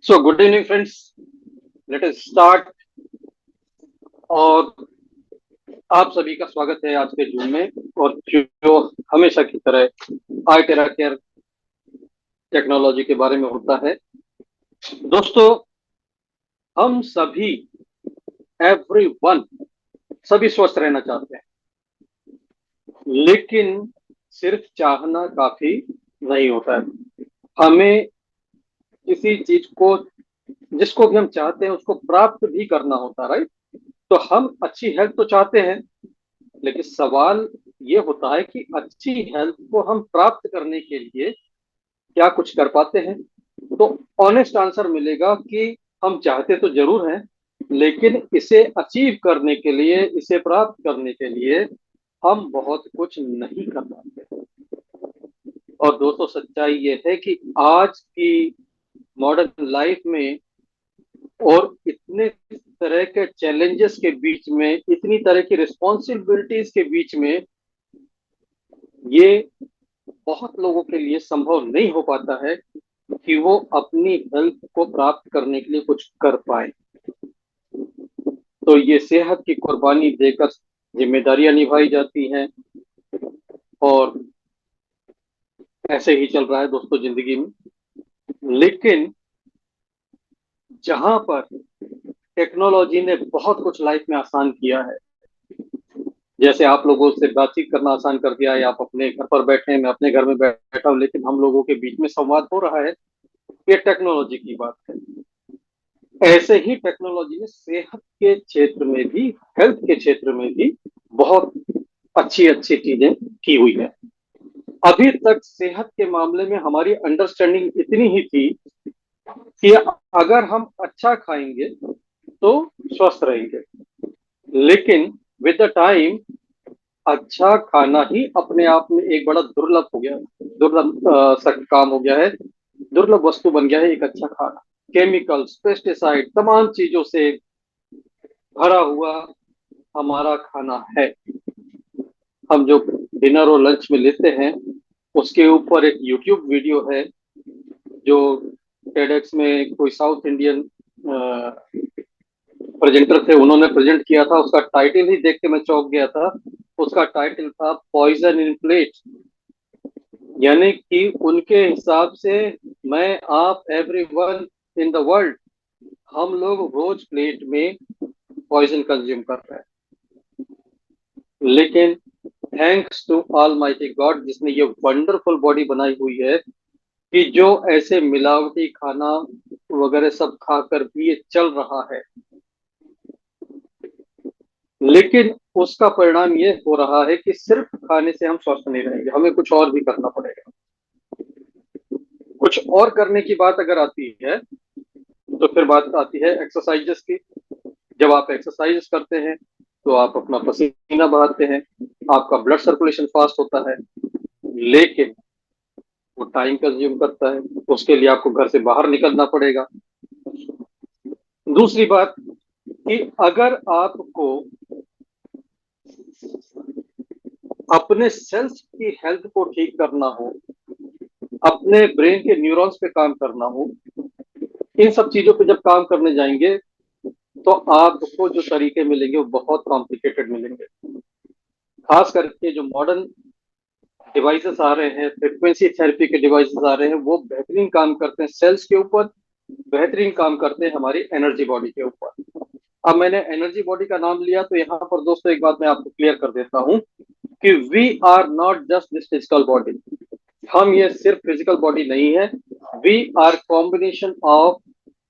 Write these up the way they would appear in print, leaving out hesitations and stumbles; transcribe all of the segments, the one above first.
So good evening friends, let us start. और आप सभी का स्वागत है आज के जूम में। और जो हमेशा की तरह आई टेरा केयर टेक्नोलॉजी के बारे में होता है। दोस्तों, हम सभी, एवरीवन, सभी स्वस्थ रहना चाहते हैं, लेकिन सिर्फ चाहना काफी नहीं होता है। हमें किसी चीज को, जिसको भी हम चाहते हैं, उसको प्राप्त भी करना होता है, राइट? तो हम अच्छी हेल्थ तो चाहते हैं, लेकिन सवाल ये होता है कि अच्छी हेल्थ को हम प्राप्त करने के लिए क्या कुछ कर पाते हैं। तो ऑनेस्ट आंसर मिलेगा कि हम चाहते तो जरूर हैं, लेकिन इसे अचीव करने के लिए, इसे प्राप्त करने के लिए हम बहुत कुछ नहीं कर पाते। और दोस्तों, सच्चाई ये है कि आज की मॉडर्न लाइफ में और इतने तरह के चैलेंजेस के बीच में, इतनी तरह की रिस्पॉन्सिबिलिटीज के बीच में, ये बहुत लोगों के लिए संभव नहीं हो पाता है कि वो अपनी हेल्थ को प्राप्त करने के लिए कुछ कर पाए। तो ये सेहत की कुर्बानी देकर जिम्मेदारियां निभाई जाती हैं, और ऐसे ही चल रहा है दोस्तों जिंदगी में। लेकिन जहां पर टेक्नोलॉजी ने बहुत कुछ लाइफ में आसान किया है, जैसे आप लोगों से बातचीत करना आसान कर दिया है, आप अपने घर पर बैठे हैं, मैं अपने घर में बैठा हूं, लेकिन हम लोगों के बीच में संवाद हो रहा है, ये टेक्नोलॉजी की बात है। ऐसे ही टेक्नोलॉजी ने सेहत के क्षेत्र में भी, हेल्थ के क्षेत्र में भी बहुत अच्छी अच्छी चीजें की हुई है। अभी तक सेहत के मामले में हमारी अंडरस्टैंडिंग इतनी ही थी कि अगर हम अच्छा खाएंगे तो स्वस्थ रहेंगे। लेकिन विद द टाइम अच्छा खाना ही अपने आप में एक बड़ा दुर्लभ हो गया, दुर्लभ काम हो गया है, दुर्लभ वस्तु बन गया है एक अच्छा खाना। केमिकल्स, पेस्टिसाइड, तमाम चीजों से भरा हुआ हमारा खाना है। हम जो डिनर और लंच में लेते हैं, उसके ऊपर एक यूट्यूब वीडियो है जो टेडेक्स में कोई साउथ इंडियन प्रेजेंटर थे, उन्होंने प्रेजेंट किया था। उसका टाइटल ही देख के मैं चौंक गया था। उसका टाइटल था पॉइजन इन प्लेट। यानी कि उनके हिसाब से मैं, आप, एवरीवन इन द वर्ल्ड, हम लोग रोज प्लेट में पॉइजन कंज्यूम कर रहे हैं। लेकिन थैंक्स टू ऑलमाइटी गॉड, जिसने ये वंडरफुल बॉडी बनाई हुई है, कि जो ऐसे मिलावटी खाना वगैरह सब खाकर भी ये चल रहा है, लेकिन उसका परिणाम ये हो रहा है कि सिर्फ खाने से हम स्वस्थ नहीं रहेंगे, हमें कुछ और भी करना पड़ेगा। कुछ और करने की बात अगर आती है, तो फिर बात आती है एक्सरसाइजेस की। जब आप एक्सरसाइज करते हैं तो आप अपना पसीना बहाते हैं, आपका ब्लड सर्कुलेशन फास्ट होता है, लेकिन वो टाइम कंज्यूम करता है। उसके लिए आपको घर से बाहर निकलना पड़ेगा। दूसरी बात कि अगर आपको अपने सेल्स की हेल्थ को ठीक करना हो, अपने ब्रेन के न्यूरॉन्स पे काम करना हो, इन सब चीजों पे जब काम करने जाएंगे, तो आपको जो तरीके मिलेंगे वो बहुत कॉम्प्लिकेटेड मिलेंगे। खास करके जो मॉडर्न डिवाइसेस आ रहे हैं, फ्रिक्वेंसी थेरेपी के डिवाइसेस आ रहे हैं, वो बेहतरीन काम करते हैं सेल्स के ऊपर, बेहतरीन काम करते हैं हमारी एनर्जी बॉडी के ऊपर। अब मैंने एनर्जी बॉडी का नाम लिया, तो यहाँ पर दोस्तों एक बात मैं आपको क्लियर कर देता हूँ कि we are not just this physical body. हम ये सिर्फ फिजिकल बॉडी नहीं है, we are combination of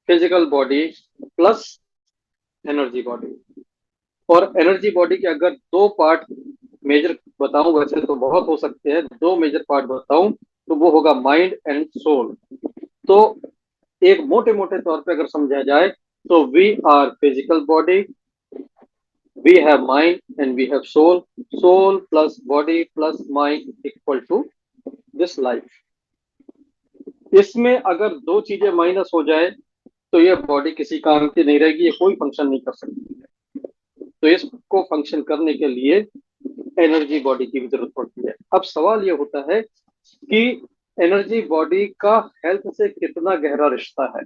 physical body plus energy body. और एनर्जी बॉडी के अगर दो पार्ट मेजर बताऊं, वैसे तो बहुत हो सकते हैं, दो मेजर पार्ट बताऊं तो वो होगा माइंड एंड सोल। तो एक मोटे मोटे तौर पे अगर समझा जाए, तो we are physical body, we have mind and we have soul, soul plus body plus mind equal to this life. इसमें अगर दो चीजें माइनस हो जाए, तो ये बॉडी किसी काम की नहीं रहेगी, ये कोई फंक्शन नहीं कर सकती है। तो इसको फंक्शन करने के लिए एनर्जी बॉडी की भी जरूरत पड़ती है। अब सवाल ये होता है कि एनर्जी बॉडी का हेल्थ से कितना गहरा रिश्ता है।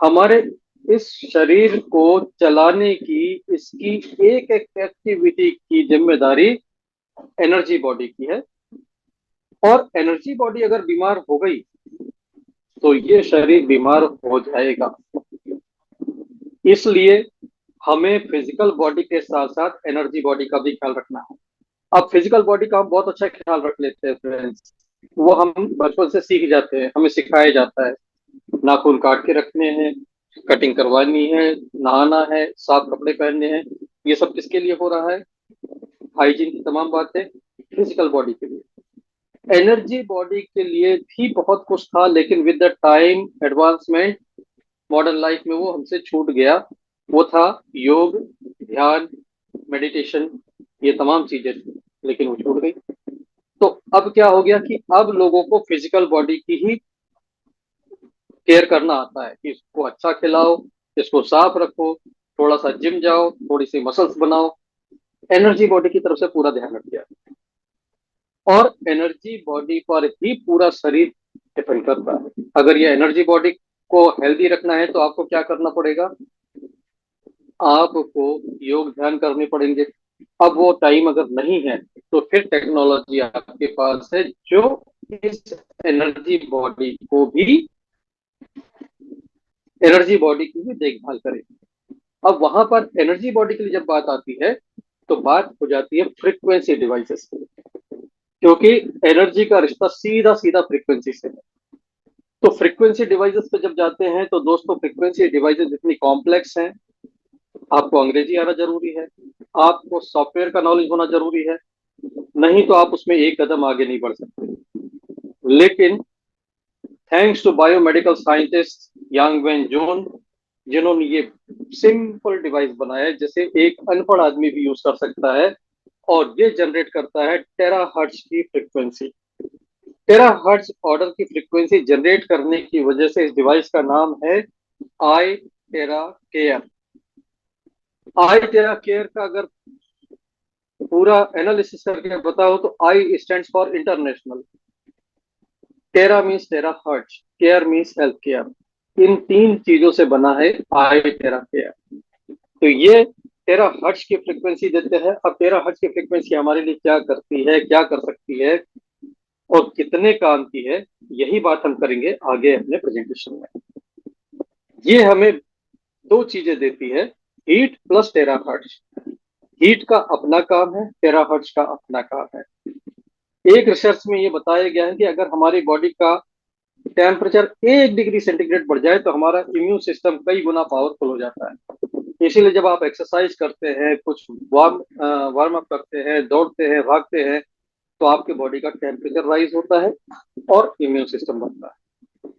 हमारे इस शरीर को चलाने की, इसकी एक एक एक्टिविटी की जिम्मेदारी एनर्जी बॉडी की है। और एनर्जी बॉडी अगर बीमार हो गई तो ये शरीर बीमार हो जाएगा। इसलिए हमें फिजिकल बॉडी के साथ साथ एनर्जी बॉडी का भी ख्याल रखना है। अब फिजिकल बॉडी का हम बहुत अच्छा ख्याल रख लेते हैं फ्रेंड्स, वो हम बचपन से सीख जाते हैं, हमें सिखाया जाता है। नाखून काट के रखने हैं, कटिंग करवानी है, नहाना है, साफ कपड़े पहनने हैं। ये सब किसके लिए हो रहा है? हाइजीन की तमाम बातें फिजिकल बॉडी के लिए। एनर्जी बॉडी के लिए भी बहुत कुछ था, लेकिन with the time advancement modern life में वो हमसे छूट गया। वो था योग, ध्यान, मेडिटेशन, ये तमाम चीजें थी, लेकिन वो छूट गई। तो अब क्या हो गया कि अब लोगों को फिजिकल बॉडी की ही केयर करना आता है कि इसको अच्छा खिलाओ, इसको साफ रखो, थोड़ा सा जिम जाओ, थोड़ी सी मसल्स बनाओ। एनर्जी बॉडी की तरफ से पूरा ध्यान रखिए। और एनर्जी बॉडी पर ही पूरा शरीर डिपेंड करता है। अगर ये एनर्जी बॉडी को हेल्दी रखना है तो आपको क्या करना पड़ेगा? आपको योग ध्यान करने पड़ेंगे। अब वो टाइम अगर नहीं है तो फिर टेक्नोलॉजी आपके पास है जो इस एनर्जी बॉडी को भी, एनर्जी बॉडी की भी देखभाल करे। अब वहां पर एनर्जी बॉडी के लिए जब बात आती है तो बात हो जाती है फ्रीक्वेंसी डिवाइसेस की, क्योंकि एनर्जी का रिश्ता सीधा सीधा फ्रीक्वेंसी से है। तो फ्रीक्वेंसी डिवाइसेस पे जब जाते हैं तो दोस्तों, फ्रीक्वेंसी डिवाइसेस इतनी कॉम्प्लेक्स हैं, आपको अंग्रेजी आना जरूरी है, आपको सॉफ्टवेयर का नॉलेज होना जरूरी है, नहीं तो आप उसमें एक कदम आगे नहीं बढ़ सकते। लेकिन thanks to biomedical scientist Yang Wen Jon, जिन्होंने ये सिंपल डिवाइस बनाया है जिसे एक अनपढ़ आदमी भी यूज कर सकता है, और ये जनरेट करता है टेराहर्ट्ज की फ्रीक्वेंसी। टेराहर्ट्ज ऑर्डर की फ्रीक्वेंसी जनरेट करने की वजह से इस डिवाइस का नाम है आई टेरा केयर। आई टेरा केयर का अगर पूरा एनालिसिस करके बताओ तो I stands for international, tera means tera hertz, care means health care. इन तीन चीजों से बना है आई टेरा केयर। तो ये टेरा हर्ट्ज की फ्रीक्वेंसी देते हैं। अब टेरा हर्ट्ज की फ्रीक्वेंसी हमारे लिए क्या करती है, क्या कर सकती है और कितने काम की है, यही बात हम करेंगे आगे अपने प्रेजेंटेशन में। ये हमें दो चीजें देती है, हीट प्लस टेरा हर्ट्ज। हीट का अपना काम है, टेरा हर्ट्ज का अपना काम है। एक रिसर्च में ये बताया गया है कि अगर हमारी बॉडी का टेम्परेचर 1 डिग्री सेंटीग्रेड बढ़ जाए तो हमारा इम्यून सिस्टम कई गुना पावरफुल हो जाता है। इसीलिए जब आप एक्सरसाइज करते हैं, कुछ वार्म अप करते हैं, दौड़ते हैं, भागते हैं, तो आपके बॉडी का टेम्परेचर राइज होता है और इम्यून सिस्टम बढ़ता है।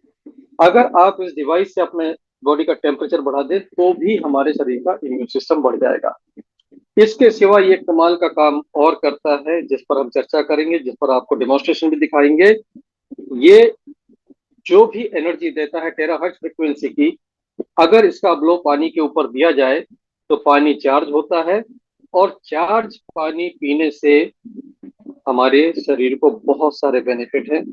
अगर आप इस डिवाइस से अपने बॉडी का टेम्परेचर बढ़ा दें तो भी हमारे शरीर का इम्यून सिस्टम बढ़ जाएगा। इसके सिवा ये कमाल का काम और करता है जिस पर हम चर्चा करेंगे, जिस पर आपको डेमोन्स्ट्रेशन भी दिखाएंगे। ये जो भी एनर्जी देता है टेराहर्ट्ज फ्रीक्वेंसी की, अगर इसका ब्लो पानी के ऊपर दिया जाए तो पानी चार्ज होता है, और चार्ज पानी पीने से हमारे शरीर को बहुत सारे बेनिफिट हैं।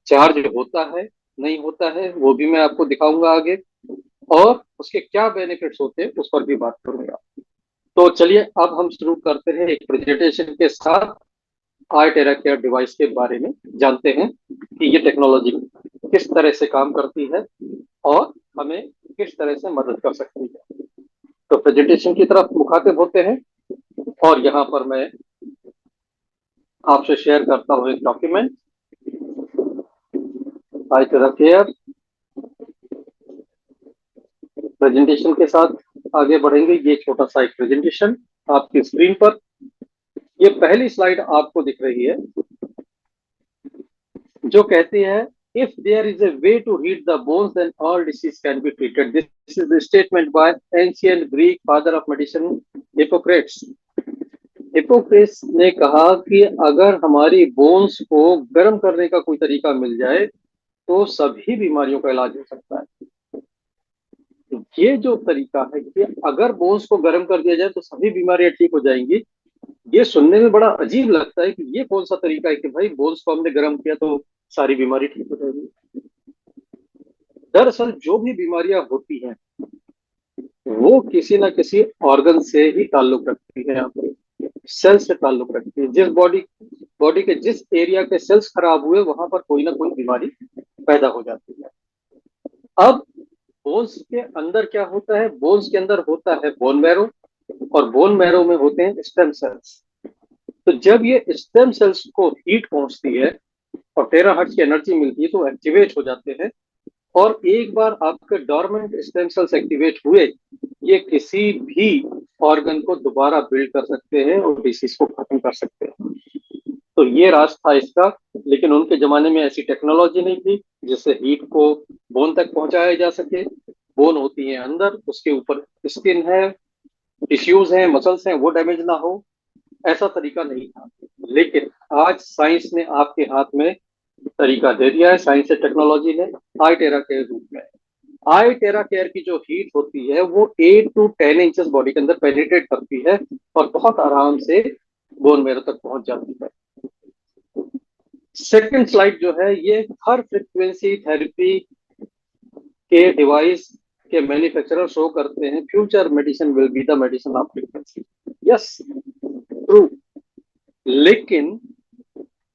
चार्ज होता है, नहीं होता है, वो भी मैं आपको दिखाऊंगा आगे, और उसके क्या बेनिफिट्स होते हैं उस पर भी बात करूंगा। तो चलिए अब हम शुरू करते हैं एक प्रेजेंटेशन के साथ आई टेरा केयर डिवाइस के बारे में जानते हैं कि ये टेक्नोलॉजी किस तरह से काम करती है और हमें किस तरह से मदद कर सकती है। तो प्रेजेंटेशन की तरफ मुखातिब होते हैं, और यहाँ पर मैं आपसे शेयर करता हूँ एक document I Terra care. Presentation के साथ आगे बढ़ेंगे। ये छोटा सा एक प्रेजेंटेशन आपकी स्क्रीन पर, ये पहली स्लाइड आपको दिख रही है जो कहती है if there is a way to heat the bones then all disease can be treated. This is the statement by ancient Greek father of medicine Hippocrates. Hippocrates ने कहा कि अगर हमारी बोन्स को गर्म करने का कोई तरीका मिल जाए तो सभी बीमारियों का इलाज हो सकता है। ये जो तरीका है कि अगर बोन्स को गर्म कर दिया जाए तो सभी बीमारियां ठीक हो जाएंगी, ये सुनने में बड़ा अजीब लगता है कि ये कौन सा तरीका है कि भाई बोन्स को हमने गर्म किया तो सारी बीमारी ठीक हो जाएगी। दरअसल जो भी बीमारियां होती हैं वो किसी ना किसी ऑर्गन से ही ताल्लुक रखती है, आपके सेल से ताल्लुक रखती है। जिस बॉडी बॉडी के जिस एरिया के सेल्स खराब हुए वहां पर कोई ना कोई बीमारी पैदा हो जाती है। अब बोन्स के अंदर क्या होता है? बोन्स के अंदर होता है बोन मैरो, और बोन मैरो में होते हैं स्टेम सेल्स। तो जब ये स्टेम सेल्स को हीट पहुंचती है और टेराहर्ट्ज की एनर्जी मिलती है तो एक्टिवेट हो जाते हैं। और एक बार आपके डोरमेंट स्टेम सेल्स एक्टिवेट हुए, ये किसी भी ऑर्गन को दोबारा बिल्ड कर सकते हैं और डिसीज को खत्म कर सकते हैं। तो ये राज था इसका। लेकिन उनके जमाने में ऐसी टेक्नोलॉजी नहीं थी जिससे हीट को बोन तक पहुंचाया जा सके। बोन होती है अंदर, उसके ऊपर स्किन है, टिश्यूज हैं, मसल्स हैं, वो डैमेज ना हो, ऐसा तरीका नहीं था। लेकिन आज साइंस ने आपके हाथ में तरीका दे दिया है, साइंस से टेक्नोलॉजी ने, आई टेरा के रूप में। आई टेरा केयर की जो हीट होती है वो 8 to 10 इंचेस बॉडी के अंदर पेनिट्रेट करती है और बहुत आराम से बोन मेरो तक पहुंच जाती है। सेकंड स्लाइड जो है, ये हर फ्रिक्वेंसी थेरेपी के डिवाइस के मैन्युफैक्चरर शो करते हैं future medicine will be the medicine of frequency. Yes, true. लेकिन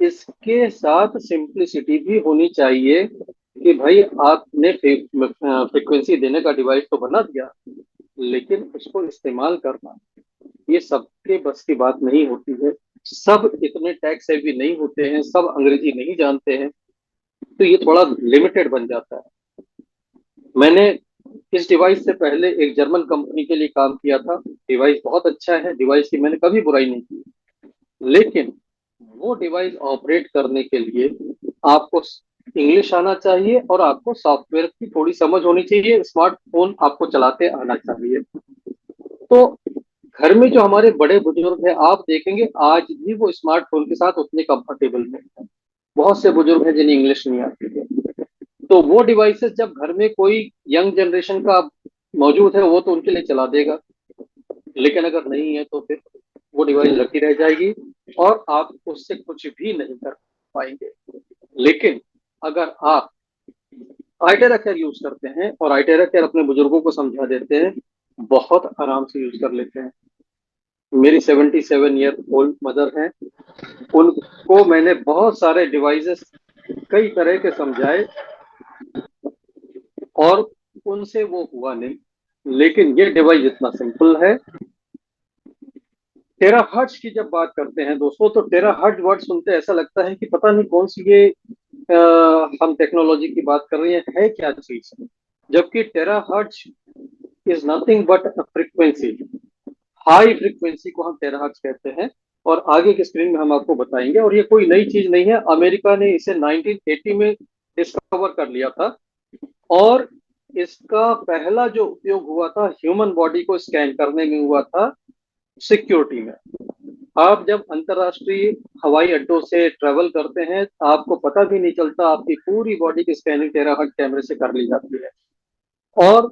इसके साथ सिंप्लिसिटी भी होनी चाहिए कि भाई आपने फ्रीक्वेंसी देने का डिवाइस तो बना दिया, लेकिन उसको इस्तेमाल करना ये सबके बस की बात नहीं होती है। सब इतने टैक्स सेवी नहीं होते हैं, सब अंग्रेजी नहीं जानते हैं, तो ये थोड़ा लिमिटेड बन जाता है। मैंने इस डिवाइस से पहले एक जर्मन कंपनी के लिए काम किया था। डिवाइस बहुत अच्छा है, डिवाइस की मैंने कभी बुराई नहीं की। लेकिन वो डिवाइस ऑपरेट करने के लिए आपको इंग्लिश आना चाहिए और आपको सॉफ्टवेयर की थोड़ी समझ होनी चाहिए, स्मार्टफोन आपको चलाते आना चाहिए। तो घर में जो हमारे बड़े बुजुर्ग हैं, आप देखेंगे आज भी वो स्मार्टफोन के साथ उतने कंफर्टेबल नहीं है। बहुत से बुजुर्ग हैं जिन्हें इंग्लिश नहीं आती है। तो वो डिवाइसेस जब घर में कोई यंग जनरेशन का मौजूद है वो तो उनके लिए चला देगा, लेकिन अगर नहीं है तो फिर वो डिवाइस रखी रह जाएगी और आप उससे कुछ भी नहीं कर पाएंगे। लेकिन अगर आप आइटेरा केयर यूज करते हैं और आइटेरा केयर अपने बुजुर्गों को समझा देते हैं, बहुत आराम से यूज कर लेते हैं। मेरी 77 ईयर ओल्ड मदर हैं, उनको मैंने बहुत सारे डिवाइसेस कई तरह के समझाए और उनसे वो हुआ नहीं। लेकिन ये डिवाइस इतना सिंपल है। टेराहर्ट्ज की जब बात करते हैं दोस्तों, तो टेराहर्ट्ज वर्ड सुनते ऐसा लगता है कि पता नहीं कौन सी ये हम टेक्नोलॉजी की बात कर रहे हैं, है क्या चीज। जबकि terahertz is nothing but a frequency. High frequency को हम टेराहर्ट्ज कहते हैं और आगे की स्क्रीन में हम आपको बताएंगे। और ये कोई नई चीज नहीं है, अमेरिका ने इसे 1980 में डिस्कवर कर लिया था और इसका पहला जो उपयोग हुआ था ह्यूमन बॉडी को स्कैन करने में हुआ था, सिक्योरिटी में। आप जब अंतरराष्ट्रीय हवाई अड्डों से ट्रेवल करते हैं आपको पता भी नहीं चलता, आपकी पूरी बॉडी की स्कैनिंग टेराहर्ट्ज कैमरे से कर ली जाती है। और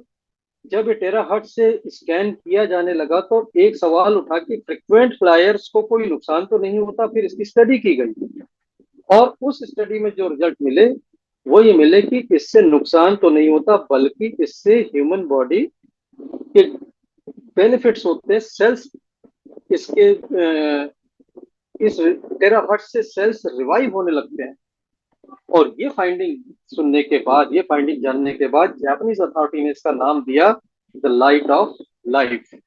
जब ये टेराहर्ट्ज से स्कैन किया जाने लगा तो एक सवाल उठा कि फ्रिक्वेंट फ्लायर्स को कोई नुकसान तो नहीं होता। फिर इसकी स्टडी की गई और उस स्टडी में जो रिजल्ट मिले वो ये मिले कि इससे नुकसान तो नहीं होता, बल्कि इससे ह्यूमन बॉडी के बेनिफिट्स होते हैं। सेल्स इसके इस टेराहर्ट्ज से सेल्स रिवाइव होने लगते हैं। और ये फाइंडिंग सुनने के बाद, ये फाइंडिंग जानने के बाद जापानीज अथॉरिटी ने इसका नाम दिया द लाइट ऑफ लाइफ।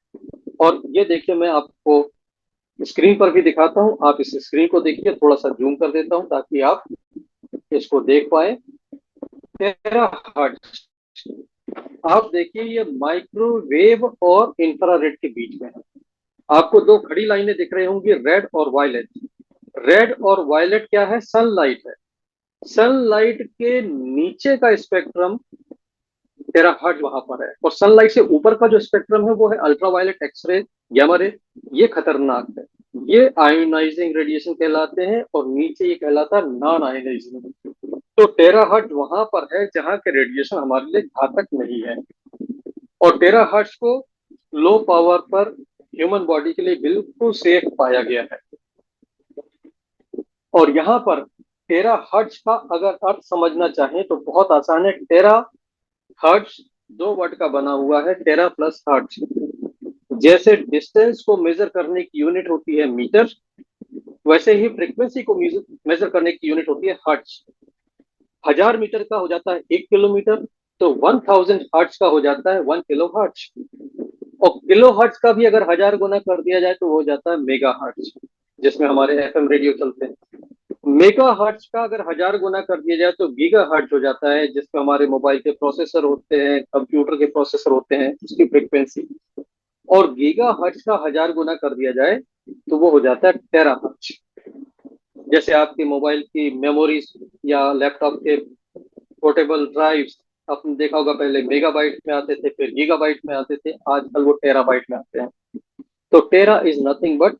और ये देखिए, मैं आपको स्क्रीन पर भी दिखाता हूँ, आप इस स्क्रीन को देखिए, थोड़ा सा जूम कर देता हूँ ताकि आप इसको देख पाए। टेराहर्ट्ज, आप देखिए ये माइक्रोवेव और इंफ्रारेड के बीच में है। आपको दो खड़ी लाइनें दिख रही होंगी, रेड और वायलेट। रेड और वायलेट क्या है? सनलाइट है। सनलाइट के नीचे का स्पेक्ट्रम टेराहर्ट्ज वहां पर है और सनलाइट से ऊपर का जो स्पेक्ट्रम है वो है अल्ट्रावायलेट, एक्सरे, गामा रे। ये खतरनाक है, ये आयोनाइजिंग रेडिएशन कहलाते हैं और नीचे ये कहलाता है नॉन आयोनाइजिंग। तो टेराहर्ट्ज वहां पर है जहां के रेडिएशन हमारे लिए घातक नहीं है। और टेराहर्ट्ज को लो पावर पर ह्यूमन बॉडी के लिए बिल्कुल सेफ पाया गया है। और यहाँ पर टेरा हर्ट्ज का अगर अर्थ समझना चाहें तो बहुत आसान है। टेरा हर्ट्ज 2 वाट का बना हुआ है टेरा प्लस हर्ट्ज। जैसे डिस्टेंस को मेजर करने की यूनिट होती है मीटर, वैसे ही फ्रीक्वेंसी को मेजर करने की यूनिट होती है हर्ट्ज। 1000 मीटर का हो जाता है 1 किलोमीटर, तो 1000 हर्ट्ज का हो जाता है 1 किलो हर्ट्ज। और किलो हर्ट्ज का भी अगर 1000 गुना कर दिया जाए तो हो जाता है मेगा हर्ट्ज, जिसमें हमारे एफएम रेडियो चलते हैं। मेगा हर्ट्ज का अगर 1000 गुना कर दिया जाए तो गीगा हर्ट्ज हो जाता है, जिसमें हमारे मोबाइल के प्रोसेसर होते हैं, कंप्यूटर के प्रोसेसर होते हैं, उसकी फ्रीक्वेंसी। और गीगा हर्ट्ज का 1000 गुना कर दिया जाए तो वो हो जाता है टेरा हर्ट्ज। जैसे आपके मोबाइल की मेमोरीज या लैपटॉप के पोर्टेबल ड्राइव्स, आपने देखा होगा पहले मेगाबाइट में आते थे, फिर गीगाबाइट में आते थे, आजकल वो टेराबाइट में आते हैं। तो tera is nothing but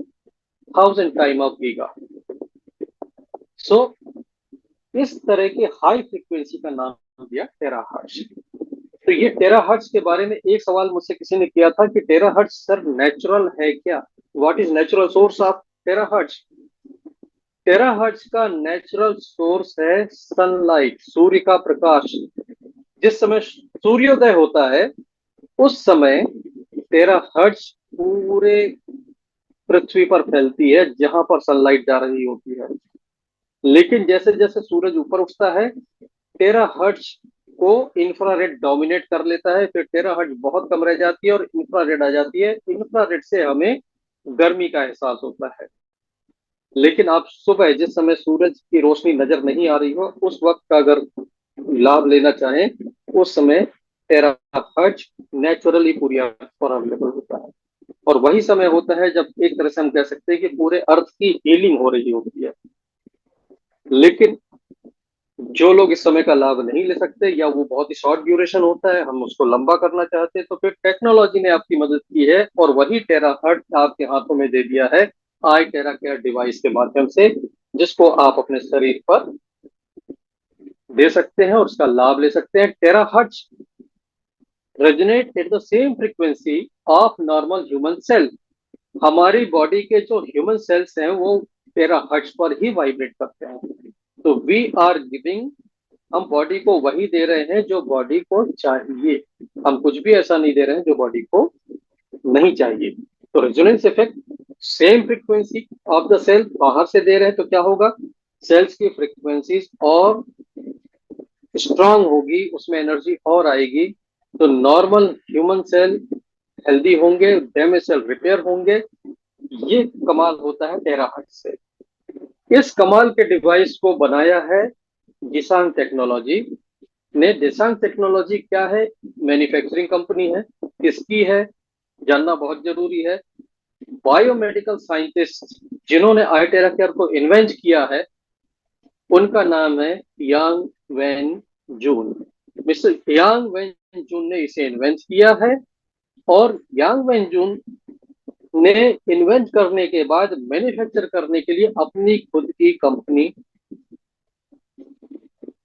1000 time of giga. So इस तरह के हाई फ्रीक्वेंसी का नाम दिया टेराहर्ट्ज। तो ये टेराहर्ट्ज के बारे में एक सवाल मुझसे किसी ने किया था कि टेराहर्ट्ज सर नेचुरल है क्या? What is natural source of terahertz? Terahertz का नेचुरल सोर्स है सनलाइट, सूर्य का प्रकाश। जिस समय सूर्योदय होता है उस समय टेराहर्ट्ज पूरे पृथ्वी पर फैलती है जहां पर सनलाइट जा रही होती है। लेकिन जैसे जैसे सूरज ऊपर उठता है टेराहर्ट्ज को इंफ्रारेड डोमिनेट कर लेता है, फिर टेराहर्ट्ज बहुत कम रह जाती है और इंफ्रारेड आ जाती है। इंफ्रारेड से हमें गर्मी का एहसास होता है। लेकिन आप सुबह जिस समय सूरज की रोशनी नजर नहीं आ रही हो उस वक्त का अगर लाभ लेना चाहें, उस समय टेराहर्ट्ज नेचुरली पूरी अर्थ पर अवेलेबल होता है। और वही समय होता है जब एक तरह से हम कह सकते हैं कि पूरे अर्थ की हीलिंग हो रही होती है। लेकिन जो लोग इस समय का लाभ नहीं ले सकते या वो बहुत ही शॉर्ट ड्यूरेशन होता है, हम उसको लंबा करना चाहते हैं, तो फिर टेक्नोलॉजी ने आपकी मदद की है और वही टेराहर्ट्ज आपके हाथों में दे दिया है आई टेरा केयर डिवाइस के माध्यम से, जिसको आप अपने शरीर पर दे सकते हैं और उसका लाभ ले सकते हैं। Terahertz resonate at the same frequency of normal human cell. हमारी बॉडी के जो ह्यूमन सेल्स हैं वो टेराहर्ट्ज पर ही वाइब्रेट करते हैं। तो वी आर गिविंग, हम बॉडी को वही दे रहे हैं जो बॉडी को चाहिए। हम कुछ भी ऐसा नहीं दे रहे हैं जो बॉडी को नहीं चाहिए। तो resonance effect, same frequency of the cell बाहर से दे रहे हैं तो क्या होगा, सेल्स की फ्रीक्वेंसीज और स्ट्रांग होगी, उसमें एनर्जी और आएगी। तो नॉर्मल ह्यूमन सेल हेल्दी होंगे, डैमेज सेल रिपेयर होंगे। ये कमाल होता है टेराहर्ट्ज से। इस कमाल के डिवाइस को बनाया है जिसांग टेक्नोलॉजी ने। जिसांग टेक्नोलॉजी क्या है? मैन्युफैक्चरिंग कंपनी है। किसकी है जानना बहुत जरूरी है। बायोमेडिकल साइंटिस्ट जिन्होंने आई टेरा केयर को इन्वेंट किया है उनका नाम है Yang Wen Jun. Mister Yang Wen Jun ने इसे इन्वेंट किया है। और यांग वेन जून ने इन्वेंट करने के बाद मैन्युफैक्चर करने के लिए अपनी खुद की कंपनी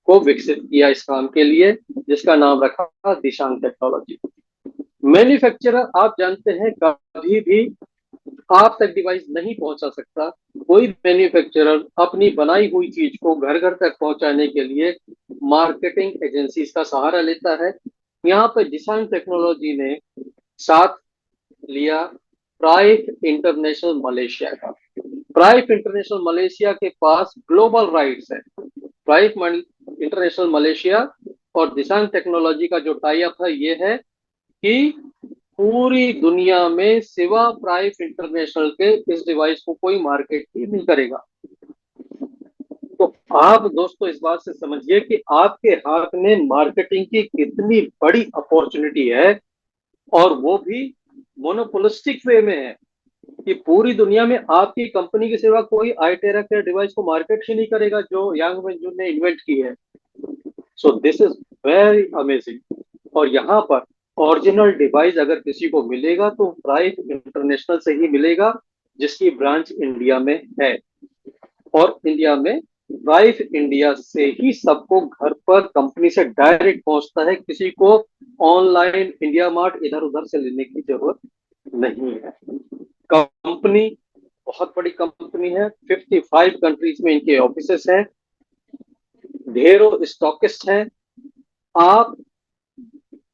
को विकसित किया इस काम के लिए, जिसका नाम रखा दिशांग टेक्नोलॉजी। मैन्युफैक्चरर आप जानते हैं कभी भी आप तक डिवाइस नहीं पहुंचा सकता। कोई मैन्युफैक्चरर अपनी बनाई हुई चीज को घर घर तक पहुंचाने के लिए मार्केटिंग एजेंसीज का सहारा लेता है। यहाँ पर दिशांग टेक्नोलॉजी ने साथ लिया प्राइफ इंटरनेशनल मलेशिया का। प्राइफ इंटरनेशनल मलेशिया के पास ग्लोबल राइट्स है। प्राइफ इंटरनेशनल मलेशिया और दिशांग टेक्नोलॉजी का जो टाई अप है ये है कि पूरी दुनिया में सिवा प्राइफ इंटरनेशनल के इस डिवाइस को कोई मार्केट ही नहीं करेगा। तो आप दोस्तों इस बात से समझिए कि आपके हाथ में मार्केटिंग की कितनी बड़ी अपॉर्चुनिटी है, और वो भी मोनोपोलिस्टिक वे में है कि पूरी दुनिया में आपकी कंपनी के सिवा कोई आई टेरा केयर डिवाइस को मार्केट ही नहीं करेगा जो यांग वेंजून ने इन्वेंट की है। So this is very amazing. और यहाँ पर ओरिजिनल डिवाइस अगर किसी को मिलेगा तो प्राइफ इंटरनेशनल से ही मिलेगा, जिसकी ब्रांच इंडिया में है। और इंडिया में प्राइफ इंडिया से ही सबको घर पर कंपनी से डायरेक्ट पहुंचता है, किसी को ऑनलाइन इंडिया मार्ट इधर उधर से लेने की जरूरत नहीं है। कंपनी बहुत बड़ी कंपनी है, 55 कंट्रीज में इनके ऑफिसेस हैं, ढेरों स्टॉकिस्ट हैं। आप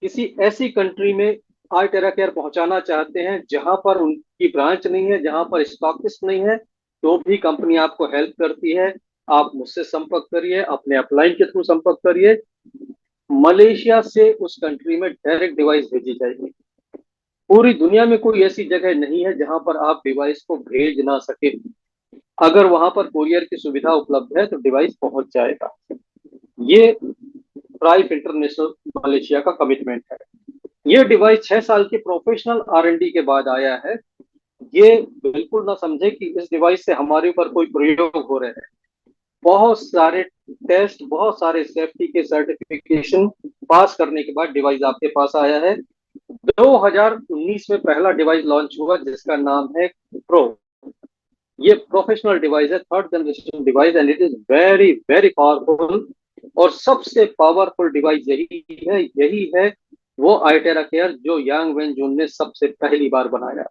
किसी ऐसी कंट्री में आई टेरा केयर पहुंचाना चाहते हैं जहां पर उनकी ब्रांच नहीं है, जहां पर स्टॉकिस्ट नहीं है, तो भी कंपनी आपको हेल्प करती है। आप मुझसे संपर्क करिए, अपने अपलाइन के थ्रू संपर्क करिए। मलेशिया से उस कंट्री में डायरेक्ट डिवाइस भेजी जाएगी। पूरी दुनिया में कोई ऐसी जगह नहीं है जहां पर आप डिवाइस को भेज ना सके। अगर वहां पर कोरियर की सुविधा उपलब्ध है तो डिवाइस पहुंच जाएगा। ये ट्राइफ इंटरनेशनल मलेशिया का कमिटमेंट है। ये डिवाइस 6 साल के प्रोफेशनल R&D के बाद आया है। ये बिल्कुल ना समझे कि इस डिवाइस से हमारे ऊपर कोई प्रयोग हो रहे हैं। बहुत सारे टेस्ट, बहुत सारे सेफ्टी के सर्टिफिकेशन पास करने के बाद डिवाइस आपके पास आया है। 2019 में पहला डिवाइस लॉन्च हुआ जिसका नाम है प्रो। ये प्रोफेशनल डिवाइस है, third generation device, and it is very very powerful. और सबसे पावरफुल डिवाइस यही है वो आईटेरा केयर जो यांग वेंजून ने सबसे पहली बार बनाया।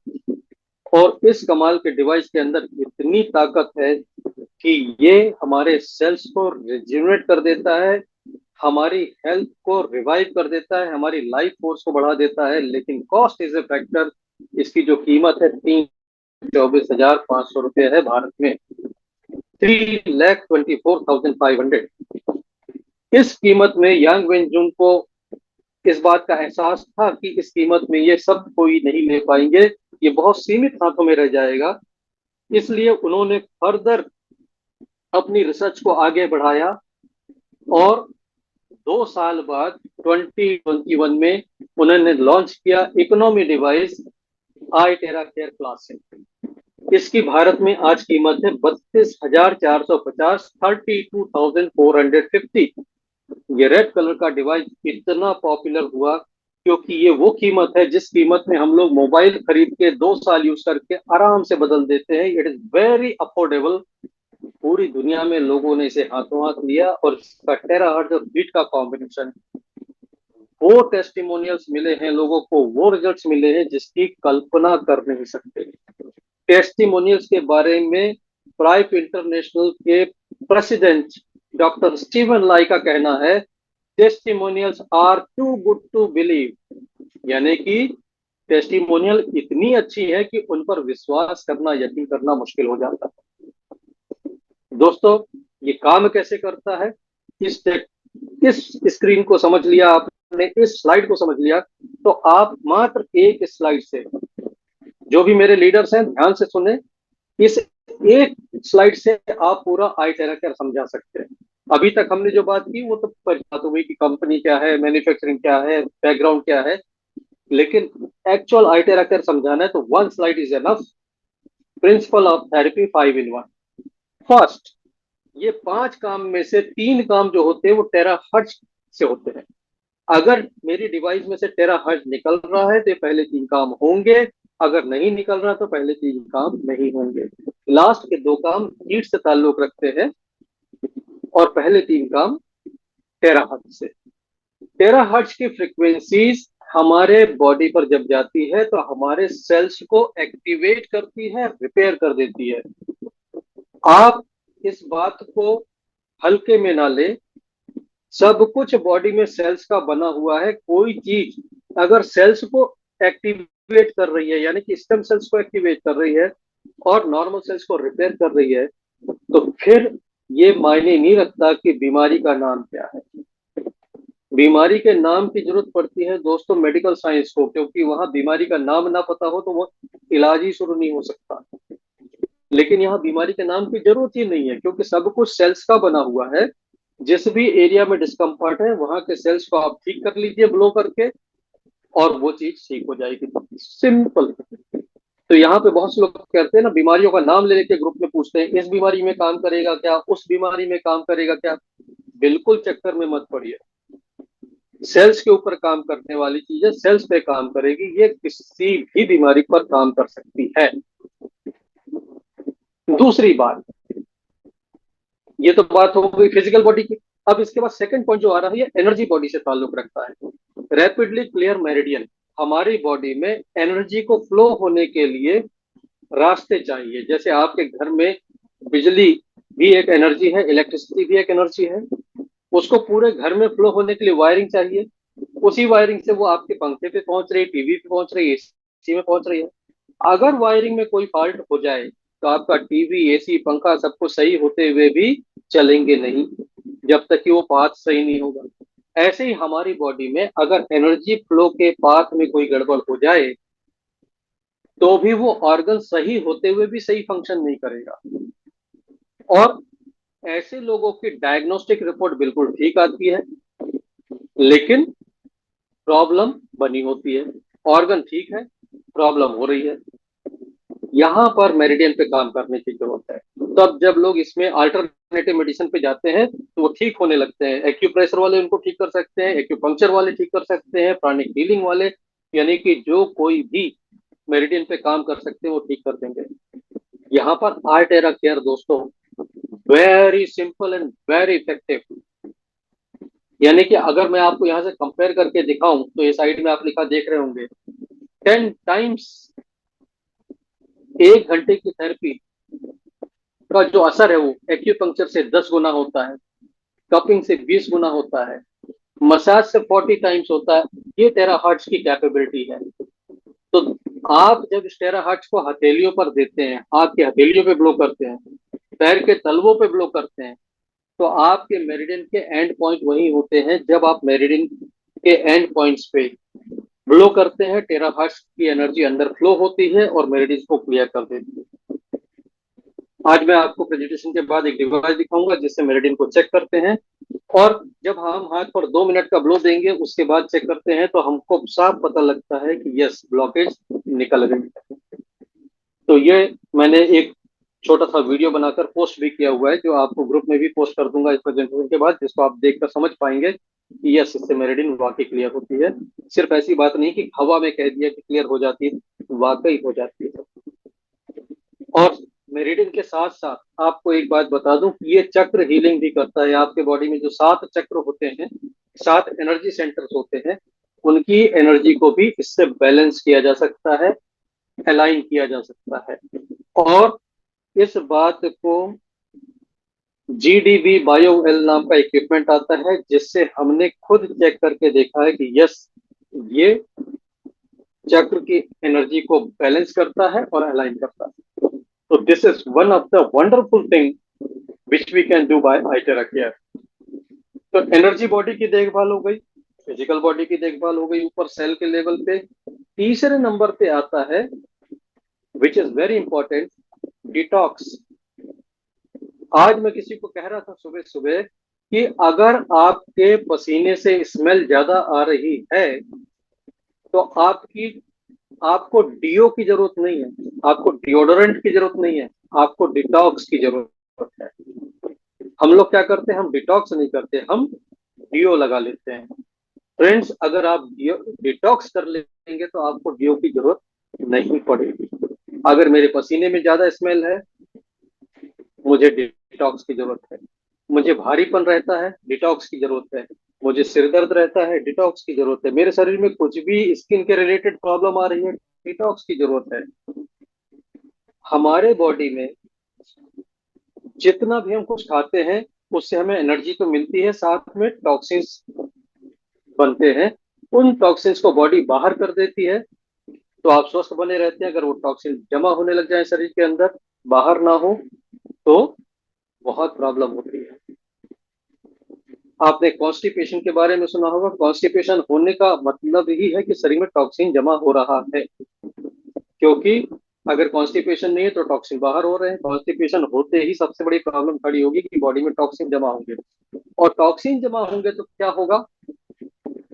और इस कमाल के डिवाइस के अंदर इतनी ताकत है कि ये हमारे सेल्स को रिजेनरेट कर देता है, हमारी हेल्थ को रिवाइव कर देता है, हमारी लाइफ फोर्स को बढ़ा देता है। लेकिन कॉस्ट इज ए फैक्टर। इसकी जो कीमत है 3,24,500 है भारत में, 3,24,500। इस कीमत में यांग वेंजून को इस बात का एहसास था कि इस कीमत में ये सब कोई नहीं ले पाएंगे, ये बहुत सीमित हाथों में रह जाएगा। इसलिए उन्होंने फर्दर अपनी रिसर्च को आगे बढ़ाया और 2 साल बाद 2021 में उन्होंने लॉन्च किया इकोनॉमी डिवाइस आई टेरा केयर क्लासिक। इसकी भारत में आज कीमत है 32,450, 32,450। ये रेड कलर का डिवाइस इतना पॉपुलर हुआ क्योंकि ये वो कीमत है जिस कीमत में हम लोग मोबाइल खरीद के 2 साल यूज करके आराम से बदल देते हैं। It is very affordable. पूरी दुनिया में लोगों ने इसे हाथों हाथ लिया और इसका टेराहर्ट्ज और बीट का कॉम्बिनेशन, वो टेस्टिमोनियल्स मिले हैं लोगों को, वो रिजल्ट्स मिले हैं जिसकी कल्पना कर नहीं सकते। टेस्टिमोनियल्स के बारे में प्राइप इंटरनेशनल के प्रेसिडेंट डॉक्टर स्टीवन लाई का कहना है, testimonials are too good to believe. यानी कि टेस्टिमोनियल इतनी अच्छी है कि उन पर विश्वास करना, यकीन करना मुश्किल हो जाता है। दोस्तों, ये काम कैसे करता है? इस स्क्रीन को समझ लिया आपने, इस स्लाइड को समझ लिया, तो आप मात्र एक स्लाइड से, जो भी मेरे लीडर्स हैं ध्यान से सुने, इस एक स्लाइड से आप पूरा आई टेरा केयर समझा सकते हैं। अभी तक हमने जो बात की वो तो बात हो गई कि कंपनी क्या है, मैन्युफैक्चरिंग क्या है, बैकग्राउंड क्या है, लेकिन एक्चुअल आई टेरा केयर समझाना है तो 1 slide is enough. Principle of therapy 5 in 1। First, ये 5 काम में से 3 काम जो होते हैं वो टेराहर्ट्ज से होते हैं। अगर मेरी डिवाइस में से टेराहर्ट्ज निकल रहा है तो ये पहले 3 काम होंगे, अगर नहीं निकल रहा तो पहले 3 काम नहीं होंगे। लास्ट के 2 काम हीट से ताल्लुक रखते हैं और पहले 3 काम टेराहर्ट्ज से। टेराहर्ट्ज की फ्रीक्वेंसीज हमारे बॉडी पर जब जाती है तो हमारे सेल्स को एक्टिवेट करती है, रिपेयर कर देती है। आप इस बात को हल्के में ना ले, सब कुछ बॉडी में सेल्स का बना हुआ है। कोई चीज अगर सेल्स को एक्टिवेट कर रही है, यानी कि स्टेम सेल्स को एक्टिवेट कर रही है और नॉर्मल सेल्स को रिपेयर कर रही है, तो फिर ये मायने नहीं रखता कि बीमारी का नाम क्या है। बीमारी के नाम की जरूरत पड़ती है दोस्तों मेडिकल साइंस को, क्योंकि वहां बीमारी का नाम ना पता हो तो वो इलाज ही शुरू नहीं हो सकता। लेकिन यहाँ बीमारी के नाम की जरूरत ही नहीं है क्योंकि सब कुछ सेल्स का बना हुआ है। जिस भी एरिया में डिस्कम्फर्ट है वहां के सेल्स को आप ठीक कर लीजिए ब्लो करके और वो चीज ठीक हो जाएगी। सिंपल। तो यहाँ पे बहुत से लोग कहते हैं ना, बीमारियों का नाम ले लेके ग्रुप में पूछते हैं इस बीमारी में काम करेगा क्या, उस बीमारी में काम करेगा क्या। बिल्कुल चक्कर में मत पड़िए। सेल्स के ऊपर काम करने वाली चीजें सेल्स पे काम करेगी, ये किसी भी बीमारी पर काम कर सकती है। दूसरी बात, ये तो बात हो गई फिजिकल बॉडी की। अब इसके बाद सेकंड पॉइंट जो आ रहा है ये एनर्जी बॉडी से ताल्लुक रखता है। रैपिडली क्लियर मेरिडियन, हमारी बॉडी में एनर्जी को फ्लो होने के लिए रास्ते चाहिए। जैसे आपके घर में बिजली भी एक एनर्जी है, इलेक्ट्रिसिटी भी एक एनर्जी है, उसको पूरे घर में फ्लो होने के लिए वायरिंग चाहिए। उसी वायरिंग से वो आपके पंखे पे पहुंच रही है, टीवी पे पहुंच रही है, एसी में पहुंच रही है। अगर वायरिंग में कोई फॉल्ट हो जाए तो आपका टीवी, एसी, पंखा सब कुछ सही होते हुए भी चलेंगे नहीं, जब तक कि वो पाथ सही नहीं होगा। ऐसे ही हमारी बॉडी में अगर एनर्जी फ्लो के पाथ में कोई गड़बड़ हो जाए तो भी वो ऑर्गन सही होते हुए भी सही फंक्शन नहीं करेगा। और ऐसे लोगों की डायग्नोस्टिक रिपोर्ट बिल्कुल ठीक आती है, लेकिन प्रॉब्लम बनी होती है। ऑर्गन ठीक है, प्रॉब्लम हो रही है। यहाँ पर मेरिडियन पे काम करने की जरूरत है। तब जब लोग इसमें अल्टरनेटिव मेडिसिन पे जाते हैं तो वो ठीक होने लगते हैं। एक्यूप्रेशर वाले उनको ठीक कर सकते हैं, एक्यूपंक्चर वाले ठीक कर सकते हैं, प्राणिक हीलिंग वाले, यानी कि जो कोई भी मेरिडियन पे काम कर सकते हैं वो ठीक कर देंगे। यहाँ पर आर्टेरा केयर दोस्तों very simple and very effective. यानी कि अगर मैं आपको यहाँ से कंपेयर करके दिखाऊं तो ये साइड में आप लिखा देख रहे होंगे 10 टाइम्स। 1 घंटे की थेरेपी का जो असर है वो एक्यूपंक्चर से 10 गुना होता है, कपिंग से 20 गुना होता है, मसाज से 40 टाइम्स होता है। ये टेराहर्ट्ज की कैपेबिलिटी है। तो आप जब इस टेराहर्ट्ज को हथेलियों पर देते हैं, हाथ के हथेलियों पे ब्लो करते हैं, पैर के तलवों पे ब्लो करते हैं, तो आपके मेरिडियन के एंड पॉइंट वही होते हैं। जब आप मेरिडियन के एंड पॉइंट्स पे ब्लो करते हैं, टेराहर्ट्ज की एनर्जी अंदर फ्लो होती है और मेरिडियन को क्लियर कर देती है। आज मैं आपको प्रेजेंटेशन के बाद एक डिवाइस दिखाऊंगा जिससे मेरिडियन को चेक करते हैं, और जब हम हाथ पर 2 मिनट का ब्लो देंगे उसके बाद चेक करते हैं तो हमको साफ पता लगता है कि यस ब्लॉकेज निकल गई है। तो ये मैंने एक छोटा सा वीडियो बनाकर पोस्ट भी किया हुआ है, जो आपको ग्रुप में भी पोस्ट कर दूंगा इस प्रेजेंटेशन के बाद, जिसको आप देखकर समझ पाएंगे कि यस इससे मेरिडियन वाकई क्लियर होती है। सिर्फ ऐसी बात नहीं कि हवा में कह दिया कि क्लियर हो जाती है, वाकई हो जाती है। और मेरिडियन के साथ साथ आपको एक बात बता दूं कि ये चक्र हीलिंग भी करता है। आपके बॉडी में जो 7 चक्र होते हैं, 7 एनर्जी सेंटर्स होते हैं, उनकी एनर्जी को भी इससे बैलेंस किया जा सकता है, अलाइन किया जा सकता है। और इस बात को GDB बायोएल नाम का इक्विपमेंट आता है, जिससे हमने खुद चेक करके देखा है कि यस ये चक्र की एनर्जी को बैलेंस करता है और अलाइन करता है। तो this is one of the wonderful thing which we can do by iTera care. तो एनर्जी बॉडी की देखभाल हो गई, फिजिकल बॉडी की देखभाल हो गई ऊपर सेल के लेवल पे। तीसरे नंबर पे आता है which is very important, detox. आज मैं किसी को कह रहा था सुबह सुबह कि अगर आपके पसीने से स्मेल ज्यादा आ रही है तो आपको डीओ की जरूरत नहीं है, आपको डिओडोरेंट की जरूरत नहीं है, आपको डिटॉक्स की जरूरत है। हम लोग क्या करते हैं, हम डिटॉक्स नहीं करते, हम डीओ लगा लेते हैं। फ्रेंड्स, अगर आप डिटॉक्स कर लेंगे तो आपको डीओ की जरूरत नहीं पड़ेगी। अगर मेरे पसीने में ज्यादा स्मेल है, मुझे डिटॉक्स की जरूरत है। मुझे भारीपन रहता है, डिटॉक्स की जरूरत है। मुझे सिर दर्द रहता है, डिटॉक्स की जरूरत है। मेरे शरीर में कुछ भी स्किन के रिलेटेड प्रॉब्लम आ रही है, डिटॉक्स की जरूरत है। हमारे बॉडी में जितना भी हम कुछ खाते हैं उससे हमें एनर्जी तो मिलती है, साथ में टॉक्सिन्स बनते हैं। उन टॉक्सिन्स को बॉडी बाहर कर देती है, तो आप स्वस्थ बने रहते हैं। अगर वो टॉक्सिन जमा होने लग जाए शरीर के अंदर, बाहर ना हो, तो बहुत प्रॉब्लम होती है। आपने कॉन्स्टिपेशन के बारे में सुना होगा। कॉन्स्टिपेशन होने का मतलब ही है कि शरीर में टॉक्सिन जमा हो रहा है, क्योंकि अगर कॉन्स्टिपेशन नहीं है तो टॉक्सिन बाहर हो रहे हैं। कॉन्स्टिपेशन होते ही सबसे बड़ी प्रॉब्लम खड़ी होगी कि बॉडी में टॉक्सिन जमा होंगे, और टॉक्सिन जमा होंगे तो क्या होगा,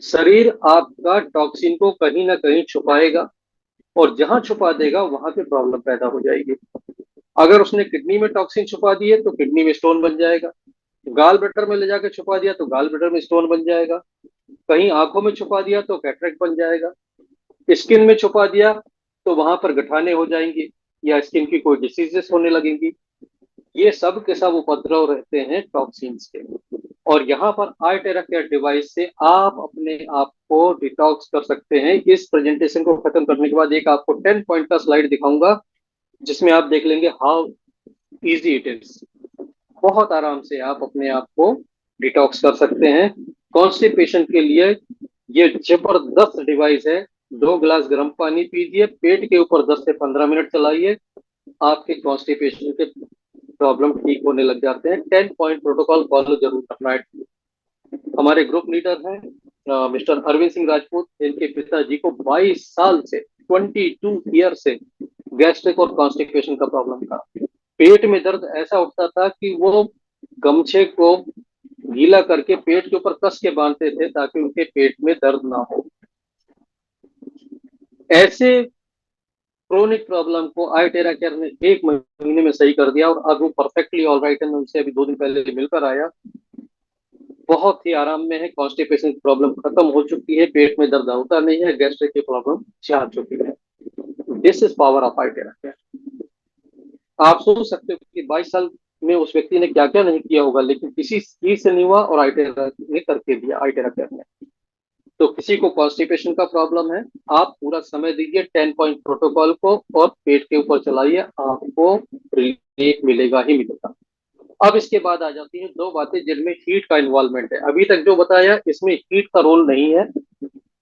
शरीर आपका टॉक्सिन को कहीं ना कहीं छुपाएगा, और जहां छुपा देगा वहां पे प्रॉब्लम पैदा हो जाएगी। अगर उसने किडनी में टॉक्सिन छुपा दिए तो किडनी में स्टोन बन जाएगा। गाल ब्लैडर में ले जाकर छुपा दिया तो गाल ब्लैडर में स्टोन बन जाएगा। कहीं आंखों में छुपा दिया तो कैटरेक्ट बन जाएगा। स्किन में छुपा दिया तो वहां पर गठाने हो जाएंगी या स्किन की कोई डिसीजेस होने लगेंगी। ये सब के सब उपद्रव रहते हैं टॉक्सिन्स के। और यहाँ पर आर्टेरा केयर डिवाइस से आप अपने आप को डिटॉक्स कर सकते हैं। इस प्रेजेंटेशन को खत्म करने के बाद एक आपको 10 पॉइंट का स्लाइड दिखाऊंगा, जिसमें आप देख लेंगे हाउ इजी इट इज। बहुत आराम से आप अपने आप को डिटॉक्स कर सकते हैं। कॉन्स्टिपेशन के लिए ये जबरदस्त डिवाइस है। 2 गिलास गर्म पानी पीजिए, पेट के ऊपर 10 से 15 मिनट चलाइए, आपके कॉन्स्टिपेशन के प्रॉब्लम ठीक होने लग जाते हैं। 10 पॉइंट प्रोटोकॉल फॉलो जरूर करना है। हमारे ग्रुप लीडर हैं मिस्टर अरविंद सिंह राजपूत। इनके पिताजी को 22 साल से, 22 ईयर से गैस्ट्रिक और कॉन्स्टिपेशन का प्रॉब्लम था। पेट में दर्द ऐसा उठता था कि वो गमछे को गीला करके पेट के ऊपर कस के बांधते थे ताकि उनके पेट में दर्द ना हो। ऐसे क्रोनिक प्रॉब्लम को आईटेरा केयर ने 1 महीने में सही कर दिया और अब वो परफेक्टली ऑल राइट है। मैं उनसे अभी 2 दिन पहले मिलकर आया, बहुत ही आराम में है। कॉन्स्टिपेशन की प्रॉब्लम खत्म हो चुकी है, पेट में दर्द होता नहीं है, गैस्ट्रिक की प्रॉब्लम जा चुकी है। This is power of iTera care. आप सोच सकते हो कि 22 साल में उस व्यक्ति ने क्या क्या नहीं किया होगा, लेकिन किसी चीज से नहीं हुआ और आईटेरा ने करके दिया, आईटेरा केयर ने। तो किसी को कॉन्स्टिपेशन का प्रॉब्लम है, आप पूरा समय दीजिए 10 पॉइंट प्रोटोकॉल को और पेट के ऊपर चलाइए, आपको रिलीफ मिलेगा ही मिलेगा। अब इसके बाद आ जाती है 2 बातें जिनमें हीट का इन्वॉल्वमेंट है। अभी तक जो बताया इसमें हीट का रोल नहीं है,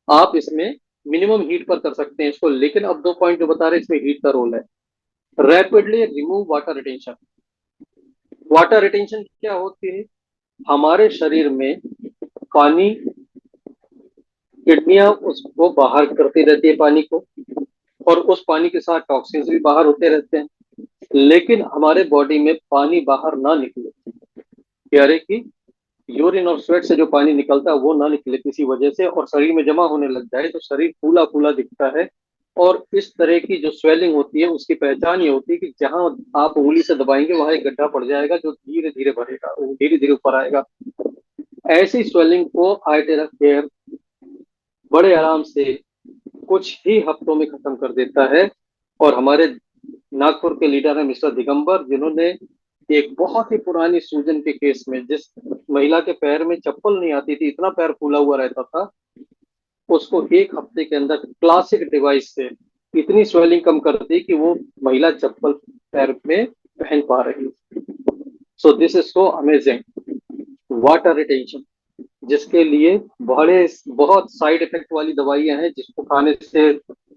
आप इसमें मिनिमम हीट पर कर सकते हैं इसको, लेकिन अब 2 पॉइंट जो बता रहे हैं इसमें हीट का रोल है। Rapidly remove water retention. Water retention क्या होती है? हमारे शरीर में पानी, किडनियां उसको बाहर करती रहती है पानी को, और उस पानी के साथ टॉक्सिन्स भी बाहर होते रहते हैं, लेकिन हमारे बॉडी में पानी बाहर ना निकले, यानी कि यूरिन और स्वेट से जो पानी निकलता है वो ना निकले किसी वजह से और शरीर में जमा होने लग जाए, तो शरीर फूला फूला दिखता है। और इस तरह की जो स्वेलिंग होती है उसकी पहचान ये होती है कि जहां आप उंगली से दबाएंगे वहां एक गड्ढा पड़ जाएगा जो धीरे धीरे भरेगा, वो धीरे धीरे ऊपर आएगा। ऐसी स्वेलिंग को आइटेरा केयर बड़े आराम से कुछ ही हफ्तों में खत्म कर देता है। और हमारे नागपुर के लीडर हैं मिस्टर दिगंबर, जिन्होंने एक बहुत ही पुरानी सूजन के केस में, जिस महिला के पैर में चप्पल नहीं आती थी, इतना पैर फूला हुआ रहता था, उसको 1 हफ्ते के अंदर क्लासिक डिवाइस से इतनी स्वेलिंग कम कर दी कि वो महिला चप्पल पैर में पहन पा रही। So this is so amazing. Water retention, जिसके लिए बड़े बहुत साइड इफेक्ट वाली दवाइयां हैं, जिसको खाने से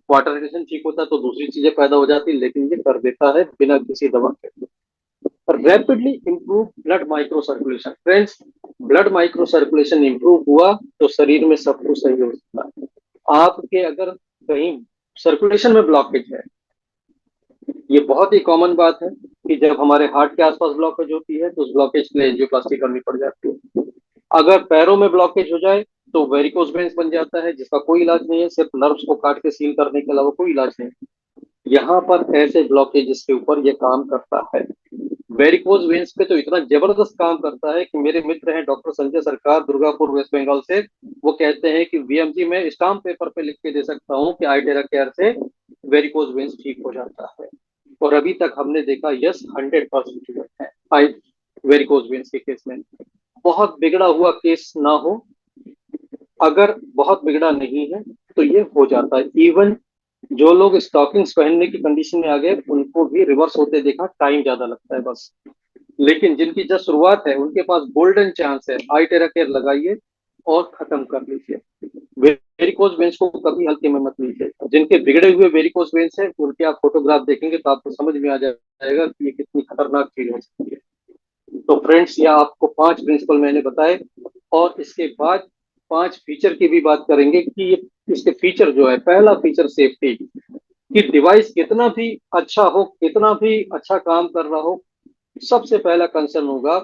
वाटर रिटेंशन ठीक होता है तो दूसरी चीजें पैदा हो जाती, लेकिन ये कर देता है बिना किसी दवा के। Rapidly improve blood micro circulation. Friends, blood micro circulation improve हुआ तो शरीर में सब कुछ सही हो सकता है। आपके अगर कहीं सर्कुलेशन में ब्लॉकेज है, ये बहुत ही कॉमन बात है कि जब हमारे हार्ट के आसपास ब्लॉकेज होती है तो उस ब्लॉकेज के लिए एंजियोप्लास्टी करनी पड़ जाती है। अगर पैरों में ब्लॉकेज हो जाए तो वेरिकोज वेन्स बन जाता है, जिसका कोई इलाज नहीं है, सिर्फ नर्व्स को काट के सील करने के अलावा कोई इलाज नहीं। यहाँ पर ऐसे ब्लॉकेजेस के ऊपर ये काम करता है। वेरिकोज वेन्स पे तो इतना जबरदस्त काम करता है कि मेरे मित्र हैं डॉक्टर संजय सरकार, दुर्गापुर वेस्ट बंगाल से, वो कहते हैं कि वीएमजी में स्टाम्प पेपर पे लिख के दे सकता हूँ कि आइटेरा केयर से वेरिकोज वेन्स ठीक हो जाता है। और अभी तक हमने देखा यस 100% है आई वेरिकोज वेन्स के केस में। बहुत बिगड़ा हुआ केस ना हो, अगर बहुत बिगड़ा नहीं है तो ये हो जाता है। इवन जो लोग स्टॉकिंग्स पहनने की कंडीशन में आ गए उनको भी रिवर्स होते देखा, टाइम ज्यादा लगता है बस। लेकिन जिनकी जस्ट शुरुआत है उनके पास गोल्डन चांस है, आइटेरा केयर लगाइए और खत्म कर लीजिए। वेरिकोज वेन्स को कभी हल्के में मत लीजिए। जिनके बिगड़े हुए वेरिकोज वेन्स है उनके आप फोटोग्राफ देखेंगे तो आपको समझ में आ जाएगा कि ये कितनी खतरनाक चीज हो सकती है। तो फ्रेंड्स, यह आपको 5 प्रिंसिपल मैंने बताए, और इसके बाद 5 फीचर की भी बात करेंगे कि ये इसके फीचर जो है, पहला फीचर सेफ्टी, कि डिवाइस कितना भी अच्छा हो, कितना भी अच्छा काम कर रहा हो, सबसे पहला कंसर्न होगा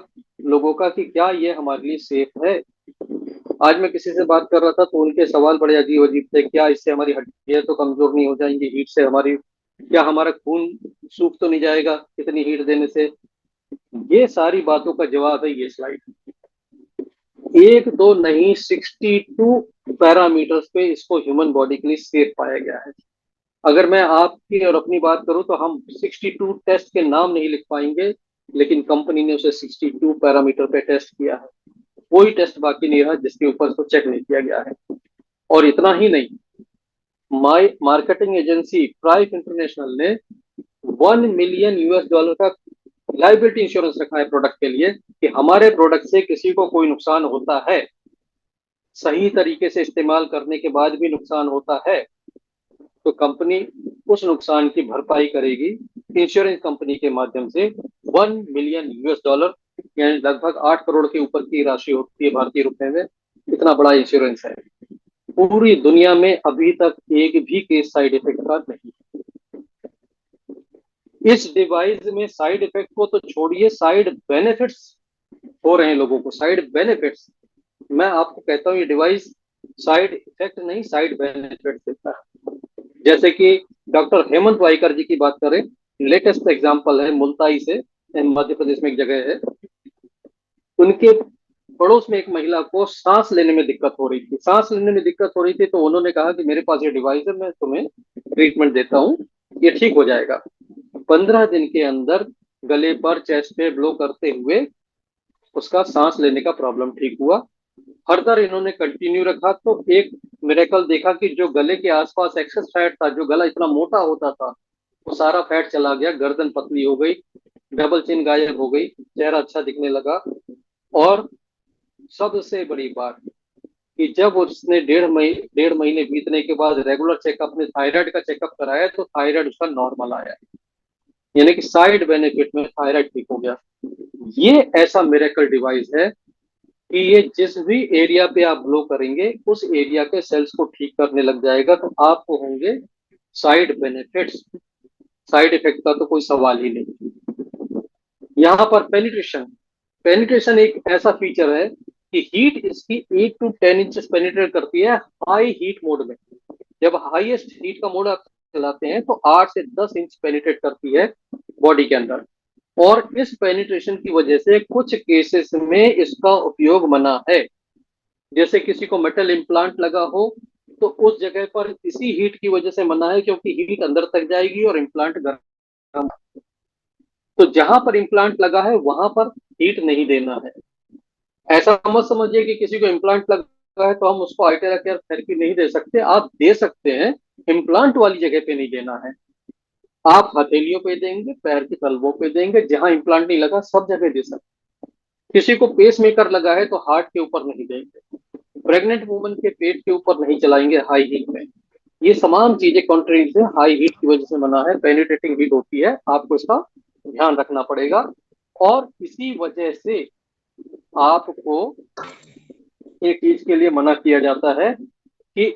लोगों का कि क्या ये हमारे लिए सेफ है। आज मैं किसी से बात कर रहा था तो उनके सवाल बड़े अजीब अजीब थे। क्या इससे हमारी हड्डियां तो कमजोर नहीं हो जाएंगी हीट से, हमारी क्या हमारा खून सूख तो नहीं जाएगा इतनी हीट देने से? ये सारी बातों का जवाब है ये स्लाइड। एक दो नहीं, 62 पैरामीटर्स पे इसको ह्यूमन बॉडी के लिए सेफ पाया गया है। अगर मैं आपकी और अपनी बात करूं तो हम 62 टेस्ट के नाम नहीं लिख पाएंगे, लेकिन कंपनी ने उसे 62 पैरामीटर पे टेस्ट किया है। कोई टेस्ट बाकी नहीं रहा जिसके ऊपर इसको चेक नहीं किया गया है। और इतना ही नहीं, माई मार्केटिंग एजेंसी प्राइस इंटरनेशनल ने $1 मिलियन का लाइबिलिटी इंश्योरेंस रखा है प्रोडक्ट के लिए, कि हमारे प्रोडक्ट से किसी को कोई नुकसान होता है, सही तरीके से इस्तेमाल करने के बाद भी नुकसान होता है तो कंपनी उस नुकसान की भरपाई करेगी इंश्योरेंस कंपनी के माध्यम से। 1 मिलियन US डॉलर यानी लगभग 8 करोड़ के ऊपर की राशि होती है भारतीय रुपए में। इतना बड़ा इंश्योरेंस है। पूरी दुनिया में अभी तक एक भी केस साइड इफेक्ट का नहीं। इस डिवाइस में साइड इफेक्ट को तो छोड़िए, साइड बेनिफिट्स हो रहे हैं लोगों को। साइड बेनिफिट्स, मैं आपको कहता हूँ ये डिवाइस साइड इफेक्ट नहीं साइड बेनिफिट देता है। जैसे कि डॉक्टर हेमंत वाइकर जी की बात करें, लेटेस्ट एग्जांपल है मुल्ताई से, मध्य प्रदेश में एक जगह है। उनके पड़ोस में एक महिला को सांस लेने में दिक्कत हो रही थी। सांस लेने में दिक्कत हो रही थी तो उन्होंने कहा कि मेरे पास ये डिवाइस है, मैं तुम्हें ट्रीटमेंट देता हूँ, ये ठीक हो जाएगा। 15 दिन के अंदर गले पर चेस्ट पे ब्लो करते हुए उसका सांस लेने का प्रॉब्लम ठीक हुआ। फर्दर इन्होंने कंटिन्यू रखा तो एक मिरेकल देखा कि जो गले के आसपास एक्सेस फैट था, जो गला इतना मोटा होता था, वो सारा फैट चला गया, गर्दन पतली हो गई, डबल चिन गायब हो गई, चेहरा अच्छा दिखने लगा। और सबसे बड़ी बात कि जब उसने 1.5 महीने बीतने के बाद रेगुलर चेकअप में थायराइड का चेकअप कराया तो थायराइड उसका नॉर्मल आया। यानी कि साइड बेनिफिट में थायराइड ठीक हो गया। ये ऐसा मिरेकल डिवाइस है कि ये जिस भी एरिया पे आप ब्लो करेंगे उस एरिया के सेल्स को ठीक करने लग जाएगा। तो आपको होंगे साइड बेनिफिट्स, साइड इफेक्ट का तो कोई सवाल ही नहीं। यहाँ पर पेनिट्रेशन, पेनिट्रेशन एक ऐसा फीचर है कि हीट इसकी 8 to 10 इंचेस पेनिट्रेट करती है हाई हीट मोड में। जब हाईएस्ट हीट का मोड आप चलाते हैं तो 8 से 10 इंच पेनिट्रेट करती है बॉडी के अंदर। और इस पेनिट्रेशन की वजह से कुछ केसेस में इसका उपयोग मना है। जैसे किसी को मेटल इम्प्लांट लगा हो तो उस जगह पर इसी हीट की वजह से मना है, क्योंकि हीट अंदर तक जाएगी और इम्प्लांट गर्म। तो जहां पर इम्प्लांट लगा है वहां पर हीट नहीं देना है। ऐसा मत समझिए कि किसी को इम्प्लांट लगा है तो हम उसको आइटेरा केयर थेरेपी नहीं दे सकते। आप दे सकते हैं, इम्प्लांट वाली जगह पे नहीं देना है। आप हथेलियों पे देंगे, पैर के तलवों पे देंगे, जहां इम्प्लांट नहीं लगा सब जगह दे सकते। किसी को पेस मेकर लगा है तो हार्ट के ऊपर नहीं देंगे। प्रेग्नेंट वुमन के पेट के ऊपर नहीं चलाएंगे हाई हीट में। ये तमाम चीजें कॉन्ट्रेरी से हाई हीट की वजह से मना है। पेनिट्रेटिंग हीट होती है, आपको इसका ध्यान रखना पड़ेगा। और इसी वजह से आपको एक चीज के लिए मना किया जाता है कि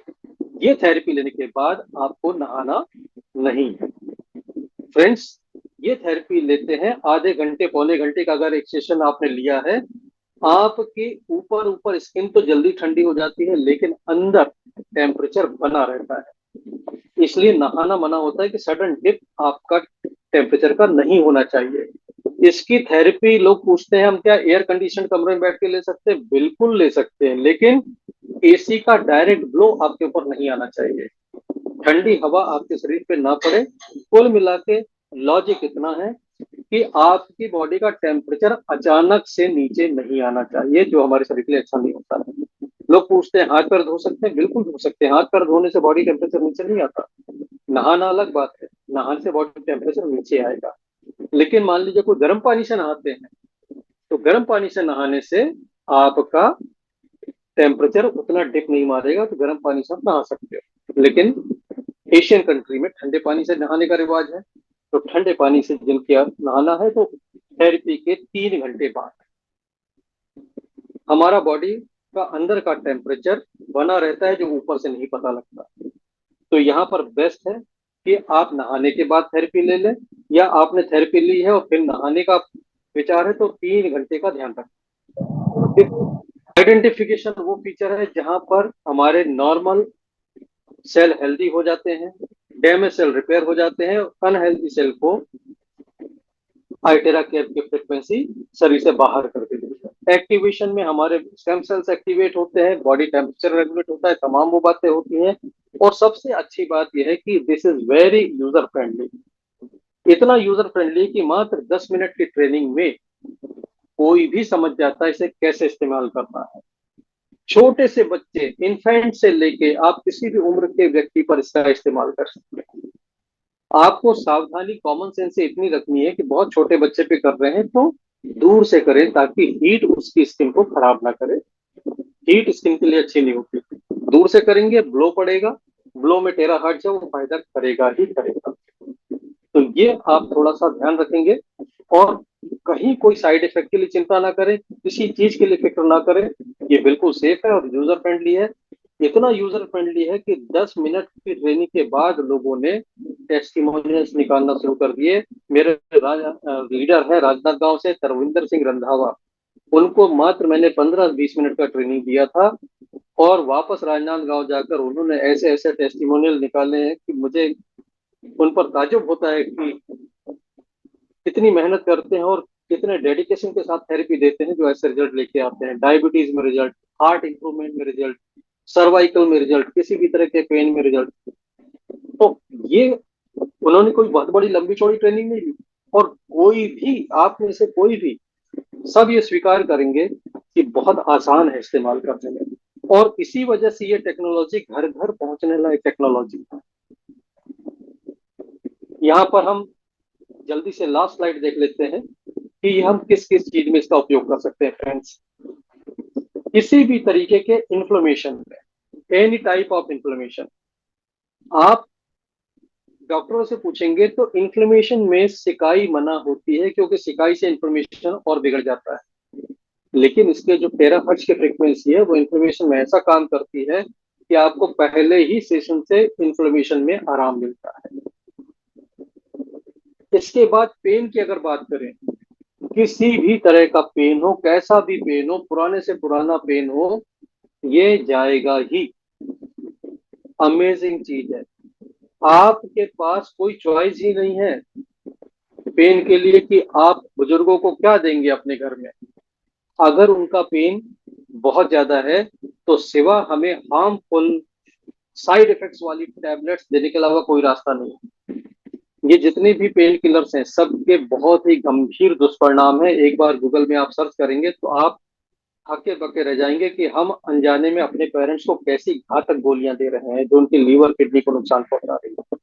ये थेरेपी लेने के बाद आपको नहाना नहीं है। फ्रेंड्स, ये थेरेपी लेते हैं आधे घंटे पौने घंटे का अगर एक सेशन आपने लिया है, आपके ऊपर ऊपर स्किन तो जल्दी ठंडी हो जाती है लेकिन अंदर टेम्परेचर बना रहता है। इसलिए नहाना मना होता है कि सडन डिप आपका टेम्परेचर का नहीं होना चाहिए। इसकी थेरेपी लोग पूछते हैं हम क्या एयर कंडीशन कमरे में बैठ के ले सकते हैं? बिल्कुल ले सकते हैं, लेकिन एसी का डायरेक्ट ब्लो आपके ऊपर नहीं आना चाहिए, ठंडी हवा आपके शरीर पे ना पड़े। कुल मिला के लॉजिक इतना है कि आपकी बॉडी का टेम्परेचर अचानक से नीचे नहीं आना चाहिए, जो हमारे शरीर के लिए अच्छा नहीं होता है। लोग पूछते हैं हाथ पैर धो सकते हैं? बिल्कुल धो सकते हैं। हाथ पैर धोने से बॉडी टेम्परेचर नीचे नहीं आता। नहाना अलग बात है, नहाने से बॉडी टेम्परेचर नीचे आएगा। लेकिन मान लीजिए कोई गर्म पानी से नहाते हैं तो गर्म पानी से नहाने से आपका टेम्परेचर उतना डिप नहीं मारेगा, तो गर्म पानी से आप नहा सकते हो। लेकिन एशियन कंट्री में ठंडे पानी से नहाने का रिवाज है, तो ठंडे पानी से जिनके नहाना है तो थेरेपी के 3 घंटे बाद हमारा बॉडी का अंदर का टेम्परेचर बना रहता है, जो ऊपर से नहीं पता लगता। तो यहाँ पर बेस्ट है कि आप नहाने के बाद थेरेपी ले लें, या आपने थेरेपी ली है और फिर नहाने का विचार है तो 3 घंटे का ध्यान रखें। आइडेंटिफिकेशन वो फीचर है जहां पर हमारे नॉर्मल सेल हेल्दी हो जाते हैं, डैमेज सेल रिपेयर हो जाते हैं, अनहेल्दी सेल को आइटेरा केयर की फ्रिक्वेंसी शरीर से बाहर कर देती है। एक्टिवेशन में हमारे स्टेम सेल्स एक्टिवेट होते हैं, बॉडी टेम्परेचर रेगुलेट होता है, तमाम वो बातें होती हैं। और सबसे अच्छी बात यह है कि this is very user friendly. इतना यूजर फ्रेंडली कि मात्र 10 मिनट की ट्रेनिंग में कोई भी समझ जाता है इसे कैसे इस्तेमाल करना है। छोटे से बच्चे, इन्फेंट से लेके आप किसी भी उम्र के व्यक्ति पर इसका इस्तेमाल कर सकते हैं। आपको सावधानी कॉमन सेंस से इतनी रखनी है कि बहुत छोटे बच्चे पे कर रहे हैं तो दूर से करें ताकि हीट उसकी स्किन को खराब ना करे। हीट स्किन के लिए अच्छी नहीं होती। दूर से करेंगे, ब्लो पड़ेगा, ब्लो में टेराहर्ट्ज है, वो फायदा करेगा ही करेगा। तो ये आप थोड़ा सा ध्यान रखेंगे, और कहीं कोई साइड इफेक्ट के लिए चिंता ना करें, किसी चीज के लिए फिक्र ना करें। ये बिल्कुल सेफ है और यूजर फ्रेंडली है। इतना यूजर फ्रेंडली है कि 10 मिनट की ट्रेनिंग के बाद लोगों ने टेस्टिमोनियल्स निकालना शुरू कर दिए। मेरे लीडर है राजनांद गांव से, तरविंदर सिंह रंधावा, उनको मात्र मैंने 15-20 मिनट का ट्रेनिंग दिया था, और वापस राजनांदगांव जाकर उन्होंने ऐसे ऐसे टेस्टिमोनियल निकाले हैं कि मुझे उन पर ताजुब होता है कि कितनी मेहनत करते हैं और कितने डेडिकेशन के साथ थेरेपी देते हैं, जो ऐसे रिजल्ट लेके आते हैं। डायबिटीज में रिजल्ट, हार्ट इंप्रूवमेंट में रिजल्ट, सर्वाइकल में रिजल्ट, किसी भी तरह के पेन में रिजल्ट। तो ये उन्होंने कोई बहुत बड़ी लंबी चौड़ी ट्रेनिंग नहीं ली, और कोई भी, आप में से कोई भी, सब ये स्वीकार करेंगे कि बहुत आसान है इस्तेमाल करने में। और इसी वजह से ये टेक्नोलॉजी घर घर पहुंचने लायक टेक्नोलॉजी है। यहाँ पर हम जल्दी से लास्ट स्लाइड देख लेते हैं कि हम किस किस चीज में इसका उपयोग कर सकते हैं फ्रेंड्स। किसी भी तरीके के इन्फ्लेमेशन में, एनी टाइप ऑफ इन्फ्लेमेशन, आप डॉक्टरों से पूछेंगे तो इन्फ्लेमेशन में सिकाई मना होती है, क्योंकि सिकाई से इन्फ्लेमेशन और बिगड़ जाता है। लेकिन इसके जो टेराहर्ट्ज की फ्रीक्वेंसी है, वो इन्फ्लेमेशन में ऐसा काम करती है कि आपको पहले ही सेशन से इन्फ्लेमेशन में आराम मिलता है। इसके बाद पेन की अगर बात करें, किसी भी तरह का पेन हो, कैसा भी पेन हो, पुराने से पुराना पेन हो, ये जाएगा ही। अमेजिंग चीज है, आपके पास कोई चॉइस ही नहीं है पेन के लिए कि आप बुजुर्गों को क्या देंगे अपने घर में। अगर उनका पेन बहुत ज्यादा है, तो सिवा हमें हार्मफुल साइड इफेक्ट्स वाली टैबलेट्स देने के अलावा कोई रास्ता नहीं है। ये जितने भी पेन किलर्स हैं, सबके बहुत ही गंभीर दुष्परिणाम है। एक बार गूगल में आप सर्च करेंगे तो आप हक्के बक्के रह जाएंगे कि हम अनजाने में अपने पेरेंट्स को कैसी घातक गोलियां दे रहे हैं, जो उनकी लीवर किडनी को नुकसान पहुंचा रही है।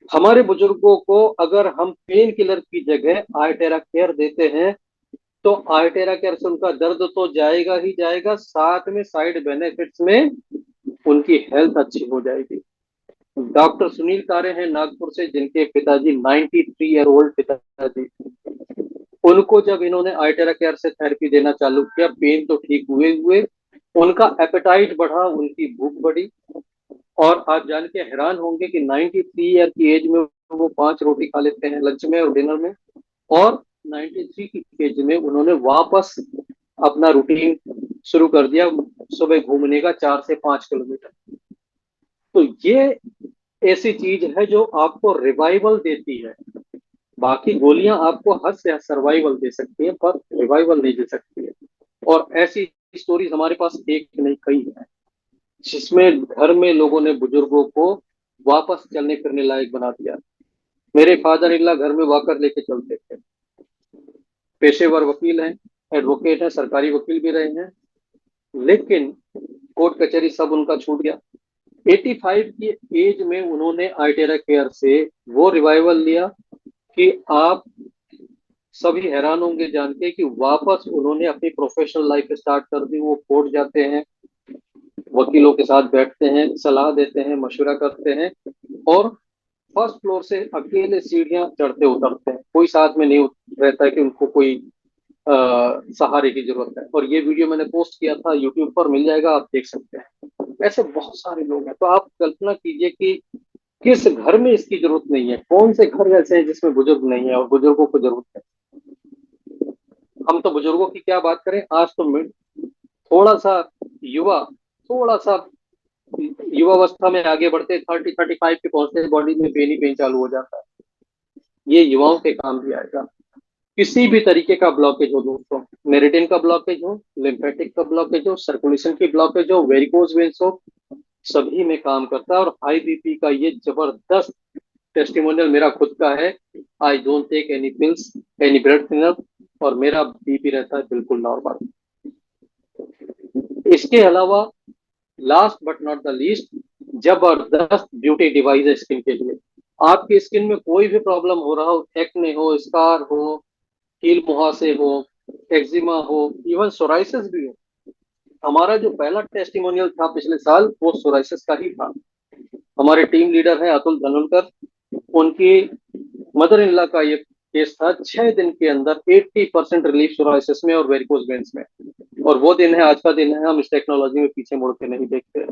हमारे बुजुर्गों को अगर हम पेन किलर की जगह आर्टेरा केयर देते हैं, तो आर्टेरा केयर से उनका दर्द तो जाएगा ही जाएगा, साथ में साइड बेनिफिट्स में उनकी हेल्थ अच्छी हो जाएगी। डॉक्टर सुनील कारे हैं नागपुर से, जिनके पिताजी 93 ईयर ओल्ड पिताजी, उनको जब इन्होंने आर्टेरा केयर से थेरेपी देना चालू किया, पेन तो ठीक हुए हुए, उनका एपेटाइट बढ़ा, उनकी भूख बढ़ी। और आप जान के हैरान होंगे कि 93 ईयर की एज में वो 5 रोटी खा लेते हैं लंच में और डिनर में। और 93 की एज में उन्होंने वापस अपना रूटीन शुरू कर दिया, सुबह घूमने का 4 से 5 किलोमीटर। तो ये ऐसी चीज है जो आपको रिवाइवल देती है। बाकी गोलियां आपको हद से हद सर्वाइवल दे सकती है, पर रिवाइवल नहीं दे सकती है। और ऐसी स्टोरीज हमारे पास एक नहीं कई है, जिसमें घर में लोगों ने बुजुर्गों को वापस चलने फिरने लायक बना दिया। मेरे फादर इल्ला घर में वॉकर लेके चलते थे, पेशेवर वकील हैं, एडवोकेट हैं, सरकारी वकील भी रहे हैं, लेकिन कोर्ट कचहरी सब उनका छूट गया। 85 की एज में उन्होंने आर्टेरा केयर से वो रिवाइवल लिया कि आप सभी हैरान होंगे जान के कि वापस उन्होंने अपनी प्रोफेशनल लाइफ स्टार्ट कर दी। वो कोर्ट जाते हैं, वकीलों के साथ बैठते हैं, सलाह देते हैं, मशवरा करते हैं, और फर्स्ट फ्लोर से अकेले सीढ़ियां चढ़ते उतरते हैं। कोई साथ में नहीं रहता है कि उनको कोई सहारे की जरूरत है। और ये वीडियो मैंने पोस्ट किया था, यूट्यूब पर मिल जाएगा, आप देख सकते हैं। ऐसे बहुत सारे लोग हैं। तो आप कल्पना कीजिए कि किस घर में इसकी जरूरत नहीं है, कौन से घर ऐसे हैं जिसमें बुजुर्ग नहीं है और बुजुर्गों को जरूरत है। हम तो बुजुर्गों की क्या बात करें, आज तो थोड़ा सा युवा, थोड़ा सा युवावस्था में आगे बढ़ते 30-35 के पहुंचते बॉडी में पेन ही पेन चालू हो जाता है। ये युवाओं के काम भी आएगा। किसी भी तरीके का ब्लॉकेज हो दोस्तों, मेरिडियन का ब्लॉकेज हो, लिम्फेटिक का ब्लॉकेज हो, सर्कुलेशन की ब्लॉकेज हो, वेरिकोज वेन्स हो, सभी में काम करता है। और हाई बीपी का ये जबरदस्त टेस्टिमोनियल मेरा खुद का है। I don't take any pills, any blood thinner, और मेरा बीपी रहता है बिल्कुल नॉर्मल। इसके अलावा last but not the least, जबरदस्त ब्यूटी डिवाइस है स्किन के लिए। आपकी स्किन में कोई भी प्रॉब्लम हो रहा हो, एक्ने हो, स्कार हो, कील मुहासे हो, एक्जिमा हो, इवन सोराइसिस भी हो, हमारा जो पहला टेस्टिमोनियल था पिछले साल वो सोराइसिस का ही था। हमारे टीम लीडर हैं अतुल धनुलकर, उनकी मदर इन लॉ का ये केस था। 6 दिन के अंदर 80% रिलीफ सोराइसिस में और वेरिकोज वेन्स में। और वो दिन है, आज का दिन है, हम इस टेक्नोलॉजी में पीछे मुड़ के नहीं देखते।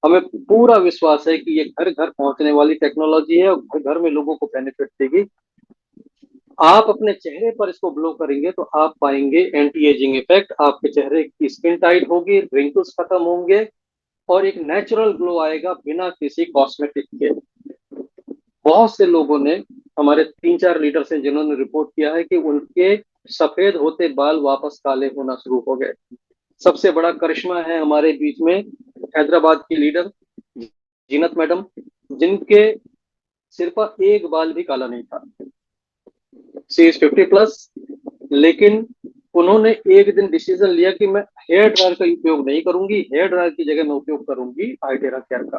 हमें पूरा विश्वास है कि ये घर घर पहुंचने वाली टेक्नोलॉजी है और घर घर में लोगों को बेनिफिट देगी। आप अपने चेहरे पर इसको ग्लो करेंगे तो आप पाएंगे एंटी एजिंग इफेक्ट, आपके चेहरे की स्किन टाइट होगी, रिंकल्स खत्म होंगे और एक नेचुरल ग्लो आएगा बिना किसी कॉस्मेटिक के। बहुत से लोगों ने, हमारे 3-4 लीडर्स हैं जिन्होंने रिपोर्ट किया है कि उनके सफेद होते बाल वापस काले होना शुरू हो गए। सबसे बड़ा करिश्मा है हमारे बीच में हैदराबाद की लीडर जीनत मैडम, जिनके सिर पर एक बाल भी काला नहीं था। सी इज 50+, लेकिन उन्होंने एक दिन डिसीजन लिया कि मैं हेयर ड्रायर का उपयोग नहीं करूंगी, हेयर ड्रायर की जगह मैं उपयोग करूंगी आइटेरा केयर का।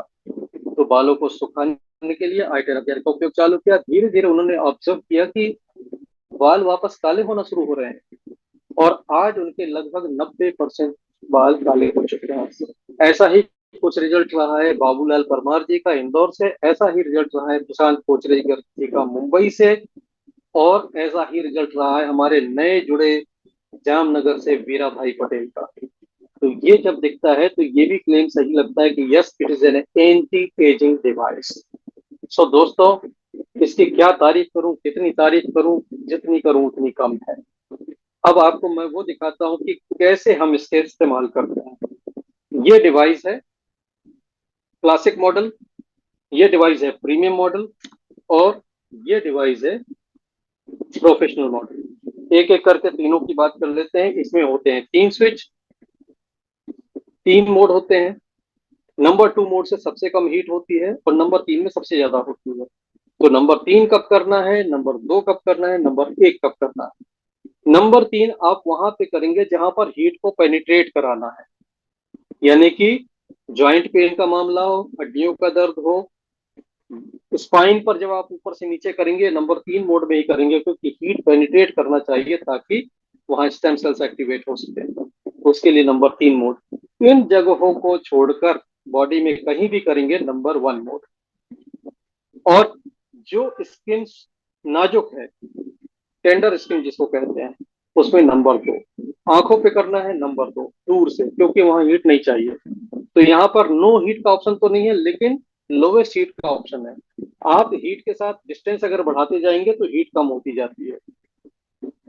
तो बालों को सुखाने के लिए आइटेरा केयर का उपयोग चालू किया। धीरे धीरे उन्होंने ऑब्जर्व किया कि बाल वापस काले होना शुरू हो रहे हैं और आज उनके लगभग 90% बाल काले हो चुके हैं। ऐसा ही कुछ रिजल्ट रहा है बाबूलाल परमार जी का इंदौर से, ऐसा ही रिजल्ट रहा है प्रशांत कोचरेकर जी का मुंबई से, और ऐसा ही रिजल्ट रहा है हमारे नए जुड़े जामनगर से वीरा भाई पटेल का। तो ये जब दिखता है तो ये भी क्लेम सही लगता है कि yes, it is an anti aging device. So दोस्तों, इसकी क्या तारीफ करूं, कितनी तारीफ करूं, जितनी करूं उतनी कम है। अब आपको मैं वो दिखाता हूं कि कैसे हम इसके इस्तेमाल करते हैं। ये डिवाइस है क्लासिक मॉडल, ये डिवाइस है प्रीमियम मॉडल, और ये डिवाइस है प्रोफेशनल मॉडल। एक एक करके तीनों की बात कर लेते हैं। इसमें होते हैं 3 स्विच, 3 मोड होते हैं। नंबर 2 मोड से सबसे कम हीट होती है और नंबर 3 में सबसे ज्यादा होती है। तो नंबर 3 कब करना है, नंबर 2 कब करना है, नंबर 1 कब करना है। नंबर 3 आप वहां पे करेंगे जहां पर हीट को पेनिट्रेट कराना है, यानी कि ज्वाइंट पेन का मामला हो, हड्डियों का दर्द हो, स्पाइन पर जब आप ऊपर से नीचे करेंगे नंबर 3 मोड में ही करेंगे, क्योंकि हीट पेनिट्रेट करना चाहिए ताकि वहां स्टेम सेल्स एक्टिवेट हो सके। तो उसके लिए नंबर 3 मोड। इन जगहों को छोड़कर बॉडी में कहीं भी करेंगे नंबर 1 मोड। और जो स्किन नाजुक है, टेंडर स्किन जिसको कहते हैं, उसमें नंबर 2। आंखों पे करना है नंबर 2 दूर से, क्योंकि वहां हीट नहीं चाहिए। तो यहाँ पर नो हीट का ऑप्शन तो नहीं है, लेकिन लोवेस्ट हीट का ऑप्शन है। आप हीट के साथ डिस्टेंस अगर बढ़ाते जाएंगे तो हीट कम होती जाती है।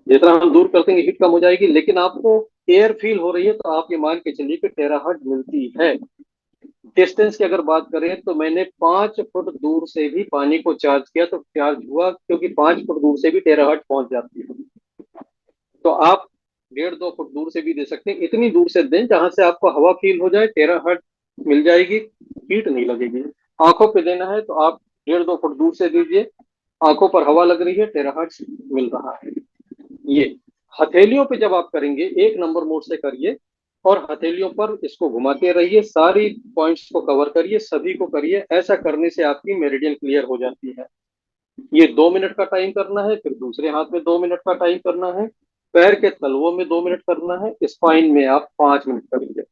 जितना हम दूर करते हैं हीट कम हो जाएगी, लेकिन आपको एयर फील हो रही है तो आप ये मान के चलिए कि टेराहर्ट्ज मिलती है। डिस्टेंस की अगर बात करें तो मैंने 5 फुट दूर से भी पानी को चार्ज किया तो चार्ज हुआ, क्योंकि 5 फुट दूर से भी टेराहर्ट्ज पहुंच जाती है। तो आप 1.5-2 फुट दूर से भी दे सकते हैं। इतनी दूर से दें जहां से आपको हवा फील हो जाए, टेराहर्ट्ज मिल जाएगी, हीट नहीं लगेगी। आंखों पे देना है तो आप 1.5-2 फुट दूर से दीजिए, आंखों पर हवा लग रही है, टेराहर्ट्ज मिल रहा है। ये हथेलियों पे जब आप करेंगे 1 नंबर मोड से करिए और हथेलियों पर इसको घुमाते रहिए, सारी पॉइंट्स को कवर करिए, सभी को करिए। ऐसा करने से आपकी मेरिडियन क्लियर हो जाती है। ये 2 मिनट का टाइम करना है, फिर दूसरे हाथ में 2 मिनट का टाइम करना है, पैर के तलवों में 2 मिनट करना है, स्पाइन में आप 5 मिनट करेंगे।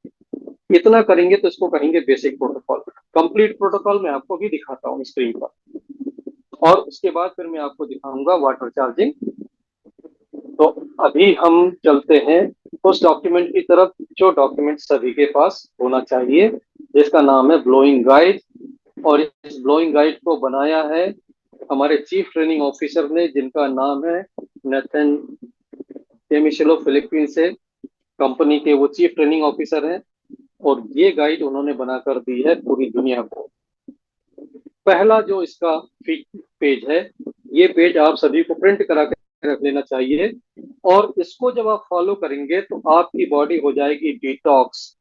इतना करेंगे तो इसको कहेंगे बेसिक प्रोटोकॉल। कंप्लीट प्रोटोकॉल मैं आपको भी दिखाता हूँ स्क्रीन पर, और उसके बाद फिर मैं आपको दिखाऊंगा वाटर चार्जिंग। तो अभी हम चलते हैं उस डॉक्यूमेंट की तरफ जो डॉक्यूमेंट सभी के पास होना चाहिए, जिसका नाम है ब्लोइंग गाइड। और इस ब्लोइंग गाइड को बनाया है हमारे चीफ ट्रेनिंग ऑफिसर ने, जिनका नाम है नेथन टेमिशेलो, फिलीपींस से कंपनी के वो चीफ ट्रेनिंग ऑफिसर हैं। और ये गाइड उन्होंने बनाकर दी है पूरी दुनिया को। पहला जो इसका पेज है, ये पेज आप सभी को प्रिंट करा के रख लेना चाहिए। और इसको जब आप फॉलो करेंगे तो आपकी बॉडी हो जाएगी डिटॉक्स।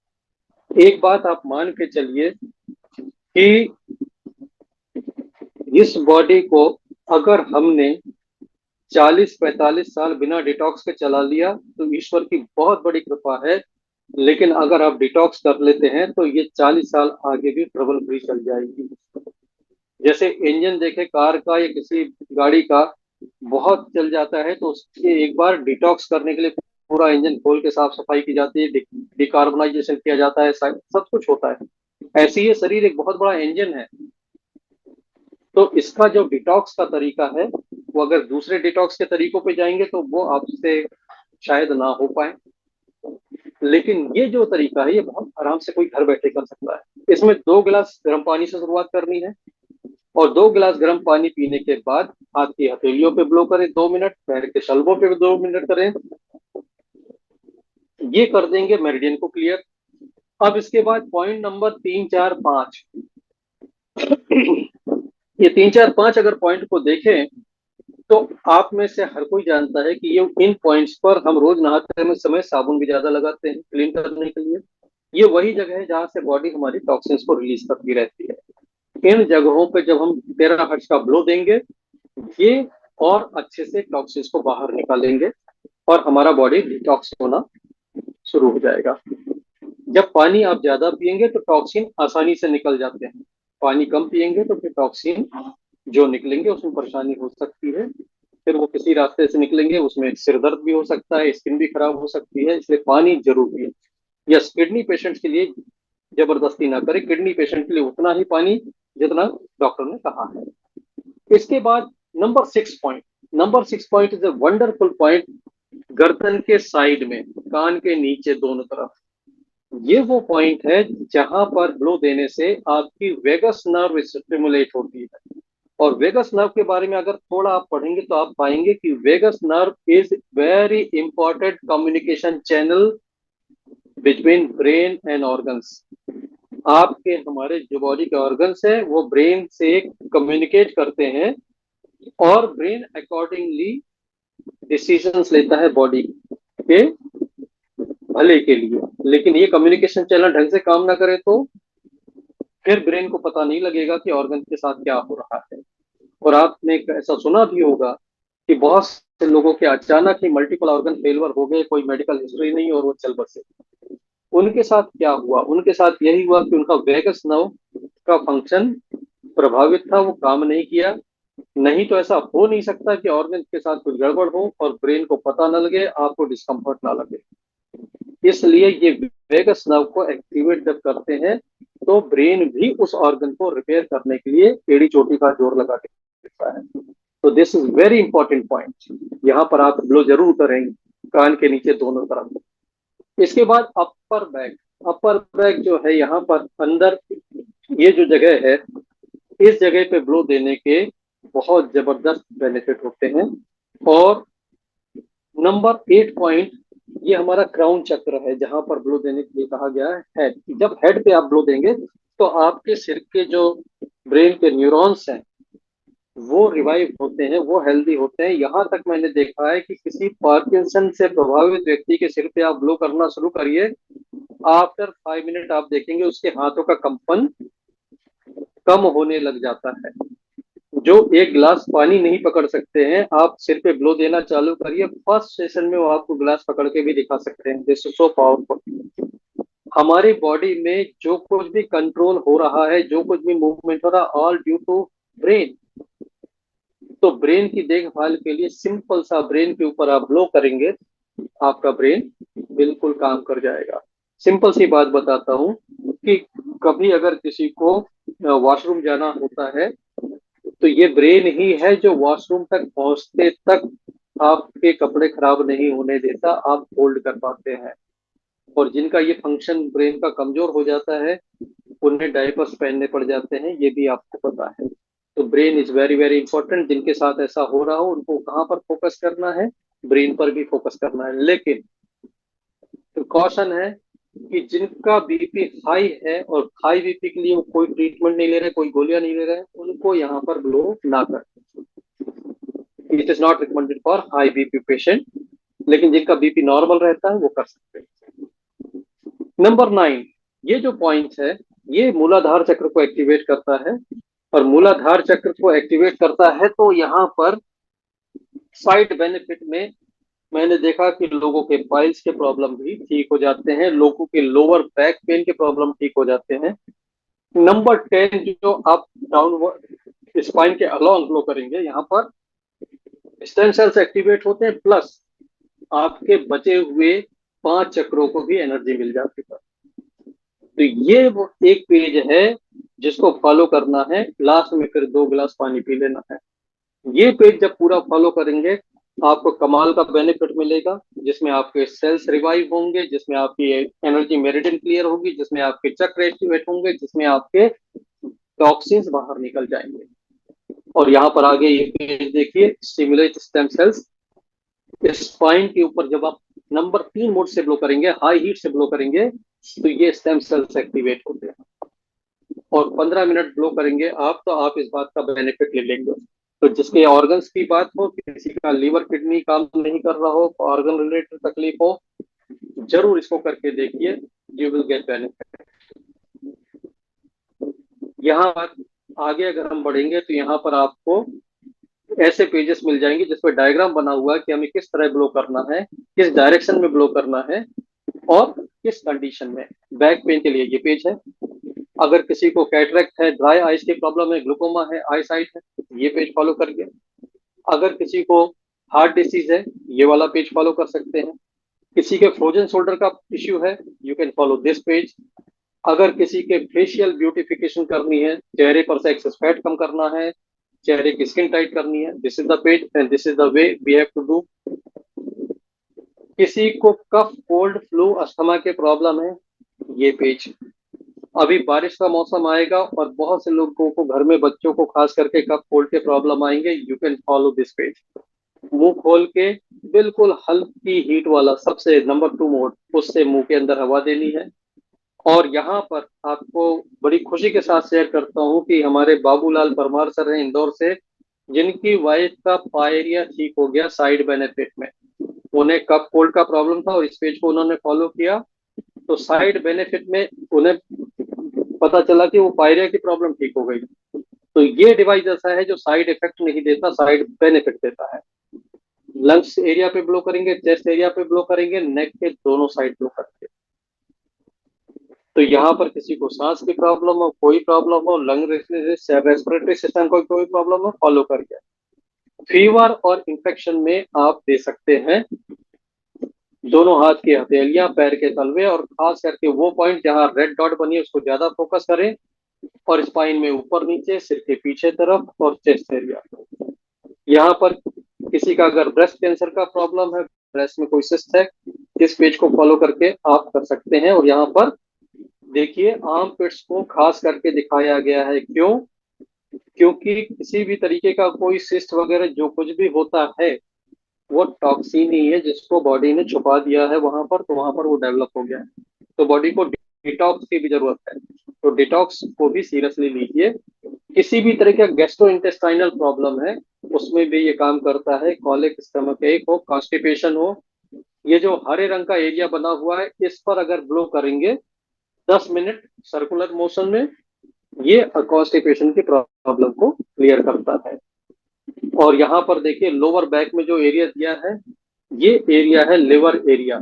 एक बात आप मान के चलिए कि इस बॉडी को अगर हमने 40-45 साल बिना डिटॉक्स के चला लिया तो ईश्वर की बहुत बड़ी कृपा है। लेकिन अगर आप डिटॉक्स कर लेते हैं तो ये 40 साल आगे भी ट्रबल फ्री चल जाएगी। जैसे इंजन देखे कार का या किसी गाड़ी का, बहुत चल जाता है तो उसके एक बार डिटॉक्स करने के लिए पूरा इंजन खोल के साफ सफाई की जाती है, डिकार्बोनाइजेशन किया जाता है, सब कुछ होता है। ऐसे ही ये शरीर एक बहुत बड़ा इंजन है। तो इसका जो डिटॉक्स का तरीका है, वो अगर दूसरे डिटॉक्स के तरीकों पे जाएंगे तो वो आपसे शायद ना हो पाए, लेकिन ये जो तरीका है ये बहुत आराम से कोई घर बैठे कर सकता है। इसमें 2 गिलास गर्म पानी से शुरुआत करनी है, और 2 गिलास गर्म पानी पीने के बाद हाथ की हथेलियों पे ब्लो करें 2 मिनट, पैर के तलवों पे भी 2 मिनट करें। ये कर देंगे मेरिडियन को क्लियर। अब इसके बाद पॉइंट नंबर 3, 4, 5, ये 3, 4, 5 अगर पॉइंट को देखें तो आप में से हर कोई जानता है कि ये इन पॉइंट्स पर हम रोज नहाते में समय साबुन भी ज्यादा लगाते हैं क्लीन करने के लिए। ये वही जगह है जहां से बॉडी हमारी टॉक्सिन्स को रिलीज करती रहती है। इन जगहों पे जब हम टेराहर्ट्ज का ब्लो देंगे, ये और अच्छे से टॉक्सिन्स को बाहर निकालेंगे और हमारा बॉडी डिटॉक्स होना शुरू हो जाएगा। जब पानी आप ज्यादा पिएंगे तो टॉक्सिन आसानी से निकल जाते हैं, पानी कम पिएंगे तो फिर टॉक्सिन जो निकलेंगे उसमें परेशानी हो सकती है। फिर वो किसी रास्ते से निकलेंगे, उसमें सिर दर्द भी हो सकता है, स्किन भी खराब हो सकती है। इसलिए पानी जरूर पिए। यस, किडनी पेशेंट्स के लिए जबरदस्ती ना करें, किडनी पेशेंट के लिए उतना ही पानी जितना डॉक्टर ने कहा है। इसके बाद number 6 point is a wonderful point. गर्दन के साइड में, कान के नीचे दोनों तरफ, ये वो पॉइंट है जहां पर ब्लो देने से आपकी वेगस नर्व स्टिमुलेट होती है। और वेगस नर्व के बारे में अगर थोड़ा आप पढ़ेंगे तो आप पाएंगे कि vagus nerve is very important communication channel between brain and organs. आपके हमारे जो बॉडी के ऑर्गन्स है वो ब्रेन से कम्युनिकेट करते हैं, और ब्रेन अकॉर्डिंगली डिसीजंस लेता है बॉडी के भले के लिए। लेकिन ये कम्युनिकेशन चैनल ढंग से काम ना करे तो फिर ब्रेन को पता नहीं लगेगा कि ऑर्गन के साथ क्या हो रहा है। और आपने ऐसा सुना भी होगा कि बहुत से लोगों के अचानक ही मल्टीपल ऑर्गन फेलियर हो गए, कोई मेडिकल हिस्ट्री नहीं और वो चल बसे। उनके साथ क्या हुआ? उनके साथ यही हुआ कि उनका वेगस नर्व का फंक्शन प्रभावित था, वो काम नहीं किया। नहीं तो ऐसा हो नहीं सकता कि ऑर्गन के साथ कुछ गड़बड़ हो और ब्रेन को पता न लगे, आपको डिस्कम्फर्ट ना लगे। इसलिए ये वेगस नर्व को एक्टिवेट जब करते हैं तो ब्रेन भी उस ऑर्गन को रिपेयर करने के लिए एड़ी चोटी का जोर लगा के देता है। तो this is very important point. यहाँ पर आप ब्लो जरूर करेंगे, कान के नीचे दोनों तरफ। इसके बाद अपर बैक जो है, यहाँ पर अंदर ये जो जगह है, इस जगह पे ब्लो देने के बहुत जबरदस्त बेनिफिट होते हैं। और नंबर 8 पॉइंट, ये हमारा क्राउन चक्र है जहां पर ब्लो देने के लिए कहा गया है हेड। जब हेड पे आप ब्लो देंगे तो आपके सिर के जो ब्रेन के न्यूरॉन्स हैं वो रिवाइव होते हैं, वो हेल्दी होते हैं। यहाँ तक मैंने देखा है कि किसी पार्किंसन से प्रभावित व्यक्ति के सिर पे आप ब्लो करना शुरू करिए, आफ्टर 5 मिनट आप देखेंगे उसके हाथों का कंपन कम होने लग जाता है। जो एक गिलास पानी नहीं पकड़ सकते हैं, आप सिर पे ब्लो देना चालू करिए, फर्स्ट सेशन में वो आपको गिलास पकड़ के भी दिखा सकते हैं। This is so powerful. हमारी बॉडी में जो कुछ भी कंट्रोल हो रहा है, जो कुछ भी मूवमेंट हो रहा है, ऑल ड्यू टू ब्रेन। तो ब्रेन की देखभाल के लिए सिंपल सा ब्रेन के ऊपर आप ब्लो करेंगे, आपका ब्रेन बिल्कुल काम कर जाएगा। सिंपल सी बात बताता हूँ कि कभी अगर किसी को वॉशरूम जाना होता है तो ये ब्रेन ही है जो वॉशरूम तक पहुंचते तक आपके कपड़े खराब नहीं होने देता, आप होल्ड कर पाते हैं। और जिनका ये फंक्शन ब्रेन का कमजोर हो जाता है उन्हें डायपर्स पहनने पड़ जाते हैं, ये भी आपको पता है। तो brain is very very important. जिनके साथ ऐसा हो रहा हो उनको कहाँ पर फोकस करना है? ब्रेन पर भी फोकस करना है। लेकिन प्रिकॉशन है कि जिनका बीपी हाई है और हाई बीपी के लिए वो कोई ट्रीटमेंट नहीं ले रहे, कोई गोलियां नहीं ले रहे, उनको यहाँ पर ब्लो ना करें। It is not recommended for high BP patient, लेकिन जिनका बीपी नॉर्मल रहता है वो कर सकते हैं। नंबर 9, ये जो पॉइंट है ये मूलाधार चक्र को एक्टिवेट करता है। और मूलाधार चक्र को एक्टिवेट करता है तो यहाँ पर साइड बेनिफिट में मैंने देखा कि लोगों के पाइल्स के प्रॉब्लम भी ठीक हो जाते हैं, लोगों के लोअर बैक पेन के प्रॉब्लम ठीक हो जाते हैं। नंबर 10, जो आप डाउनवर्ड स्पाइन के अलोंग फ्लो करेंगे, यहाँ पर स्टेम सेल्स एक्टिवेट होते हैं, प्लस आपके बचे हुए 5 चक्रों को भी एनर्जी मिल जाती है। तो ये वो एक पेज है जिसको फॉलो करना है, लास्ट में फिर 2 गिलास पानी पी लेना है। ये पेज जब पूरा फॉलो करेंगे आपको कमाल का बेनिफिट मिलेगा, जिसमें आपके सेल्स रिवाइव होंगे, जिसमें आपकी एनर्जी मेरिडियन क्लियर होगी, जिसमें आपके चक्र एक्टिवेट होंगे, जिसमें आपके टॉक्सिन्स बाहर निकल जाएंगे। और यहाँ पर आगे ये पेज देखिए, स्टिमुलेट स्टेम सेल्स। स्पाइन के ऊपर जब आप नंबर 3 मोड से ब्लो करेंगे, हाई हीट से ब्लो करेंगे, तो ये स्टेम सेल्स एक्टिवेट होते हैं। और 15 मिनट ब्लो करेंगे आप, तो आप इस बात का बेनिफिट ले लेंगे। तो जिसके ऑर्गन्स की बात हो, किसी का लीवर किडनी काम नहीं कर रहा हो, ऑर्गन रिलेटेड तकलीफ हो, जरूर इसको करके देखिए, यू विल गेट बेनिफिट। यहाँ पर आगे अगर हम बढ़ेंगे तो यहाँ पर आपको ऐसे पेजेस मिल जाएंगे जिसपे डायग्राम बना हुआ है कि हमें किस तरह ब्लो करना है, किस डायरेक्शन में ब्लो करना है और किस कंडीशन में। बैक पेन के लिए ये पेज है। अगर किसी को कैटरेक्ट है, ड्राई आइज की प्रॉब्लम है, ग्लूकोमा है, आई साइट है, ये पेज फॉलो करिए। अगर किसी को हार्ट डिसीज है, ये वाला पेज फॉलो कर सकते हैं। किसी के फ्रोजन शोल्डर का इश्यू है, you can follow this page. अगर किसी के फेशियल ब्यूटिफिकेशन करनी है, चेहरे पर से एक्सेस फैट कम करना है, चेहरे की स्किन टाइट करनी है, this is the page and this is the way we have to do. किसी को कफ, कोल्ड, फ्लू, अस्थमा के प्रॉब्लम है, ये पेज। अभी बारिश का मौसम आएगा और बहुत से लोगों को घर में, बच्चों को खास करके कफ कोल्ड के प्रॉब्लम आएंगे, you can follow this page. मुंह खोल के बिल्कुल हल्की हीट वाला सबसे नंबर 2 मोड, उससे मुंह के अंदर हवा देनी है। और यहाँ पर आपको बड़ी खुशी के साथ शेयर करता हूँ कि हमारे बाबूलाल परमार सर हैं इंदौर से, जिनकी वाइफ का पायरिया ठीक हो गया साइड बेनिफिट में। उन्हें कफ कोल्ड का प्रॉब्लम था और इस पेज को उन्होंने फॉलो किया, तो साइड बेनिफिट में उन्हें पता चला कि वो पायरिया की प्रॉब्लम ठीक हो गई। तो ये डिवाइस ऐसा है जो साइड इफेक्ट नहीं देता, साइड बेनिफिट देता है। लंग्स एरिया पे ब्लो करेंगे, चेस्ट एरिया पे ब्लो करेंगे, नेक के दोनों साइड ब्लो करेंगे। तो यहाँ पर किसी को सांस की प्रॉब्लम हो, कोई प्रॉब्लम हो, लंग रेस्पिरेटरी सिस्टम को कोई प्रॉब्लम हो, फॉलो करिए। फीवर और इन्फेक्शन में आप दे सकते हैं दोनों हाथ की हथेलियां, पैर के तलवे, और खास करके वो पॉइंट जहां रेड डॉट बनी है उसको ज्यादा फोकस करें। और स्पाइन में ऊपर नीचे, सिर के पीछे तरफ और चेस्ट एरिया। यहाँ पर किसी का अगर ब्रेस्ट कैंसर का प्रॉब्लम है, ब्रेस्ट में कोई सिस्ट है, इस पेज को फॉलो करके आप कर सकते हैं। और यहाँ पर देखिए आर्म पिट्स को खास करके दिखाया गया है, क्यों? क्योंकि किसी भी तरीके का कोई सिस्ट वगैरह जो कुछ भी होता है, वो टॉक्सिन ही है जिसको बॉडी ने छुपा दिया है वहां पर, तो वहां पर वो डेवलप हो गया है। तो बॉडी को डिटॉक्स की भी जरूरत है, तो डिटॉक्स को भी सीरियसली लीजिए। किसी भी तरह का गैस्ट्रो इंटेस्टाइनल प्रॉब्लम है, उसमें भी ये काम करता है। कॉलिक, स्टमक एक हो, कॉन्स्टिपेशन हो, ये जो हरे रंग का एरिया बना हुआ है, इस पर अगर ब्लो करेंगे 10 मिनट सर्कुलर मोशन में, ये कॉन्स्टिपेशन की प्रॉब्लम को क्लियर करता है। और यहाँ पर देखिए लोअर बैक में जो एरिया दिया है, ये एरिया है लिवर एरिया।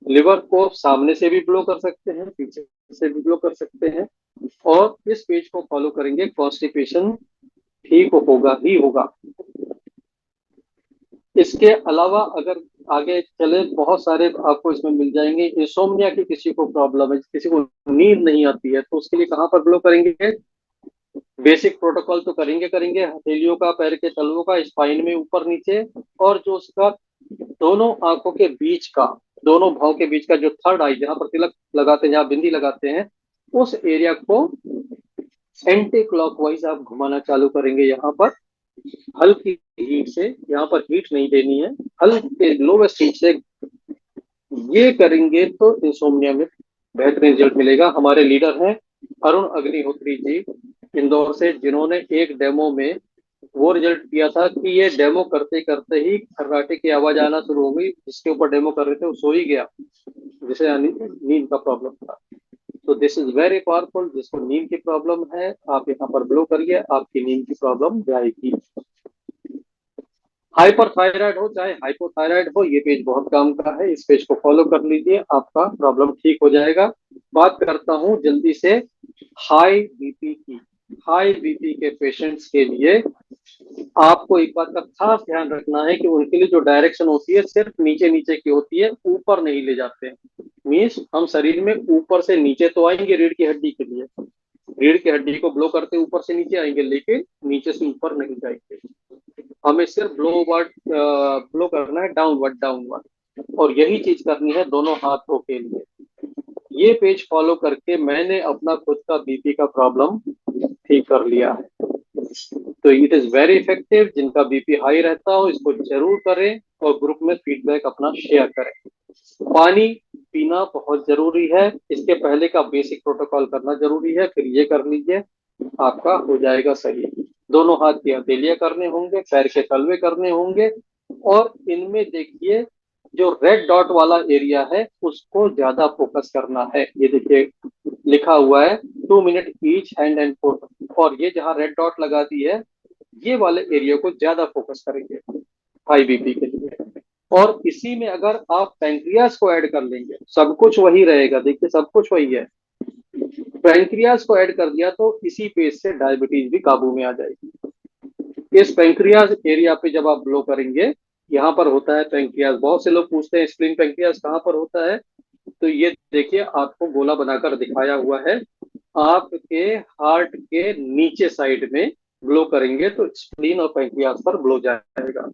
लिवर को सामने से भी ब्लो कर सकते हैं, पीछे से भी ब्लो कर सकते हैं। और इस पेज को फॉलो करेंगे, कॉन्स्टिपेशन ठीक होगा ही होगा। इसके अलावा अगर आगे चले, बहुत सारे आपको इसमें मिल जाएंगे। इंसोम्निया की किसी को प्रॉब्लम है, किसी को नींद नहीं आती है, तो उसके लिए कहाँ पर ब्लो करेंगे? बेसिक प्रोटोकॉल तो करेंगे करेंगे, हथेलियों का, पैर के तलवों का, स्पाइन में ऊपर नीचे, और जो उसका दोनों आंखों के बीच का, दोनों भाव के बीच का जो थर्ड आई, जहां पर तिलक लगाते हैं, जहां बिंदी लगाते हैं, उस एरिया को एंटी क्लॉकवाइज आप घुमाना चालू करेंगे। यहाँ पर हल्की हीट से, यहाँ पर हीट नहीं देनी है, हल्के लोवेस्ट हीट से ये करेंगे तो इंसोम्निया में बेहतरीन रिजल्ट मिलेगा। हमारे लीडर हैं अरुण अग्निहोत्री जी इंदौर से, जिन्होंने एक डेमो में वो रिजल्ट दिया था कि ये डेमो करते करते ही खर्राटे की आवाज आना शुरू हो गई। जिसके ऊपर डेमो कर रहे थे वो सो ही गया, जिसे नींद का प्रॉब्लम था। तो दिस इज वेरी पावरफुल। जिसको नींद की प्रॉब्लम है, आप यहाँ पर ब्लो करिए, आपकी नींद की प्रॉब्लम जाएगी। हाइपरथायराइड हो चाहे हाइपोथायराइड हो, ये पेज बहुत काम का है, इस पेज को फॉलो कर लीजिए, आपका प्रॉब्लम ठीक हो जाएगा। बात करता हूँ जल्दी से हाई बीपी की। हाई बीपी के पेशेंट्स के लिए आपको एक बात का खास ध्यान रखना है कि उनके लिए जो डायरेक्शन होती है सिर्फ नीचे नीचे की होती है, ऊपर नहीं ले जाते हैं। मीन्स हम शरीर में ऊपर से नीचे तो आएंगे रीढ़ की हड्डी के लिए, रीढ़ की हड्डी को ब्लो करते ऊपर से नीचे आएंगे, लेकिन नीचे से ऊपर नहीं जाएंगे। हमें सिर्फ ब्लो करना है डाउनवर्ड डाउनवर्ड, और यही चीज करनी है दोनों हाथों के लिए। ये पेज फॉलो करके मैंने अपना खुद का बीपी का प्रॉब्लम ठीक कर लिया है। तो इट इज वेरी इफेक्टिव। जिनका बीपी हाई रहता हो इसको जरूर करें, और ग्रुप में फीडबैक अपना शेयर करें। पानी पीना बहुत जरूरी है, इसके पहले का बेसिक प्रोटोकॉल करना जरूरी है, फिर ये कर लीजिए, आपका हो जाएगा सही। दोनों हाथ की हथेलियां करने होंगे, पैर के तलवे करने होंगे, और इनमें देखिए जो रेड डॉट वाला एरिया है उसको ज्यादा फोकस करना है। ये देखिए लिखा हुआ है 2 minute each hand and foot, और ये जहाँ रेड डॉट लगा दी है ये वाले एरिया को ज्यादा फोकस करेंगे हाई बीपी के लिए। और इसी में अगर आप पैंक्रियास को ऐड कर लेंगे, सब कुछ वही रहेगा, देखिए सब कुछ वही है, पैंक्रियास को ऐड कर दिया तो इसी पेज से डायबिटीज भी काबू में आ जाएगी। इस पैंक्रियास एरिया पे जब आप ब्लो करेंगे, यहाँ पर होता है पैंक्रियास। बहुत से लोग पूछते हैं स्प्लिन पैंक्रियास कहाँ पर होता है, तो ये देखिए आपको गोला बनाकर दिखाया हुआ है। आपके हार्ट के नीचे साइड में ब्लो करेंगे तो स्प्लीन और पैंक्रियास पर ब्लो जाएगा।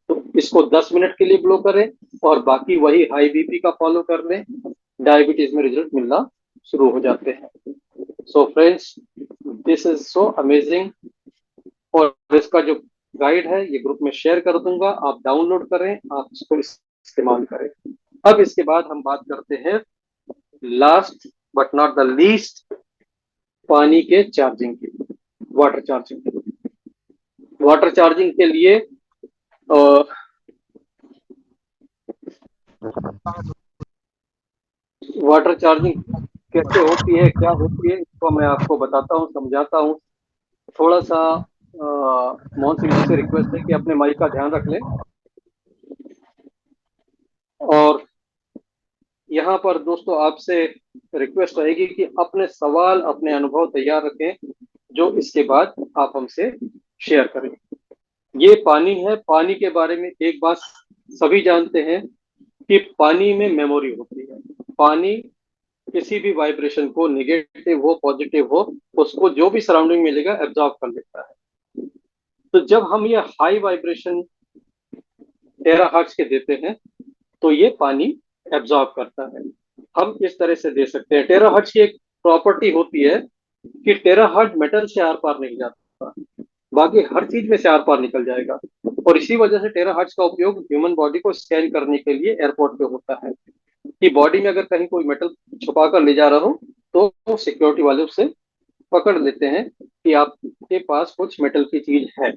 तो इसको 10 मिनट के लिए ब्लो करें, और बाकी वही हाई बीपी का फॉलो कर लें, डायबिटीज में रिजल्ट मिलना शुरू हो जाते हैं। So friends, this is so amazing. और इसका जो गाइड है ये ग्रुप में शेयर कर दूंगा, आप डाउनलोड करें, आप इसको इस्तेमाल करें। अब इसके बाद हम बात करते हैं last but not the least, पानी के चार्जिंग की, वाटर चार्जिंग की। वाटर चार्जिंग के लिए वाटर चार्जिंग कैसे होती है, क्या होती है, इसको मैं आपको बताता हूँ, समझाता हूँ। थोड़ा सा मोहन सिंह जी से रिक्वेस्ट है कि अपने माइक का ध्यान रख लें, और यहाँ पर दोस्तों आपसे रिक्वेस्ट रहेगी कि अपने सवाल अपने अनुभव तैयार रखें, जो इसके बाद आप हमसे शेयर करें। ये पानी है, पानी के बारे में एक बात सभी जानते हैं कि पानी में मेमोरी होती है। पानी किसी भी वाइब्रेशन को, निगेटिव हो पॉजिटिव हो, उसको जो भी सराउंडिंग मिलेगा एब्जॉर्ब कर लेता है। तो जब हम ये हाई वाइब्रेशन टेराहर्ट्ज के देते हैं तो ये पानी एब्जॉर्ब करता है। हम इस तरह से दे सकते हैं। टेराहर्ट्ज की एक प्रॉपर्टी होती है कि टेराहर्ट्ज मेटल से आर पार नहीं जाता, बाकी हर चीज में से आर पार निकल जाएगा। और इसी वजह से टेराहर्ट्ज का उपयोग ह्यूमन बॉडी को स्कैन करने के लिए एयरपोर्ट पे होता है, कि बॉडी में अगर कहीं कोई मेटल छुपा कर ले जा रहा हो तो सिक्योरिटी वाले उससे पकड़ लेते हैं कि आपके पास कुछ मेटल की चीज है।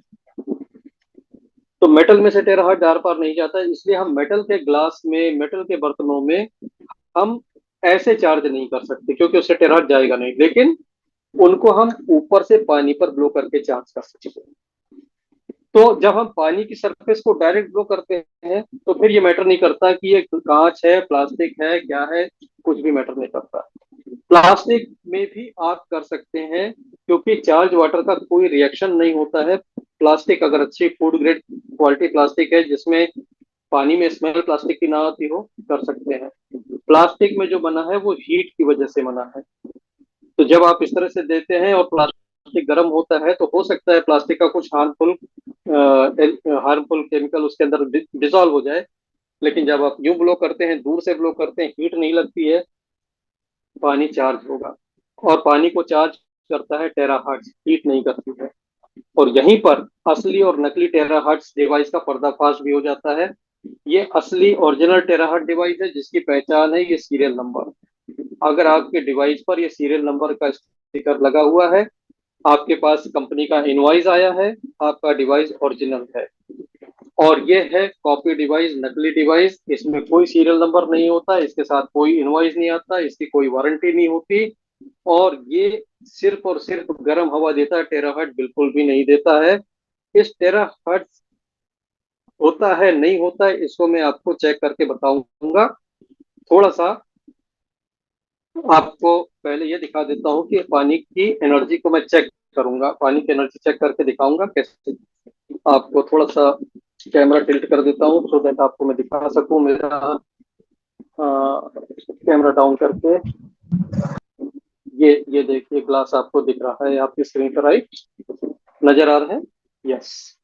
तो मेटल में से टेराहर्ट्ज आर पार नहीं जाता है, इसलिए हम मेटल के ग्लास में, मेटल के बर्तनों में हम ऐसे चार्ज नहीं कर सकते, क्योंकि उससे टेराहर्ट्ज जाएगा नहीं। लेकिन उनको हम ऊपर से पानी पर ब्लो करके चार्ज कर सकते हैं। तो जब हम पानी की सरफेस को डायरेक्ट ब्लो करते हैं तो फिर ये मैटर नहीं करता कि ये कांच है, प्लास्टिक है, क्या है, कुछ भी मैटर नहीं करता। प्लास्टिक में भी आप कर सकते हैं, क्योंकि चार्ज वाटर का कोई रिएक्शन नहीं होता है। प्लास्टिक अगर अच्छी फूड ग्रेड क्वालिटी प्लास्टिक है जिसमें पानी में स्मेल प्लास्टिक की ना आती हो, कर सकते हैं। प्लास्टिक में जो बना है वो हीट की वजह से बना है। तो जब आप इस तरह से देते हैं और प्लास्टिक गर्म होता है तो हो सकता है प्लास्टिक का कुछ हार्मफुल केमिकल उसके अंदर डिसॉल्व हो जाए। लेकिन जब आप यूं ब्लो करते हैं, दूर से ब्लो करते हैं, हीट नहीं लगती है, पानी चार्ज होगा। और पानी को चार्ज करता है टेराहर्ट्ज, हीट नहीं करती है। और यहीं पर असली और नकली टेराहर्ट्ज डिवाइस का पर्दाफाश भी हो जाता है। ये असली ओरिजिनल टेराहर्ट्ज डिवाइस है जिसकी पहचान है ये सीरियल नंबर। अगर आपके डिवाइस पर ये सीरियल नंबर का स्टिकर लगा हुआ है, आपके पास कंपनी का इनवॉइस आया है, आपका डिवाइस ओरिजिनल है। और ये है कॉपी डिवाइस, नकली डिवाइस, इसमें कोई सीरियल नंबर नहीं होता, इसके साथ कोई इनवॉइस नहीं आता, इसकी कोई वारंटी नहीं होती, और ये सिर्फ और सिर्फ गर्म हवा देता है, टेराहर्ट्ज बिल्कुल भी नहीं देता है। इस टेराहर्ट्ज होता है नहीं होता है इसको मैं आपको चेक करके बताऊंगा। थोड़ा सा आपको पहले ये दिखा देता हूँ कि पानी की एनर्जी को मैं चेक करूंगा, पानी की एनर्जी चेक करके दिखाऊंगा कैसे। आपको थोड़ा सा कैमरा टिल्ट कर देता हूँ सो दैट आपको मैं दिखा सकूं मेरा कैमरा डाउन करके। ये देखिए ग्लास आपको दिख रहा है आपकी स्क्रीन पर, राइट? नजर आ रहा है? यस।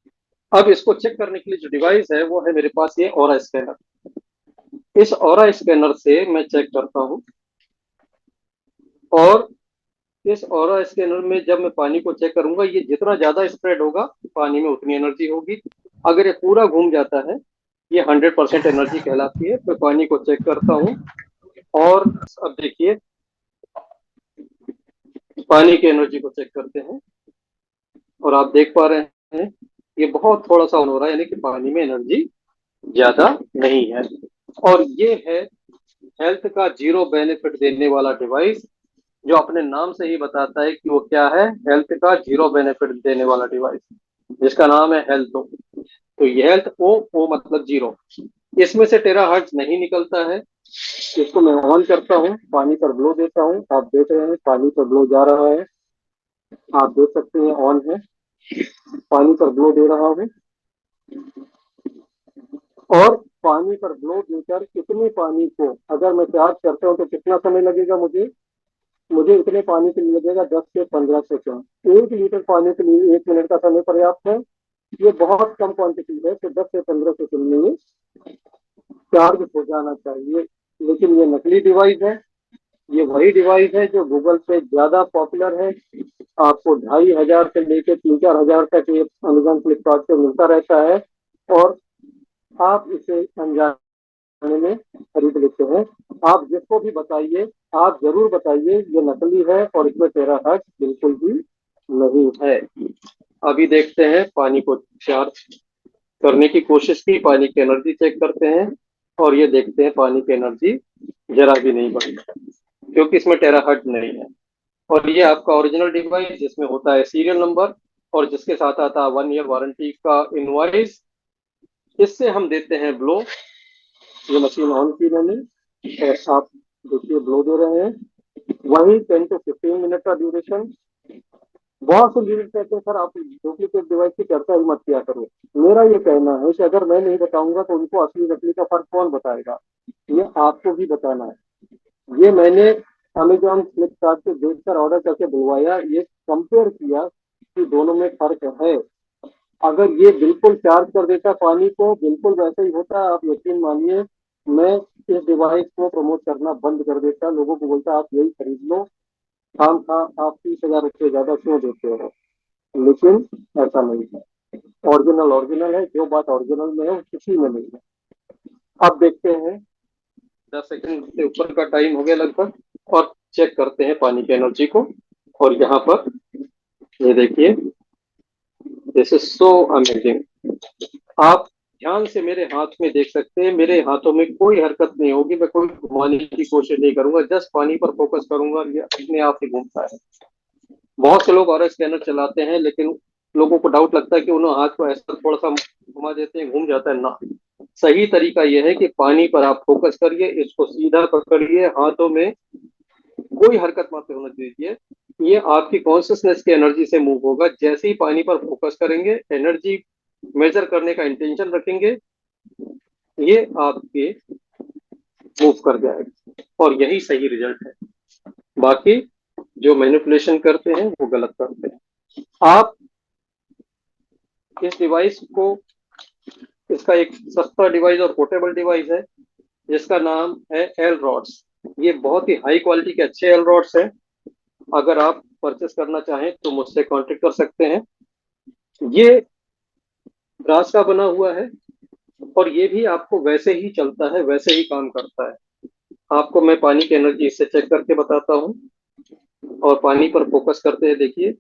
अब इसको चेक करने के लिए जो डिवाइस है वो है मेरे पास ये ऑरा स्कैनर। इस ऑरा स्कैनर से मैं चेक करता हूँ, और इस ऑरा स्कैनर में जब मैं पानी को चेक करूंगा, ये जितना ज्यादा स्प्रेड होगा पानी में उतनी एनर्जी होगी। अगर ये पूरा घूम जाता है, ये 100% एनर्जी कहलाती है। तो पानी को चेक करता हूँ, और अब देखिए पानी की एनर्जी को चेक करते हैं, और आप देख पा रहे हैं ये बहुत थोड़ा सा ऑन हो रहा है, यानी कि पानी में एनर्जी ज्यादा नहीं है। और ये है हेल्थ का जीरो बेनिफिट देने वाला डिवाइस, जो अपने नाम से ही बताता है कि वो क्या है, हेल्थ का जीरो बेनिफिट देने वाला डिवाइस, जिसका नाम है हेल्थ ओ। तो ये हेल्थ ओ, ओ मतलब जीरो। इसमें से टेराहर्ट्ज नहीं निकलता है। इसको मैं ऑन करता हूँ, पानी पर ब्लो देता हूँ, आप देख रहे हैं पानी पर ब्लो जा रहा है, आप देख सकते हैं ऑन है, पानी पर ब्लो दे रहा हूँ। और पानी पर ब्लो देकर इतने पानी को अगर मैं चार्ज करता हूँ तो कितना समय लगेगा मुझे? मुझे इतने पानी के लिए लगेगा 10 से 15 सेकंड। 1 लीटर पानी के लिए 1 मिनट का समय पर्याप्त है। ये बहुत कम क्वांटिटी है, तो 10 से 15 सेकंड में ये चार्ज हो जाना चाहिए। लेकिन ये नकली डिवाइस है। ये वही डिवाइस है जो गूगल पे ज्यादा पॉपुलर है। आपको 2,500 से लेकर 3-4 हजार तक ये अमेजोन फ्लिपकार्ट पे मिलता रहता है, और आप इसे अनजाने में खरीद लेते हैं। आप जिसको भी बताइए, आप जरूर बताइए ये नकली है और इसमें टेराहर्ट्ज बिल्कुल भी नहीं है। अभी देखते हैं, पानी को चार्ज करने की कोशिश की, पानी की एनर्जी चेक करते हैं, और ये देखते हैं पानी की एनर्जी जरा भी नहीं बढ़ी, क्योंकि इसमें टेराहर्ट्ज नहीं है। और ये आपका ओरिजिनल डिवाइस, जिसमें होता है सीरियल नंबर, और जिसके साथ आता है 1 ईयर वारंटी का इनवॉइस। इससे हम देते हैं ब्लो। ये मशीन ऑन की मैंने, और आप देखिए ब्लो दे रहे हैं, वही 10 से 15 मिनट का ड्यूरेशन। बहुत से यूजर्स कहते हैं सर आप डुप्लीकेट डिवाइस की चर्चा ही मत किया करो। मेरा ये कहना है कि अगर मैं नहीं बताऊंगा तो उनको असली नकली का फर्क कौन बताएगा? ये आपको भी बताना है। ये मैंने अमेजॉन फ्लिपकार्ट से देखकर ऑर्डर करके बुलवाया, ये कंपेयर किया कि दोनों में फर्क है। अगर ये बिल्कुल चार्ज कर देता पानी को, बिल्कुल वैसे ही होता, आप यकीन मानिए मैं इस डिवाइस को प्रमोट करना बंद कर देता, लोगों को बोलता आप यही खरीद लो, खाम खा आप 30,000 रुपये ज्यादा क्यों देते हो। लेकिन ऐसा नहीं है। ओरिजिनल ओरिजिनल है, जो बात ओरिजिनल में है वो किसी में नहीं है। अब देखते हैं, 10 सेकंड से ऊपर का टाइम हो गया लगभग, और चेक करते हैं पानी की एनर्जी को। और यहाँ पर ये देखिए, दिस इज सो अमेजिंग। आप ध्यान से मेरे हाथ में देख सकते हैं, मेरे हाथों में कोई हरकत नहीं होगी, मैं कोई घुमाने की कोशिश नहीं करूंगा, जस्ट पानी पर फोकस करूंगा, ये अपने आप ही घूमता है। बहुत से लोग और स्कैनर चलाते हैं, लेकिन लोगों को डाउट लगता है कि उन्होंने हाथ को ऐसा थोड़ा सा घुमा देते हैं, घूम जाता है ना। सही तरीका यह है कि पानी पर आप फोकस करिए, इसको सीधा पकड़िए, हाथों में कोई हरकत मत होने दीजिए। ये आपकी कॉन्शियसनेस की एनर्जी से मूव होगा। जैसे ही पानी पर फोकस करेंगे, एनर्जी मेजर करने का इंटेंशन रखेंगे, ये आपके मूव कर जाएगा, और यही सही रिजल्ट है। बाकी जो मैनिपुलेशन करते हैं वो गलत करते हैं। आप इस डिवाइस को, इसका एक सस्ता डिवाइस और पोर्टेबल डिवाइस है, जिसका नाम है एल रॉड्स। ये बहुत ही हाई क्वालिटी के अच्छे एल रॉड्स हैं। अगर आप परचेस करना चाहें तो मुझसे कांटेक्ट कर सकते हैं। ये ब्रास का बना हुआ है, और ये भी आपको वैसे ही चलता है, वैसे ही काम करता है। आपको मैं पानी की एनर्जी इससे चेक करके बताता हूँ, और पानी पर फोकस करते हैं, देखिए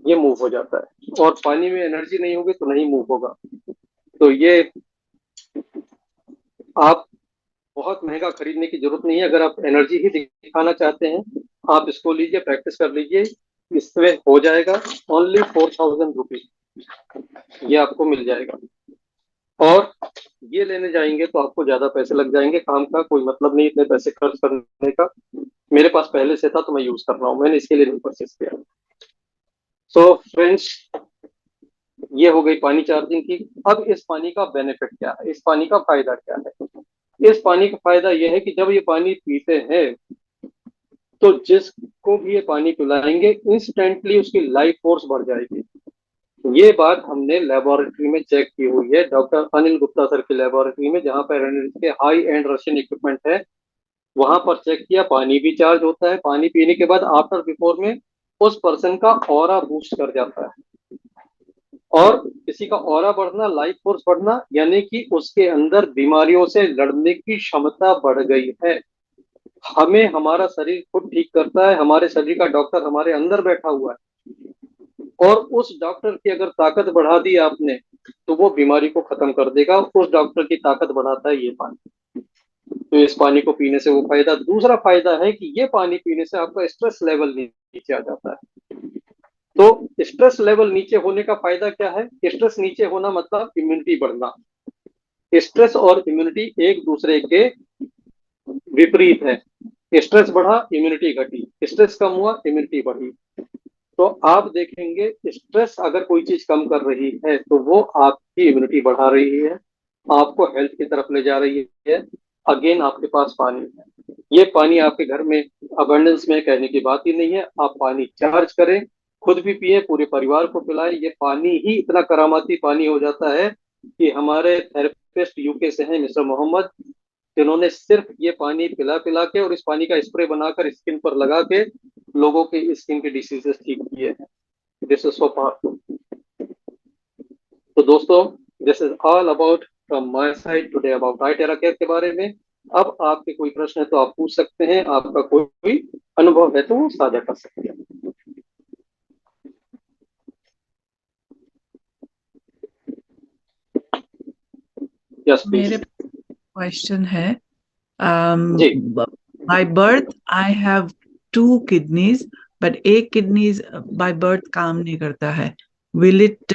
ये मूव हो जाता है, और पानी में एनर्जी नहीं होगी तो नहीं मूव होगा। तो ये आप बहुत महंगा खरीदने की जरूरत नहीं है। अगर आप एनर्जी ही दिखाना चाहते हैं, आप इसको लीजिए, प्रैक्टिस कर लीजिए, इसमें हो जाएगा। ओनली 4,000 रुपीज ये आपको मिल जाएगा। और ये लेने जाएंगे तो आपको ज्यादा पैसे लग जाएंगे, काम का कोई मतलब नहीं इतने पैसे खर्च करने का। मेरे पास पहले से था तो मैं यूज कर रहा हूँ, मैंने इसके लिए नहीं परचेस किया। सो फ्रेंड्स, ये हो गई पानी चार्जिंग की। अब इस पानी का बेनिफिट क्या है, इस पानी का फायदा क्या है? इस पानी का फायदा यह है कि जब ये पानी पीते हैं तो जिसको भी ये पानी पिलाएंगे इंस्टेंटली उसकी लाइफ फोर्स बढ़ जाएगी। ये बात हमने लेबोरेटरी में चेक की हुई है, डॉक्टर अनिल गुप्ता सर की लेबोरेटरी में, जहां पर के हाई एंड रशियन इक्विपमेंट है। वहां पर चेक किया, पानी भी चार्ज होता है, पानी पीने के बाद आफ्टर बिफोर में उस पर्सन का ऑरा बूस्ट कर जाता है। और किसी का ऑरा बढ़ना, लाइफ फोर्स बढ़ना, यानी कि उसके अंदर बीमारियों से लड़ने की क्षमता बढ़ गई है। हमें हमारा शरीर खुद ठीक करता है, हमारे शरीर का डॉक्टर हमारे अंदर बैठा हुआ है, और उस डॉक्टर की अगर ताकत बढ़ा दी आपने तो वो बीमारी को खत्म कर देगा। उस डॉक्टर की ताकत बढ़ाता है ये पानी। तो इस पानी को पीने से वो फायदा। दूसरा फायदा है कि ये पानी पीने से आपका स्ट्रेस लेवल नीचे आ जाता है। तो स्ट्रेस लेवल नीचे होने का फायदा क्या है? स्ट्रेस नीचे होना मतलब इम्यूनिटी बढ़ना। स्ट्रेस और इम्यूनिटी एक दूसरे के विपरीत है। स्ट्रेस बढ़ा, इम्यूनिटी घटी, स्ट्रेस कम हुआ, इम्यूनिटी बढ़ी। तो आप देखेंगे, स्ट्रेस अगर कोई चीज कम कर रही है तो वो आपकी इम्यूनिटी बढ़ा रही है, आपको हेल्थ की तरफ ले जा रही है। अगेन आपके पास पानी है, ये पानी आपके घर में अबंडेंस में, कहने की बात ही नहीं है। आप पानी चार्ज करें, खुद भी पिए, पूरे परिवार को पिलाएं। ये पानी ही इतना करामाती पानी हो जाता है कि हमारे थेरेपिस्ट यूके से हैं मिस्टर मोहम्मद, जिन्होंने सिर्फ ये पानी पिला पिला के और इस पानी का स्प्रे बनाकर स्किन पर लगा के लोगों के स्किन के डिसीजेस ठीक किए हैं। This is so powerful. तो दोस्तों, this is all about from my side today about iTerra care के बारे में। अब आपके कोई प्रश्न है तो आप पूछ सकते हैं, आपका कोई अनुभव है तो वो साझा कर सकते हैं। यस मेरे प्लीज। क्वेश्चन है, जी। By birth I have 2 kidneys, but एक किडनीज बाय बर्थ काम नहीं करता है। Will it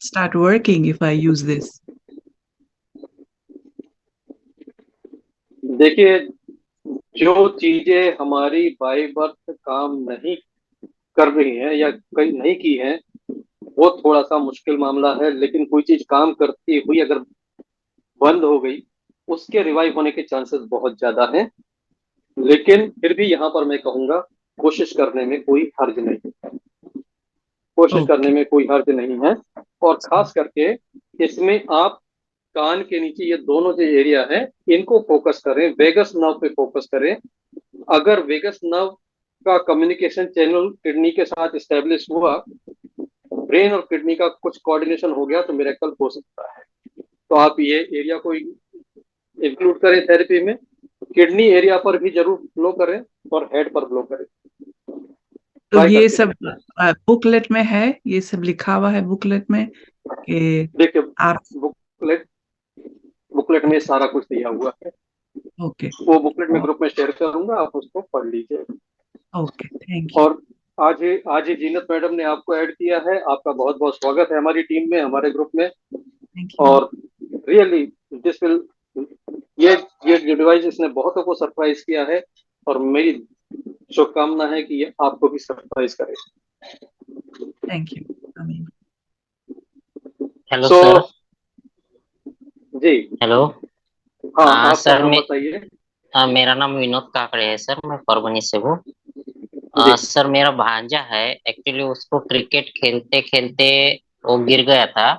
start working if I use this? देखिए, जो चीजें हमारी बाय बर्थ काम नहीं कर रही हैं या कहीं नहीं की हैं, वो थोड़ा सा मुश्किल मामला है। लेकिन कोई चीज काम करती हुई अगर बंद हो गई, उसके रिवाइव होने के चांसेस बहुत ज्यादा हैं। लेकिन फिर भी यहाँ पर मैं कहूंगा, कोशिश करने में कोई हर्ज नहीं है, कोशिश करने ओके। में कोई हर्ज नहीं है। और खास करके इसमें आप कान के नीचे ये दोनों जो एरिया है, इनको फोकस करें, वेगस नर्व पे फोकस करें। अगर वेगस नर्व का कम्युनिकेशन चैनल किडनी के साथ स्टेब्लिश हुआ, ब्रेन और किडनी का कुछ कोऑर्डिनेशन हो गया, तो मिरेकल हो सकता है। तो आप ये एरिया को इंक्लूड करें थेरेपी में। किडनी एरिया पर भी जरूर फ्लो करें और हेड पर फ्लो करें। तो ट्राई ये करके सब देखिए। बुकलेट में है, ये सब लिखा हुआ है बुकलेट में कि देखिए, आप? बुकलेट बुकलेट में सारा कुछ दिया हुआ है। ओके। वो बुकलेट में ग्रुप में शेयर करूंगा, आप उसको पढ़ लीजिए। Okay, thank you. और आज ही जीनत मैडम ने आपको ऐड किया है, आपका बहुत बहुत स्वागत है हमारी टीम में, हमारे ग्रुप में। Thank you. और रियली दिस विल, ये ये डिवाइस इसने बहुतों को सरप्राइज किया है, और मेरी शुभकामना है कि ये आपको भी सरप्राइज करे। Thank you. आमीन। Hello so sir. जी। हेलो। हाँ, आपका सर नाम बताइए। मेरा नाम विनोद काकड़े है सर, मैं परभनी से हूँ। जी। सर मेरा भांजा है, एक्चुअली उसको क्रिकेट खेलते खेलते वो गिर गया था।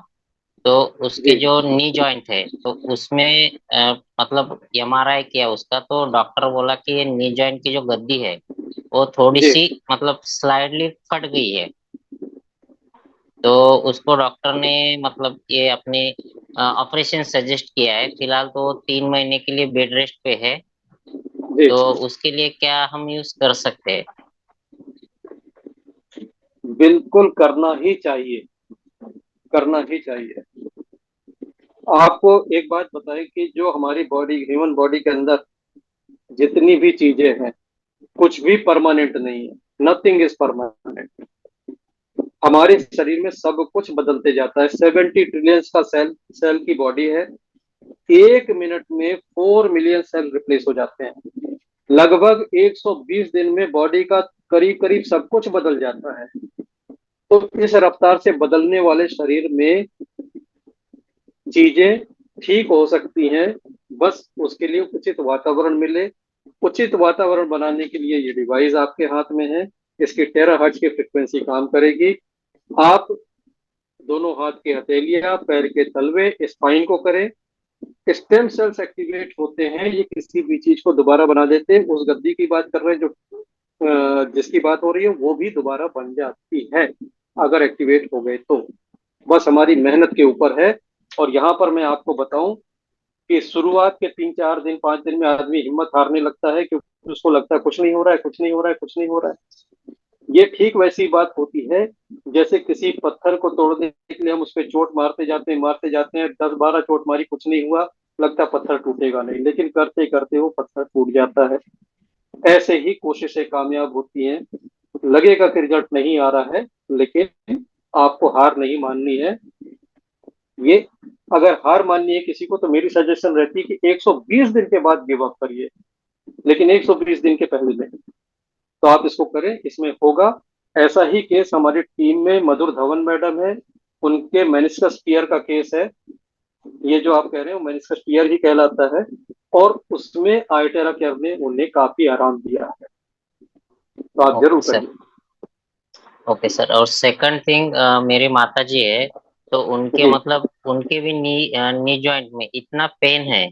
तो उसके जी। जो नी जॉइंट है तो उसमें मतलब एमआरआई किया उसका, तो डॉक्टर बोला कि ये नी जॉइंट की जो गद्दी है वो थोड़ी जी। सी मतलब स्लाइडली फट गई है। तो उसको डॉक्टर ने मतलब ये अपने ऑपरेशन सजेस्ट किया है। फिलहाल तो वो 3 महीने के लिए बेड रेस्ट पे है। जी। तो उसके लिए क्या हम यूज कर सकते हैं? बिल्कुल करना ही चाहिए, करना ही चाहिए। आपको एक बात बताएं कि जो हमारी बॉडी, ह्यूमन बॉडी के अंदर जितनी भी चीजें हैं, कुछ भी परमानेंट नहीं है। Nothing is permanent. हमारे शरीर में सब कुछ बदलते जाता है। 70 ट्रिलियंस का सेल सेल की बॉडी है। 1 मिनट में 4 मिलियन सेल रिप्लेस हो जाते हैं। लगभग 120 दिन में बॉडी का करीब करीब सब कुछ बदल जाता है। तो इस रफ्तार से बदलने वाले शरीर में चीजें ठीक हो सकती हैं, बस उसके लिए उचित वातावरण मिले। उचित वातावरण बनाने के लिए ये डिवाइस आपके हाथ में है। इसकी टेराहर्ट्ज की फ्रिक्वेंसी काम करेगी। आप दोनों हाथ की हथेलियां, पैर के तलवे, स्पाइन को करें। स्टेम सेल्स एक्टिवेट होते हैं, ये किसी भी चीज को दोबारा बना देते हैं। उस गद्दी की बात कर रहे हैं जो जिसकी बात हो रही है, वो भी दोबारा बन जाती है अगर एक्टिवेट हो गए तो। बस हमारी मेहनत के ऊपर है। और यहाँ पर मैं आपको बताऊं कि शुरुआत के 3 4 दिन 5 दिन में आदमी हिम्मत हारने लगता है, क्योंकि उसको लगता है कुछ नहीं हो रहा है, कुछ नहीं हो रहा है, कुछ नहीं हो रहा है। ये ठीक वैसी बात होती है जैसे किसी पत्थर को तोड़ने के लिए हम उस पर चोट मारते जाते हैं, 10 12 चोट मारी, कुछ नहीं हुआ, लगता पत्थर टूटेगा नहीं, लेकिन करते करते वो पत्थर टूट जाता है। ऐसे ही कोशिशें कामयाब होती हैं। लगेगा कि रिजल्ट नहीं आ रहा है, लेकिन आपको हार नहीं माननी है। ये अगर हार माननी है किसी को, तो मेरी सजेशन रहती है कि 120 दिन के बाद गिव अप करिए, लेकिन 120 दिन के पहले नहीं। तो आप इसको करें, इसमें होगा। ऐसा ही केस हमारी टीम में मधुर धवन मैडम है, उनके मेनिस्कस टियर का केस है। ये जो आप कह रहे हो मेनिस्कस टियर ही कहलाता है, और उसमें आयटेरा केयर ने उन्हें काफी आराम दिया है। तो आप ओके जरूर सर। करिए। Okay sir. और सेकंड थिंग, मेरी माता जी है, तो उनके जी मतलब उनके भी नी जॉइंट में इतना पेन है,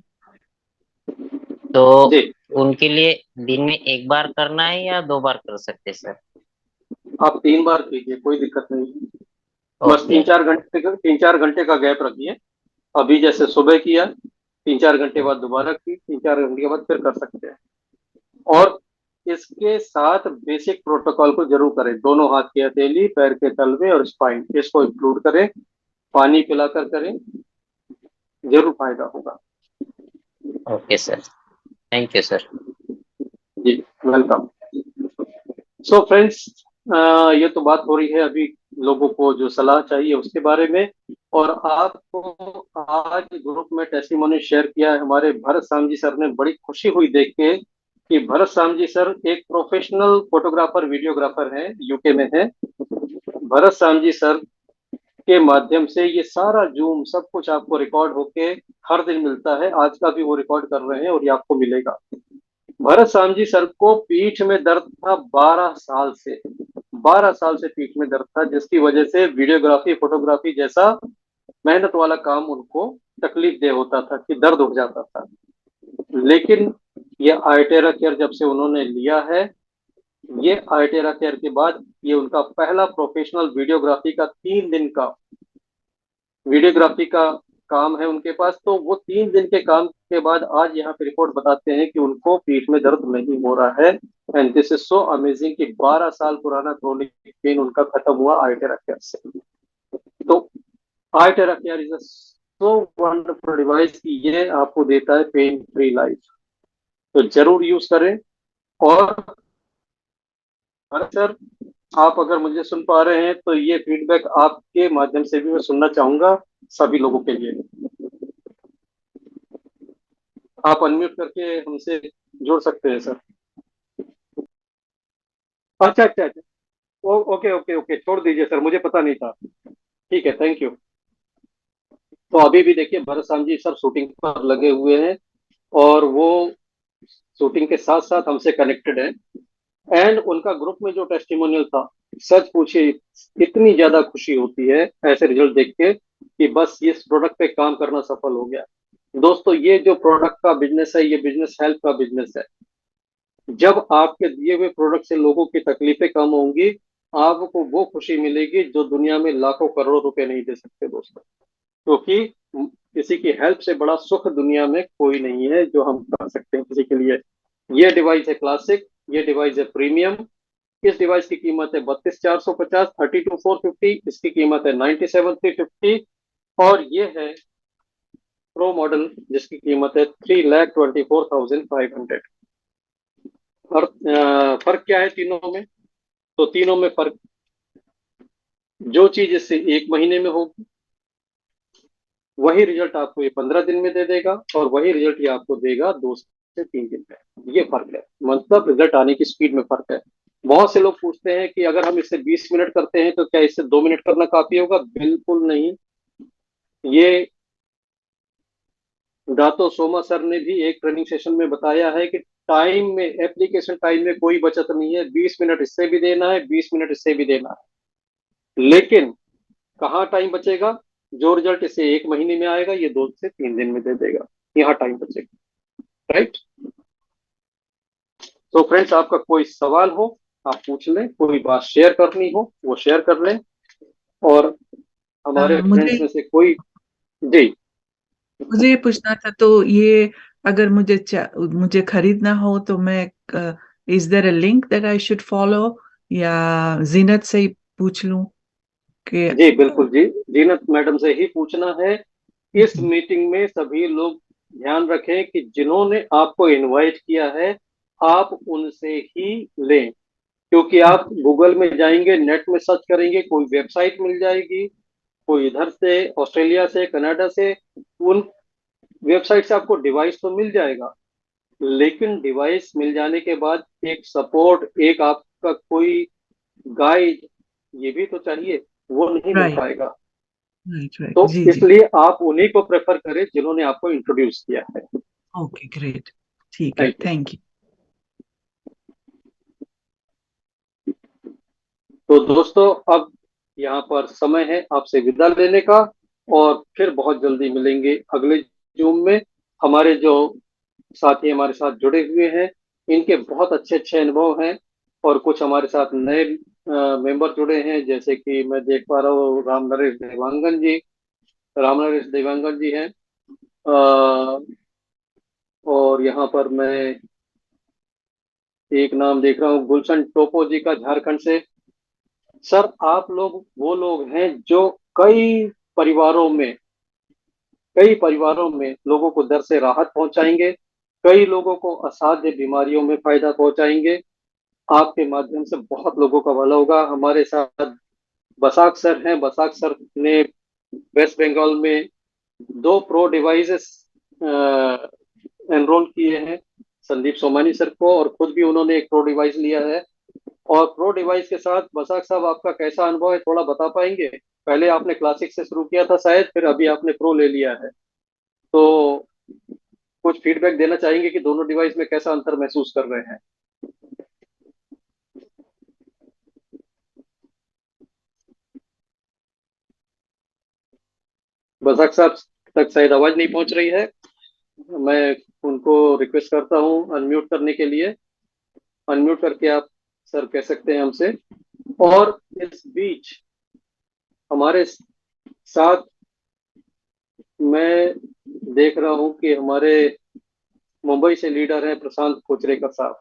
तो जी। उनके लिए दिन में एक बार करना है या 2 बार कर सकते हैं सर? आप 3 बार कीजिए, कोई दिक्कत नहीं है। बस ओके। 3 4 घंटे का गैप रखिए। अभी जैसे सुबह किया, 3 4 घंटे बाद दोबारा की, 3 4 घंटे के बाद फिर कर सकते हैं। और इसके साथ बेसिक प्रोटोकॉल को जरूर करें। दोनों हाथ की हथेली, पैर के तलवे और स्पाइन, इसको इंक्लूड करें। पानी पिलाकर करें, जरूर फायदा होगा। Okay sir. Thank you sir. जी, वेलकम। सो फ्रेंड्स, ये तो बात हो रही है अभी लोगों को जो सलाह चाहिए उसके बारे में। और आपको आज ग्रुप में टेस्टिमोनी शेयर किया है हमारे भरत साम जी सर ने। बड़ी खुशी हुई देख के कि भरत साम जी सर एक प्रोफेशनल फोटोग्राफर वीडियोग्राफर हैं, यूके में है। भरत साम जी सर के माध्यम से ये सारा जूम सब कुछ आपको रिकॉर्ड होके हर दिन मिलता है। आज का भी वो रिकॉर्ड कर रहे हैं और ये आपको मिलेगा। भरत साम जी सर को पीठ में दर्द था 12 साल से। 12 साल से पीठ में दर्द था, जिसकी वजह से वीडियोग्राफी फोटोग्राफी जैसा मेहनत वाला काम उनको तकलीफ दे होता था, कि दर्द हो जाता था। लेकिन ये आयटेरा केयर जब से उन्होंने लिया है, ये आयटेरा केयर के बाद ये उनका पहला प्रोफेशनल वीडियोग्राफी का काम है उनके पास। तो वो 3 दिन के काम के बाद आज यहाँ पे रिपोर्ट बताते हैं कि उनको पीठ में दर्द नहीं हो रहा है। And this is so amazing कि 12 साल पुराना क्रोनिक पेन उनका खत्म हुआ आयटेरा केयर से। तो iTera care is so wonderful device कि ये आपको देता है पेन फ्री लाइफ। तो जरूर यूज करें। और सर, आप अगर मुझे सुन पा रहे हैं तो ये फीडबैक आपके माध्यम से भी मैं सुनना चाहूंगा सभी लोगों के लिए। आप अनम्यूट करके हमसे जुड़ सकते हैं सर। अच्छा अच्छा अच्छा। ओके ओके ओके, छोड़ दीजिए सर, मुझे पता नहीं था। ठीक है, थैंक यू। तो अभी भी देखिए भरत साम जी सब शूटिंग पर लगे हुए हैं, और वो शूटिंग के साथ साथ हमसे कनेक्टेड है। एंड उनका ग्रुप में जो टेस्टिमोनियल था, सच पूछिए इतनी ज्यादा खुशी होती है ऐसे रिजल्ट देख के कि बस इस प्रोडक्ट पे काम करना सफल हो गया। दोस्तों, ये जो प्रोडक्ट का बिजनेस है, ये बिजनेस हेल्थ का बिजनेस है। जब आपके दिए हुए प्रोडक्ट से लोगों की तकलीफें कम होंगी, आपको वो खुशी मिलेगी जो दुनिया में लाखों करोड़ों रुपए नहीं दे सकते दोस्तों। क्योंकि किसी की हेल्प से बड़ा सुख दुनिया में कोई नहीं है जो हम कर सकते हैं किसी के लिए। ये डिवाइस है क्लासिक, ये डिवाइस है प्रीमियम। इस डिवाइस की कीमत है 32,450, 32,450। इसकी कीमत है 97,350। और ये है प्रो मॉडल, जिसकी कीमत है 3,24,500। और फर्क क्या है तीनों में? तो तीनों में फर्क, जो चीज इससे 1 महीने में होगी वही रिजल्ट आपको ये 15 दिन में दे देगा, और वही रिजल्ट ये आपको देगा 2 से 3 दिन में। ये फर्क है, मतलब रिजल्ट आने की स्पीड में फर्क है। बहुत से लोग पूछते हैं कि अगर हम इससे 20 मिनट करते हैं तो क्या इससे 2 मिनट करना काफी होगा? बिल्कुल नहीं। ये दातो सोमा सर ने भी एक ट्रेनिंग सेशन में बताया है कि टाइम में, एप्लीकेशन टाइम में कोई बचत नहीं है। 20 मिनट इससे भी देना है, 20 मिनट इससे भी देना है, लेकिन कहाँ टाइम बचेगा? जो रिजल्ट इसे 1 महीने में आएगा, ये 2 से 3 दिन में दे देगा, यहाँ टाइम बचेगा। राइट। तो फ्रेंड्स, आपका कोई सवाल हो आप पूछ लें, कोई बात शेयर करनी हो वो शेयर कर लें, और हमारे मुझे फ्रेंड्स में से कोई। जी। मुझे ये पूछना था, तो ये अगर मुझे खरीदना हो तो मैं, is there a link that I should follow, या जीनत से ही पूछ लूं कि जी बिल्कुल जी, जीनत मैडम से ही पूछना है। इस मीटिंग में सभी लोग ध्यान रखें कि जिन्होंने आपको इनवाइट किया है, आप उनसे ही लें। क्योंकि आप गूगल में जाएंगे, नेट में सर्च करेंगे, कोई वेबसाइट मिल जाएगी, कोई इधर से ऑस्ट्रेलिया से, कनाडा से, उन वेबसाइट से आपको डिवाइस तो मिल जाएगा, लेकिन डिवाइस मिल जाने के बाद एक सपोर्ट, एक आपका कोई गाइड, ये भी तो चाहिए, वो नहीं मिल राइट पाएगा। राइट राइट, तो जी जी, इसलिए आप उन्हीं को प्रेफर करें जिन्होंने आपको इंट्रोड्यूस किया है। ओके ग्रेट, ठीक है, थैंक यू। Thank you. तो दोस्तों, अब यहाँ पर समय है आपसे विदा लेने का, और फिर बहुत जल्दी मिलेंगे अगले जूम में। हमारे जो साथी हमारे साथ जुड़े हुए हैं, इनके बहुत अच्छे अच्छे अनुभव हैं, और कुछ हमारे साथ नए मेंबर जुड़े हैं, जैसे कि मैं देख पा रहा हूँ राम नरेश देवांगन जी हैं। अ, और यहाँ पर मैं एक नाम देख रहा हूँ, गुलशन टोपो जी का, झारखंड से। सर, आप लोग वो लोग हैं जो कई परिवारों में कई परिवारों में लोगों को दर्द से राहत पहुंचाएंगे, कई लोगों को असाध्य बीमारियों में फायदा पहुंचाएंगे। आपके माध्यम से बहुत लोगों का भला होगा। हमारे साथ बसाक सर हैं। बसाक सर ने वेस्ट बंगाल में 2 प्रो डिवाइसेस एनरोल किए हैं, संदीप सोमानी सर को, और खुद भी उन्होंने एक प्रो डिवाइस लिया है। और प्रो डिवाइस के साथ बसाक साहब, आपका कैसा अनुभव है, थोड़ा बता पाएंगे? पहले आपने क्लासिक से शुरू किया था शायद, फिर अभी आपने प्रो ले लिया है, तो कुछ फीडबैक देना चाहेंगे कि दोनों डिवाइस में कैसा अंतर महसूस कर रहे हैं? बसाक साहब तक शायद आवाज नहीं पहुंच रही है। मैं उनको रिक्वेस्ट करता हूं अनम्यूट करने के लिए। अनम्यूट करके आप सर कह सकते हैं हमसे। और इस बीच हमारे साथ मैं देख रहा हूं कि हमारे मुंबई से लीडर हैं प्रशांत कोचरेकर साहब।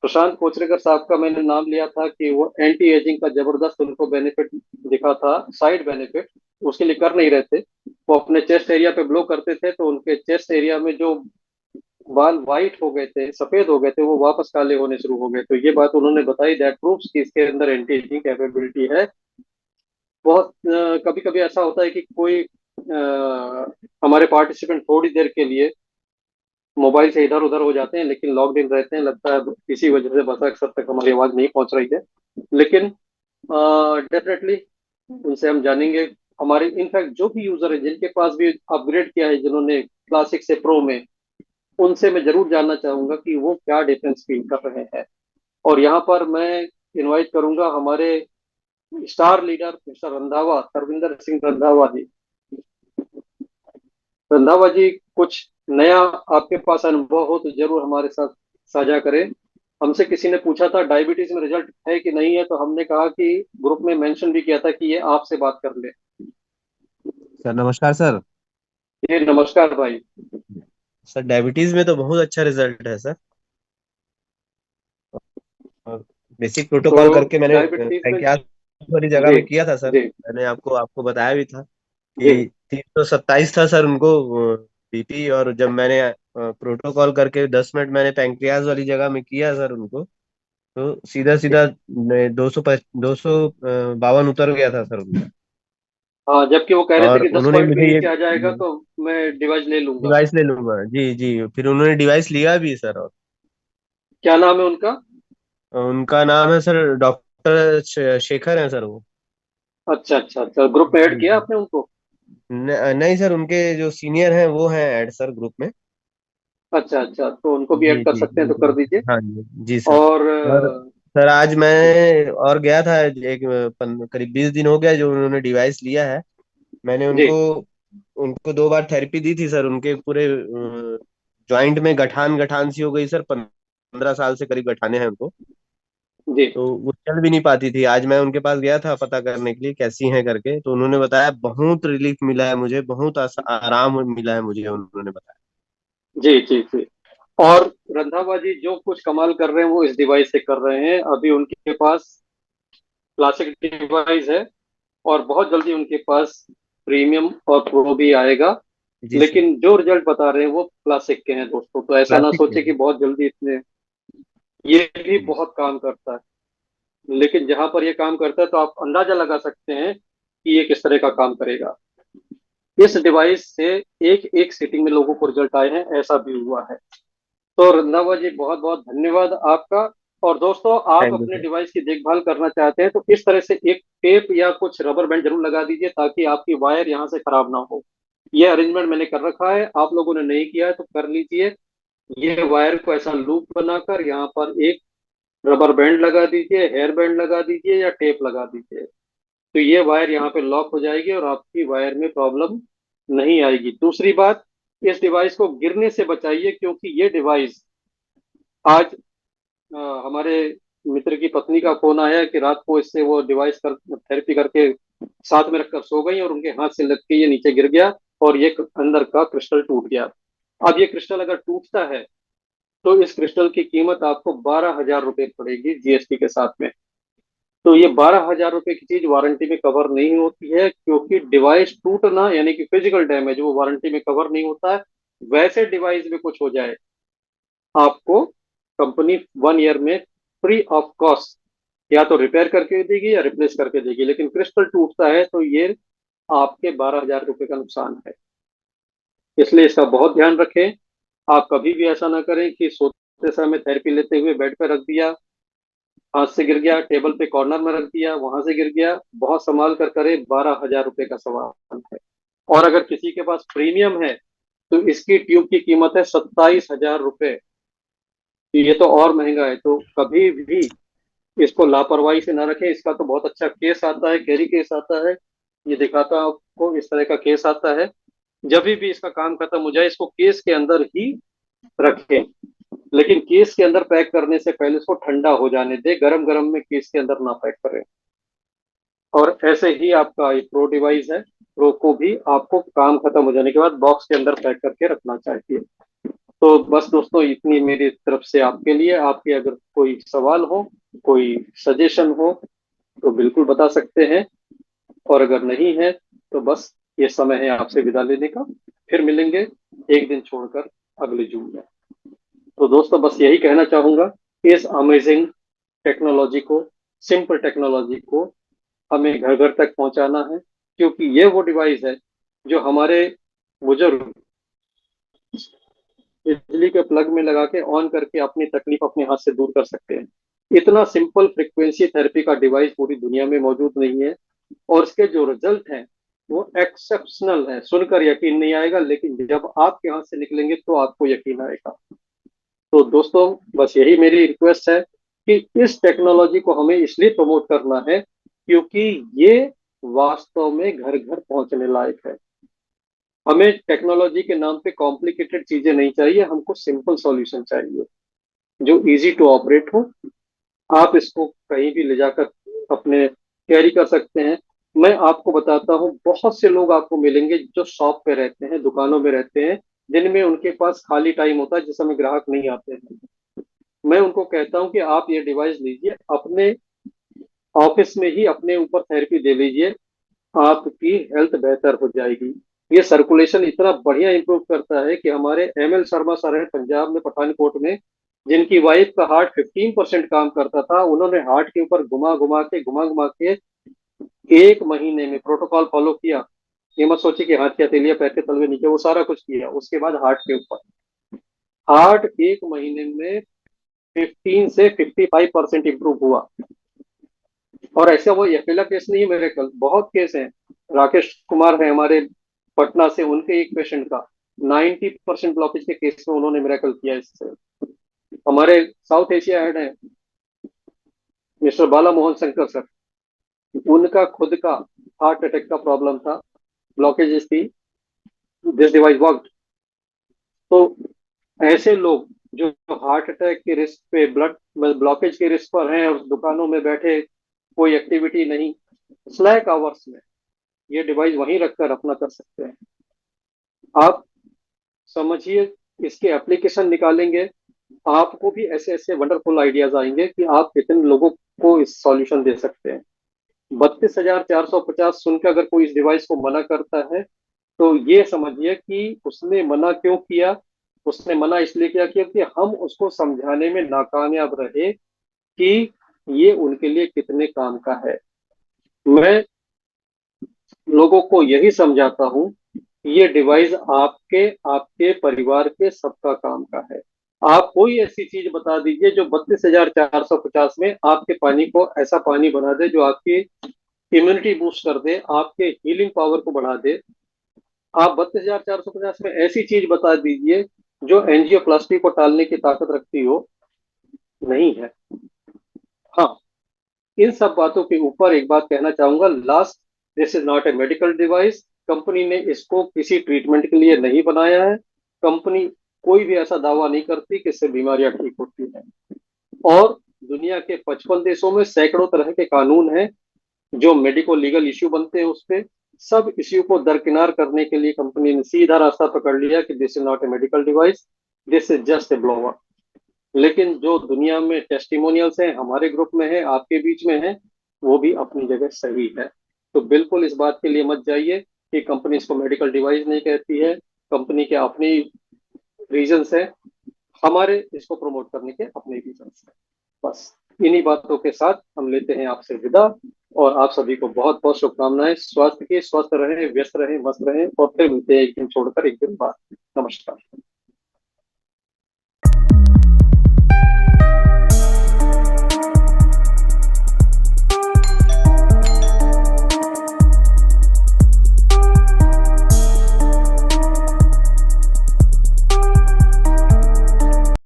प्रशांत कोचरेकर साहब का मैंने नाम लिया था कि वो एंटी एजिंग का जबरदस्त उनको बेनिफिट दिखा था, साइड बेनिफिट। उसके लिए कर नहीं रहे थे, वो अपने चेस्ट एरिया पे ब्लो करते थे, तो उनके चेस्ट एरिया में जो बाल वाइट हो गए थे, सफेद हो गए थे, वो वापस काले होने शुरू हो गए। तो ये बात उन्होंने बताई, दैट प्रूव्स कि इसके अंदर एंटी एजिंग कैपेबिलिटी है। बहुत कभी कभी ऐसा होता है कि कोई हमारे पार्टिसिपेंट थोड़ी देर के लिए मोबाइल से इधर उधर हो जाते हैं, लेकिन लॉग्ड इन रहते हैं। लगता है इसी वजह से बस अक्सर तक हमारी आवाज नहीं पहुंच रही है, लेकिन डेफिनेटली उनसे हम जानेंगे। हमारे इनफैक्ट जो भी यूजर है जिनके पास भी अपग्रेड किया है, जिन्होंने क्लासिक से प्रो में, उनसे मैं जरूर जानना चाहूंगा कि वो क्या डिफरेंस फील कर रहे हैं। और यहाँ पर मैं इनवाइट करूंगा हमारे star leader mister Randhawa, Sarvinder Singh Randhawa ji. Randhawa ji, कुछ नया आपके पास अनुभव हो तो जरूर हमारे साथ साझा करें। हमसे किसी ने पूछा था डायबिटीज में रिजल्ट है कि नहीं है, तो हमने कहा कि ग्रुप में मेंशन भी किया था कि ये आपसे बात कर ले। सर नमस्कार सर। ये नमस्कार भाई। सर डायबिटीज में तो बहुत अच्छा रिजल्ट है सर। बेसिक तो प्रोटोकॉल करके मैंने डायबिटीज में। पैंक्रियाज वाली जगह जी। में किया था सर। जी। मैंने आपको आपको बताया भी था जी। कि 327 था सर उनको बीपी। और जब मैंने प्रोटोकॉल करके 10 मिनट मैंने पैंक्रियाज वाली जगह में किया सर उनको, तो सीधा सीधा 252 उतर गया था सर उनका। हाँ, जबकि वो कह रहे थे और कि 10 उन्होंने पॉइंट में मुझे ये नीचे आ जाएगा तो मैं डिवाइस ले लूंगा। डिवाइस ले लूंगा। जी जी, फिर उन्होंने डिवाइस लिया भी सर। और क्या नाम है उनका? उनका नाम है सर डॉक्टर शेखर है सर वो। अच्छा अच्छा अच्छा, ग्रुप में ऐड जी किया जी। आपने उनको? नहीं सर, उनके जो सीनियर हैं वो हैं ऐड सर ग्रुप में। अच्छा अच्छा, तो उनको भी जी ऐड कर जी सकते हैं जी तो कर जी। दीजिए। हाँ जी जी सर। और और सर आज मैं और गया था, एक करीब 20 दिन हो गया जो उन्होंने डिवाइस लिया है। मैंने जी उनको उनको 2 बार थेरेपी दी थी सर। उनके पूरे जॉइंट में गठान गठान सी हो गई सर। 15 साल से करीब गठाने हैं उनको। जी। तो वो चल भी नहीं पाती थी। आज मैं उनके पास गया था पता करने के लिए कैसी हैं करके, तो उन्होंने बताया बहुत रिलीफ मिला है मुझे, बहुत आराम मिला है मुझे, उन्होंने बताया। जी जी जी। और रंधावा जी जो कुछ कमाल कर रहे हैं वो इस डिवाइस से कर रहे हैं। अभी उनके पास क्लासिक डिवाइस है और बहुत जल्दी उनके पास प्रीमियम और प्रो भी आएगा। जी सर। लेकिन जो रिजल्ट बता रहे हैं वो क्लासिक के हैं दोस्तों, तो ऐसा ना क्लासिक है। सोचे कि बहुत जल्दी इतने। ये भी जी बहुत काम करता है, लेकिन जहां पर ये काम करता है तो आप अंदाजा लगा सकते हैं कि ये किस तरह का काम करेगा। इस डिवाइस से एक एक सीटिंग में लोगों को रिजल्ट आए हैं, ऐसा भी हुआ है। तो रंधावा जी बहुत बहुत धन्यवाद आपका। और दोस्तों, आप थैंक यू अपने सर। डिवाइस की देखभाल करना चाहते हैं तो इस तरह से एक टेप या कुछ रबर बैंड जरूर लगा दीजिए ताकि आपकी वायर यहाँ से खराब ना हो। ये अरेंजमेंट मैंने कर रखा है, आप लोगों ने नहीं किया है तो कर लीजिए। ये वायर को ऐसा लूप बनाकर यहाँ पर एक रबर बैंड लगा दीजिए, हेयर बैंड लगा दीजिए या टेप लगा दीजिए। तो ये वायर यहाँ पे लॉक हो जाएगी और आपकी वायर में प्रॉब्लम नहीं आएगी। दूसरी बात, इस डिवाइस को गिरने से बचाइए क्योंकि ये डिवाइस आज हमारे मित्र की पत्नी का फोन आया कि रात को इससे वो डिवाइस कर थेरेपी करके साथ में रखकर सो गई और उनके हाथ से लग के ये नीचे गिर गया और ये अंदर का क्रिस्टल टूट गया। अब ये क्रिस्टल अगर टूटता है तो इस क्रिस्टल की कीमत आपको 12,000 रुपये पड़ेगी जीएसटी के साथ में। तो ये 12,000 रुपये की चीज वारंटी में कवर नहीं होती है क्योंकि डिवाइस टूटना यानी कि फिजिकल डैमेज वो वारंटी में कवर नहीं होता है। वैसे डिवाइस में कुछ हो जाए, आपको कंपनी 1 ईयर में फ्री ऑफ कॉस्ट या तो रिपेयर करके देगी या रिप्लेस करके देगी। लेकिन क्रिस्टल टूटता है तो ये आपके 12,000 रुपये का नुकसान है। इसलिए इसका बहुत ध्यान रखें। आप कभी भी ऐसा ना करें कि सोते समय थेरेपी लेते हुए बेड पर रख दिया, हाथ से गिर गया, टेबल पे कॉर्नर में रख दिया, वहां से गिर गया। बहुत संभाल कर करें, 12,000 रुपये का सवाल है। और अगर किसी के पास प्रीमियम है तो इसकी ट्यूब की कीमत है 27,000 रुपये। ये तो और महंगा है। तो कभी भी इसको लापरवाही से ना रखें। इसका तो बहुत अच्छा केस आता है, कैरी केस आता है। ये दिखाता हूं आपको, इस तरह का केस आता है। जब भी इसका काम खत्म हो जाए इसको केस के अंदर ही रखें। लेकिन केस के अंदर पैक करने से पहले इसको ठंडा हो जाने दें, गरम गरम में केस के अंदर ना पैक करें। और ऐसे ही आपका एक प्रो डिवाइस है, प्रो को भी आपको काम खत्म हो जाने के बाद बॉक्स के अंदर पैक करके रखना चाहिए। तो बस दोस्तों, इतनी मेरी तरफ से आपके लिए। आपके अगर कोई सवाल हो, कोई सजेशन हो तो बिल्कुल बता सकते हैं। और अगर नहीं है तो बस ये समय है आपसे विदा लेने का। फिर मिलेंगे एक दिन छोड़कर अगले जून में। तो दोस्तों, बस यही कहना चाहूंगा कि इस अमेजिंग टेक्नोलॉजी को, सिंपल टेक्नोलॉजी को हमें घर घर तक पहुंचाना है क्योंकि ये वो डिवाइस है जो हमारे बुजुर्ग बिजली के प्लग में लगा के ऑन करके अपनी तकलीफ अपने हाथ से दूर कर सकते हैं। इतना सिंपल फ्रीक्वेंसी थेरेपी का डिवाइस पूरी दुनिया में मौजूद नहीं है। और इसके जो रिजल्ट हैं वो एक्सेप्शनल है। सुनकर यकीन नहीं आएगा, लेकिन जब आपके हाथ से निकलेंगे तो आपको यकीन आएगा। तो दोस्तों, बस यही मेरी रिक्वेस्ट है कि इस टेक्नोलॉजी को हमें इसलिए प्रमोट करना है क्योंकि ये वास्तव में घर घर पहुंचने लायक है। हमें टेक्नोलॉजी के नाम पे कॉम्प्लिकेटेड चीजें नहीं चाहिए, हमको सिंपल सॉल्यूशन चाहिए जो इजी टू ऑपरेट हो। आप इसको कहीं भी ले जाकर अपने कैरी कर सकते हैं। मैं आपको बताता हूँ, बहुत से लोग आपको मिलेंगे जो शॉप पे रहते हैं, दुकानों में रहते हैं, जिनमें उनके पास खाली टाइम होता है जिस समय ग्राहक नहीं आते हैं। मैं उनको कहता हूँ कि आप ये डिवाइस लीजिए, अपने ऑफिस में ही अपने ऊपर थेरेपी दे लीजिए, आपकी हेल्थ बेहतर हो जाएगी। ये सर्कुलेशन इतना बढ़िया इंप्रूव करता है कि हमारे एमएल शर्मा सर हैं पंजाब में पठानकोट में, जिनकी वाइफ का हार्ट 15% काम करता था, उन्होंने हार्ट के ऊपर घुमा घुमा के 1 महीने में प्रोटोकॉल फॉलो किया, ये मत सोचिए कि हाथ की हथेलियां पैर के तलवे नीचे, वो सारा कुछ किया। उसके बाद हार्ट के ऊपर, हार्ट 1 महीने में 15 से 55% इंप्रूव हुआ। और ऐसा वो अकेला केस नहीं है मेरे कल, बहुत केस हैं। राकेश कुमार है हमारे पटना से, उनके एक पेशेंट का 90% ब्लॉकेज के केस में उन्होंने मिरेकल किया इससे। हमारे साउथ एशिया हेड है मिस्टर बाला मोहन शंकर सर, उनका खुद का हार्ट अटैक का प्रॉब्लम था, ब्लॉकेजेस थी, दिस डिवाइस वर्कड। तो ऐसे लोग जो हार्ट अटैक के रिस्क पे, ब्लड ब्लॉकेज के रिस्क पर हैं और दुकानों में बैठे, कोई एक्टिविटी नहीं, स्लैक आवर्स में ये डिवाइस वहीं रखकर अपना कर सकते हैं। आप समझिए, इसके एप्लीकेशन निकालेंगे, आपको भी ऐसे ऐसे वंडरफुल आइडियाज आएंगे कि आप कितने लोगों को इस सॉल्यूशन दे सकते हैं। 32,450 सुनकर अगर कोई इस डिवाइस को मना करता है तो ये समझिए कि उसने मना क्यों किया। उसने मना इसलिए किया क्योंकि हम उसको समझाने में नाकामयाब रहे कि ये उनके लिए कितने काम का है। मैं लोगों को यही समझाता हूँ, ये डिवाइस आपके आपके परिवार के सबका काम का है। आप कोई ऐसी चीज बता दीजिए जो 32,450 में आपके पानी को ऐसा पानी बना दे जो आपकी इम्यूनिटी बूस्ट कर दे, आपके हीलिंग पावर को बढ़ा दे। आप 32,450 में ऐसी चीज बता दीजिए जो एंजियोप्लास्टी को टालने की ताकत रखती हो, नहीं है। हाँ, इन सब बातों के ऊपर एक बात कहना चाहूंगा last, this is not a medical device. Company ने इसको किसी ट्रीटमेंट के लिए नहीं बनाया है। कंपनी कोई भी ऐसा दावा नहीं करती कि इससे बीमारियां ठीक होती हैं। और दुनिया के 55 देशों में सैकड़ों तरह के कानून हैं जो मेडिको लीगल इश्यू बनते हैं, उस पे सब इश्यू को दरकिनार करने के लिए कंपनी ने सीधा रास्ता पकड़ लिया कि this is not a medical device, this is just a blower. लेकिन जो दुनिया में टेस्टिमोनियल्स हैं, हमारे ग्रुप में है, आपके बीच में है, वो भी अपनी जगह सही है। तो बिल्कुल इस बात के लिए मत जाइए कि कंपनी इसको मेडिकल डिवाइस नहीं कहती है। कंपनी के अपनी रीजंस है, हमारे इसको प्रमोट करने के अपने रीजंस है। बस इन्हीं बातों के साथ हम लेते हैं आपसे विदा, और आप सभी को बहुत बहुत शुभकामनाएं। स्वास्थ्य की, स्वस्थ रहें, व्यस्त रहें, मस्त रहें, और फिर मिलते हैं एक दिन छोड़कर एक दिन बाद। नमस्कार।